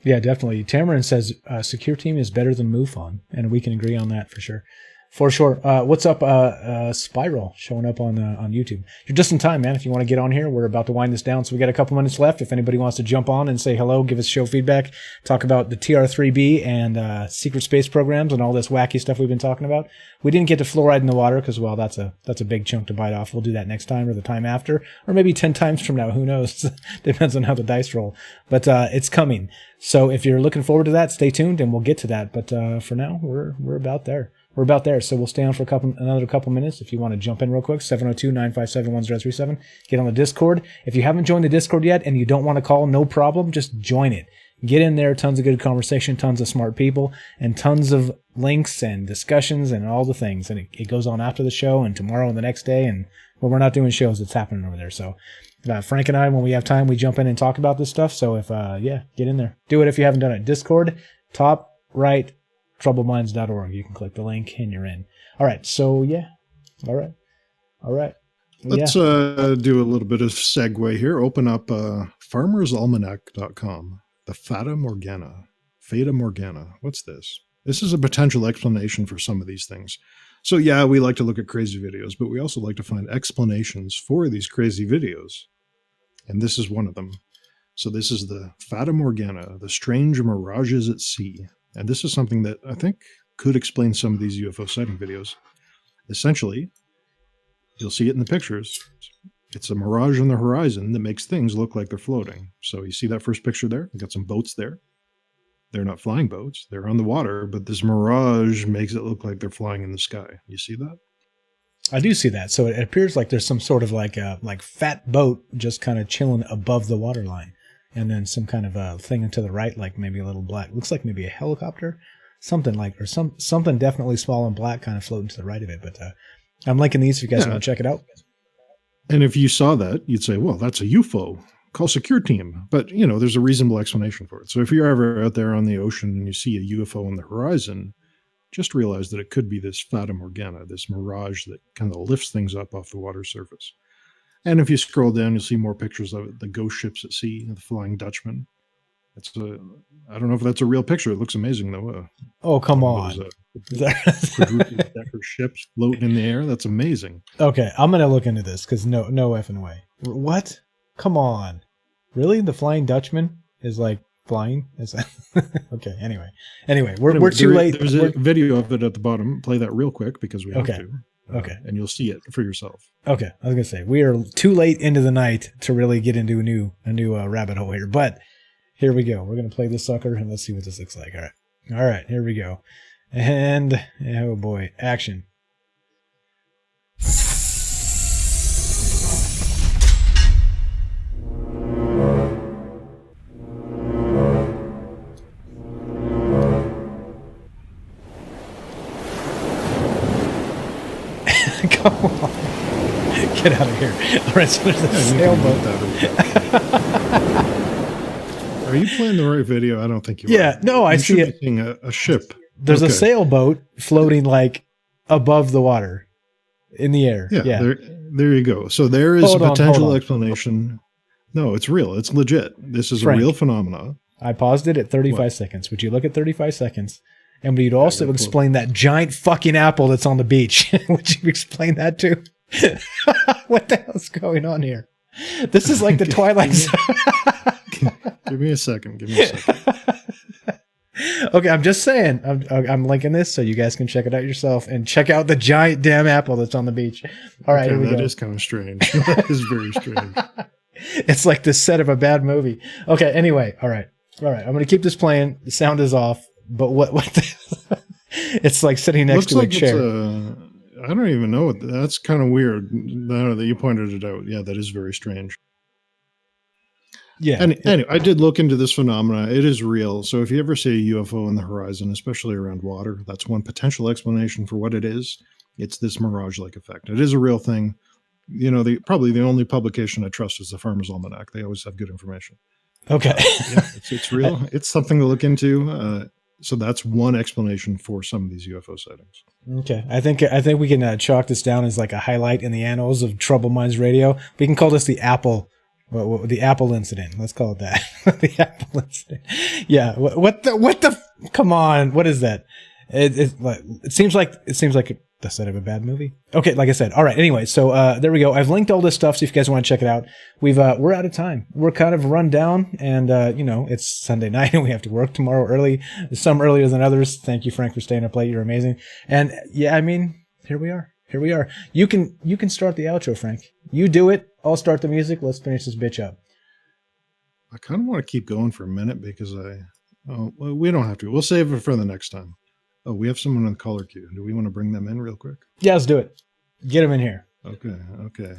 Yeah, definitely. Tamarin says secure team is better than MUFON. And we can agree on that for sure. For sure. What's up, Spiral, showing up on YouTube. You're just in time, man. If you want to get on here, we're about to wind this down, so we got a couple minutes left. If anybody wants to jump on and say hello, give us show feedback, talk about the TR3B and secret space programs and all this wacky stuff we've been talking about. We didn't get to fluoride in the water because, well, that's a big chunk to bite off. We'll do that next time or the time after, or maybe 10 times from now. Who knows? Depends on how the dice roll. But it's coming. So if you're looking forward to that, stay tuned and we'll get to that. But for now, we're about there. We're about there, so we'll stay on for another couple minutes. If you want to jump in real quick, 702-957-1037. Get on the Discord. If you haven't joined the Discord yet and you don't want to call, no problem. Just join it. Get in there. Tons of good conversation, tons of smart people, and tons of links and discussions and all the things. And it goes on after the show and tomorrow and the next day. And when we're not doing shows, it's happening over there. So Frank and I, when we have time, we jump in and talk about this stuff. So if, get in there. Do it if you haven't done it. Discord, top right, troubledminds.org. You can click the link and you're in. All right. So, yeah. All right. Let's do a little bit of segue here. Open up farmersalmanac.com. The Fata Morgana. What's this? This is a potential explanation for some of these things. So, yeah, we like to look at crazy videos, but we also like to find explanations for these crazy videos. And this is one of them. So this is the Fata Morgana, the strange mirages at sea. And this is something that I think could explain some of these UFO sighting videos. Essentially, you'll see it in the pictures. It's a mirage on the horizon that makes things look like they're floating. So you see that first picture there? We've got some boats there. They're not flying boats. They're on the water, but this mirage makes it look like they're flying in the sky. You see that? I do see that. So it appears like there's some sort of like fat boat just kind of chilling above the waterline. And then some kind of thing to the right, like maybe a little black. Looks like maybe a helicopter, something like, or something definitely small and black kind of floating to the right of it. But I'm linking these if you guys want to check it out. And if you saw that, you'd say, well, that's a UFO. Call secure team. But, there's a reasonable explanation for it. So if you're ever out there on the ocean and you see a UFO on the horizon, just realize that it could be this Fata Morgana, this mirage that kind of lifts things up off the water surface. And if you scroll down, you'll see more pictures of it, the ghost ships at sea, the Flying Dutchman. I don't know if that's a real picture. It looks amazing, though. Oh, come on. Decker ships floating in the air. That's amazing. Okay, I'm going to look into this because no effing way. What? Come on. Really? The Flying Dutchman is like flying? Is that... Okay, anyway, we're too late. There's a video of it at the bottom. Play that real quick because we have to. Okay. And you'll see it for yourself. Okay. I was going to say, we are too late into the night to really get into a new rabbit hole here, but here we go. We're going to play this sucker and let's see what this looks like. All right. Here we go. And, oh boy, action. Come on. Get out of here. All right, so there's a sailboat. Are you playing the right video? I don't think you are. Yeah, no, I see it. Seeing a ship. There's a sailboat floating like above the water in the air. Yeah. There you go. So there is a potential explanation. No, it's real. It's legit. This is Frank, a real phenomena. I paused it at 35 seconds. Would you look at 35 seconds? And would you also explain that giant fucking apple that's on the beach? Would you explain that too? What the hell's going on here? This is like the Twilight Zone. Give me a second. Okay, I'm just saying. I'm linking this so you guys can check it out yourself and check out the giant damn apple that's on the beach. All right, here we go. That is kind of strange. That is very strange. It's like the set of a bad movie. Okay, anyway. All right. I'm going to keep this playing. The sound is off. But what it's like sitting next to a chair. I don't even know. That's kind of weird now that you pointed it out. Yeah, that is very strange. Yeah. And anyway, I did look into this phenomena. It is real. So if you ever see a UFO on the horizon, especially around water, that's one potential explanation for what it is. It's this mirage-like effect. It is a real thing. Probably the only publication I trust is the Farmer's Almanac. They always have good information. Okay. It's real. It's something to look into. So that's one explanation for some of these UFO sightings. Okay, I think we can chalk this down as like a highlight in the annals of Troubled Minds Radio. We can call this the Apple incident. Let's call it that. The Apple incident. Yeah. What the? Come on. What is that? It seems like the set of a bad movie. Okay, like I said. All right. Anyway, so there we go. I've linked all this stuff, so if you guys want to check it out, we're out of time. We're kind of run down, and it's Sunday night, and we have to work tomorrow early. Some earlier than others. Thank you, Frank, for staying up late. You're amazing. And yeah, I mean, here we are. Here we are. You can start the outro, Frank. You do it. I'll start the music. Let's finish this bitch up. I kind of want to keep going for a minute because well, we don't have to. We'll save it for the next time. Oh, we have someone on the caller queue. Do we want to bring them in real quick? Yeah, let's do it. Get them in here. Okay.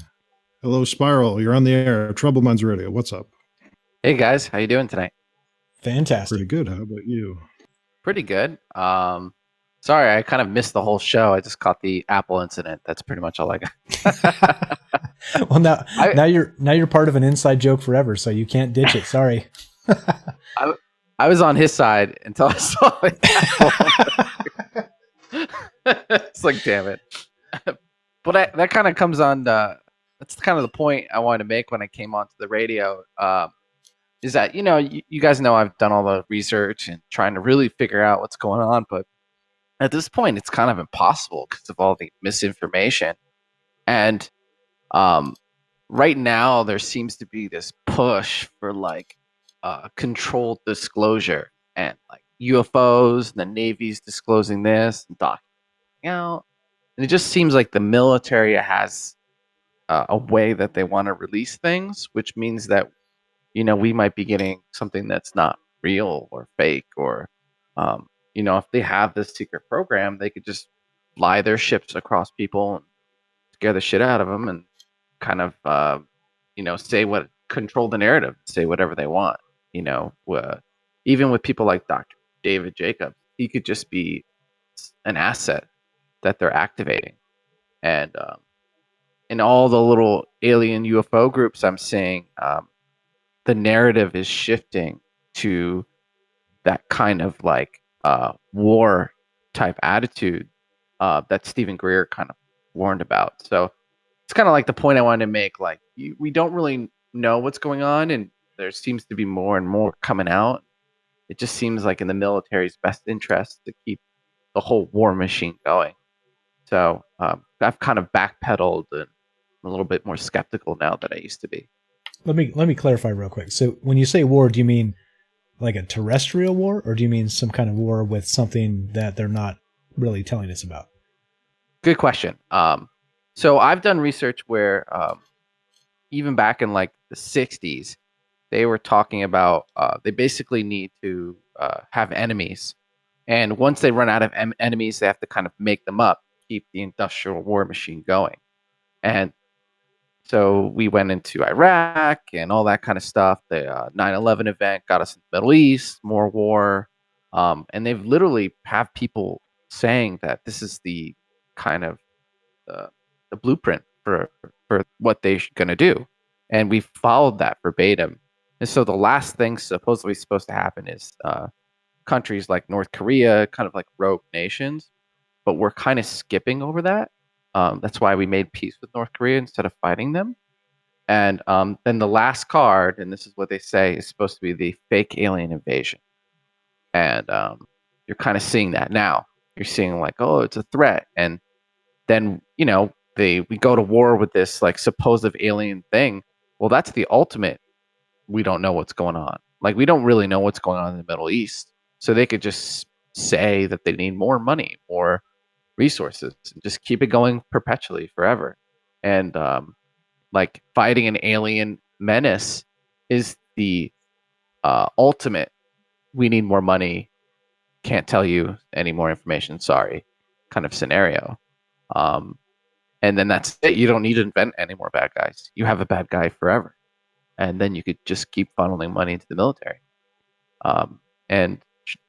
Hello, Spiral. You're on the air. Troubled Minds Radio. What's up? Hey guys, how you doing tonight? Fantastic. Pretty good. How about you? Pretty good. Sorry, I kind of missed the whole show. I just caught the Apple incident. That's pretty much all I got. Well, now you're part of an inside joke forever, so you can't ditch it. Sorry. I was on his side until I saw it. It's like, damn it. But that kind of comes on. That's kind of the point I wanted to make when I came onto the radio. Is that you guys know I've done all the research and trying to really figure out what's going on, but at this point it's kind of impossible because of all the misinformation. And right now there seems to be this push for controlled disclosure and like UFOs, and the Navy's disclosing this and and it just seems like the military has a way that they want to release things, which means that we might be getting something that's not real or fake, or if they have this secret program, they could just fly their ships across people and scare the shit out of them and kind of control the narrative, say whatever they want. Even with people like Dr. David Jacobs, he could just be an asset that they're activating. And in all the little alien UFO groups I'm seeing, the narrative is shifting to that kind of war type attitude that Stephen Greer kind of warned about. So it's kind of like the point I wanted to make. We don't really know what's going on, and there seems to be more and more coming out. It just seems like in the military's best interest to keep the whole war machine going. So I've kind of backpedaled, and I'm a little bit more skeptical now than I used to be. Let me clarify real quick. So when you say war, do you mean like a terrestrial war, or do you mean some kind of war with something that they're not really telling us about? Good question. So I've done research where even back in the 60s, they were talking about they basically need to have enemies. And once they run out of enemies, they have to kind of make them up, keep the industrial war machine going. And so we went into Iraq and all that kind of stuff. The 9/11 event got us in the Middle East, more war. And they've literally have people saying that this is the kind of the blueprint for what they're going to do. And we followed that verbatim. And so the last thing supposedly supposed to happen is countries like North Korea, kind of like rogue nations, but we're kind of skipping over that. That's why we made peace with North Korea instead of fighting them. And then the last card, and this is what they say, is supposed to be the fake alien invasion. And you're kind of seeing that now. You're seeing oh, it's a threat. And then, we go to war with this supposed alien thing. Well, that's the ultimate. We don't know what's going on. We don't really know what's going on in the Middle East. So they could just say that they need more money, more resources, and just keep it going perpetually forever. And fighting an alien menace is the ultimate. We need more money. Can't tell you any more information. Sorry, kind of scenario. And then that's it. You don't need to invent any more bad guys. You have a bad guy forever. And then you could just keep funneling money into the military. And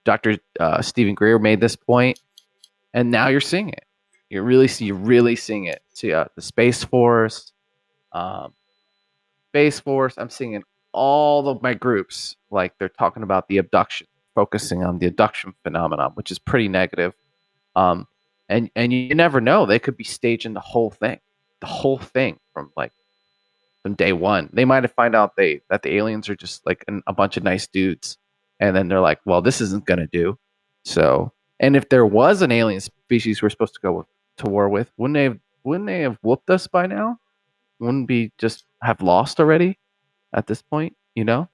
Dr. Stephen Greer made this point, and now you're seeing it. You're really seeing it. See the Space Force. I'm seeing in all of my groups, they're talking about the abduction, focusing on the abduction phenomenon, which is pretty negative. And you never know. They could be staging the whole thing from day one. They might have find out that the aliens are just a bunch of nice dudes, and then they're like, well, this isn't gonna do. So And if there was an alien species we're supposed to go to war with, wouldn't they have whooped us by now? Wouldn't we just have lost already at this point? So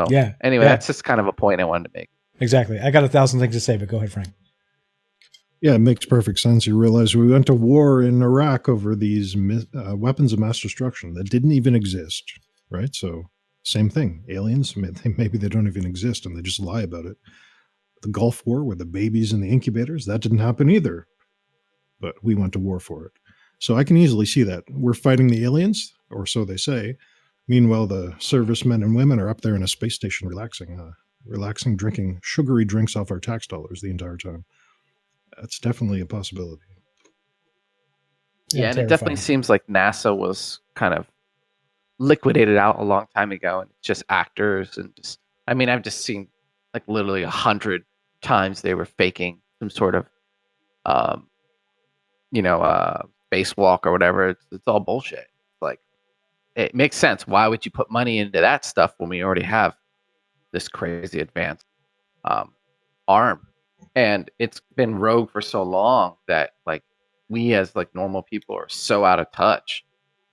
Yeah. anyway, yeah. that's just kind of a point I wanted to make. Exactly. I got 1,000 things to say, but go ahead, Frank. Yeah, it makes perfect sense. You realize we went to war in Iraq over these weapons of mass destruction that didn't even exist, right? So same thing. Aliens, maybe they don't even exist and they just lie about it. The Gulf War with the babies in the incubators, that didn't happen either. But we went to war for it. So I can easily see that. We're fighting the aliens, or so they say. Meanwhile, the servicemen and women are up there in a space station relaxing, drinking sugary drinks off our tax dollars the entire time. That's definitely a possibility. Yeah, and it definitely seems like NASA was kind of liquidated out a long time ago, and it's just actors and just. I mean, I've just seen like literally 100 times they were faking some sort of, spacewalk or whatever. It's all bullshit. Like, it makes sense. Why would you put money into that stuff when we already have this crazy advanced arm? And it's been rogue for so long that like we as like normal people are so out of touch.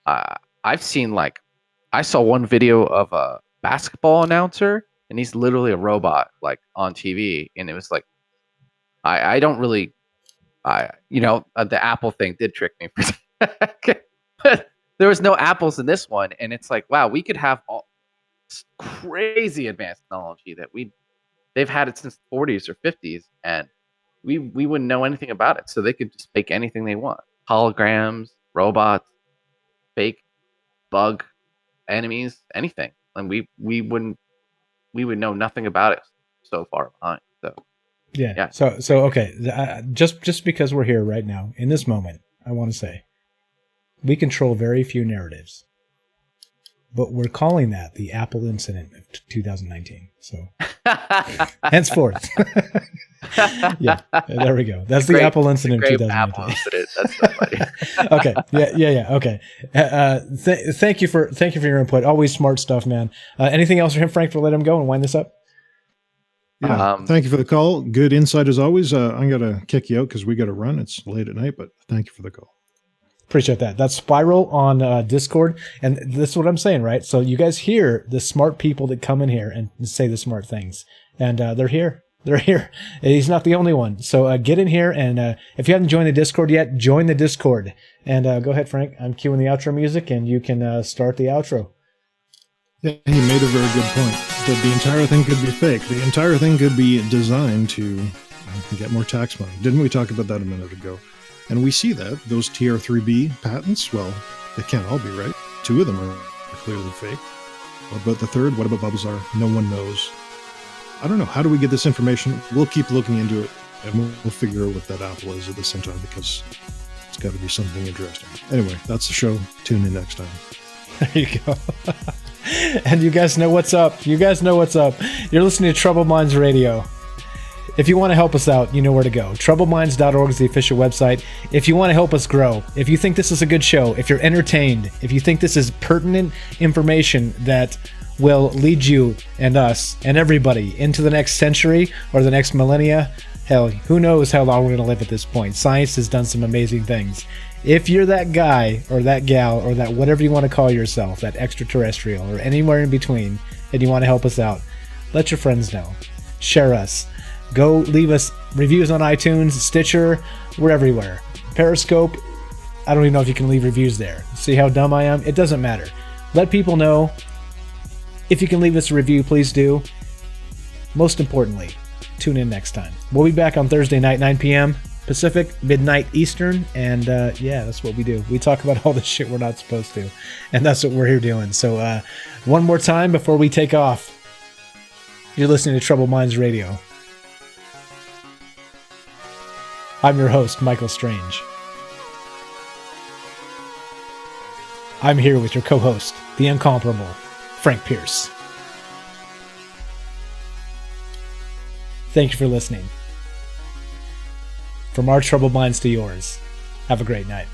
I've seen I saw one video of a basketball announcer and he's literally a robot like on TV, and it was like I don't really the Apple thing did trick me for a second. But there was no apples in this one, and it's like, wow, we could have all this crazy advanced technology that they've had it since the 40s or 50s, and we wouldn't know anything about it. So they could just fake anything they want. Holograms, robots, fake bug enemies, anything. And we would know nothing about it so far behind. So yeah. So okay, just because we're here right now in this moment, I want to say we control very few narratives. But we're calling that the Apple incident of 2019. So henceforth. Yeah, there we go. That's the Apple incident of 2019. Apple incident. That's so funny. Okay. Yeah. Okay. Thank you for your input. Always smart stuff, man. Anything else for him, Frank, for let him go and wind this up? Yeah. Thank you for the call. Good insight as always. I'm gonna kick you out because we got to run. It's late at night, but thank you for the call. Appreciate that. That's Spiral on Discord. And this is what I'm saying, right? So you guys hear the smart people that come in here and say the smart things. And they're here. They're here. He's not the only one. So get in here. And if you haven't joined the Discord yet, join the Discord. And go ahead, Frank. I'm cueing the outro music, and you can start the outro. Yeah, he made a very good point. That the entire thing could be fake. The entire thing could be designed to get more tax money. Didn't we talk about that a minute ago? And we see that. Those TR3B patents, well, they can't all be right. 2 of them are clearly fake. What about the third? What about Bubbasaur? No one knows. I don't know. How do we get this information? We'll keep looking into it, and we'll figure out what that apple is at the same time, because it's got to be something interesting. Anyway, that's the show. Tune in next time. There you go. And you guys know what's up. You're listening to Troubled Minds Radio. If you want to help us out, you know where to go. TroubledMinds.org is the official website. If you want to help us grow, if you think this is a good show, if you're entertained, if you think this is pertinent information that will lead you and us and everybody into the next century or the next millennia, hell, who knows how long we're going to live at this point. Science has done some amazing things. If you're that guy or that gal or that whatever you want to call yourself, that extraterrestrial or anywhere in between, and you want to help us out, let your friends know. Share us. Go leave us reviews on iTunes, Stitcher, we're everywhere. Periscope, I don't even know if you can leave reviews there. See how dumb I am? It doesn't matter. Let people know. If you can leave us a review, please do. Most importantly, tune in next time. We'll be back on Thursday night, 9 p.m. Pacific, midnight Eastern, and yeah, that's what we do. We talk about all the shit we're not supposed to, and that's what we're here doing. So one more time before we take off. You're listening to Troubled Minds Radio. I'm your host, Michael Strange. I'm here with your co-host, the incomparable Frank Pierce. Thank you for listening. From our troubled minds to yours, have a great night.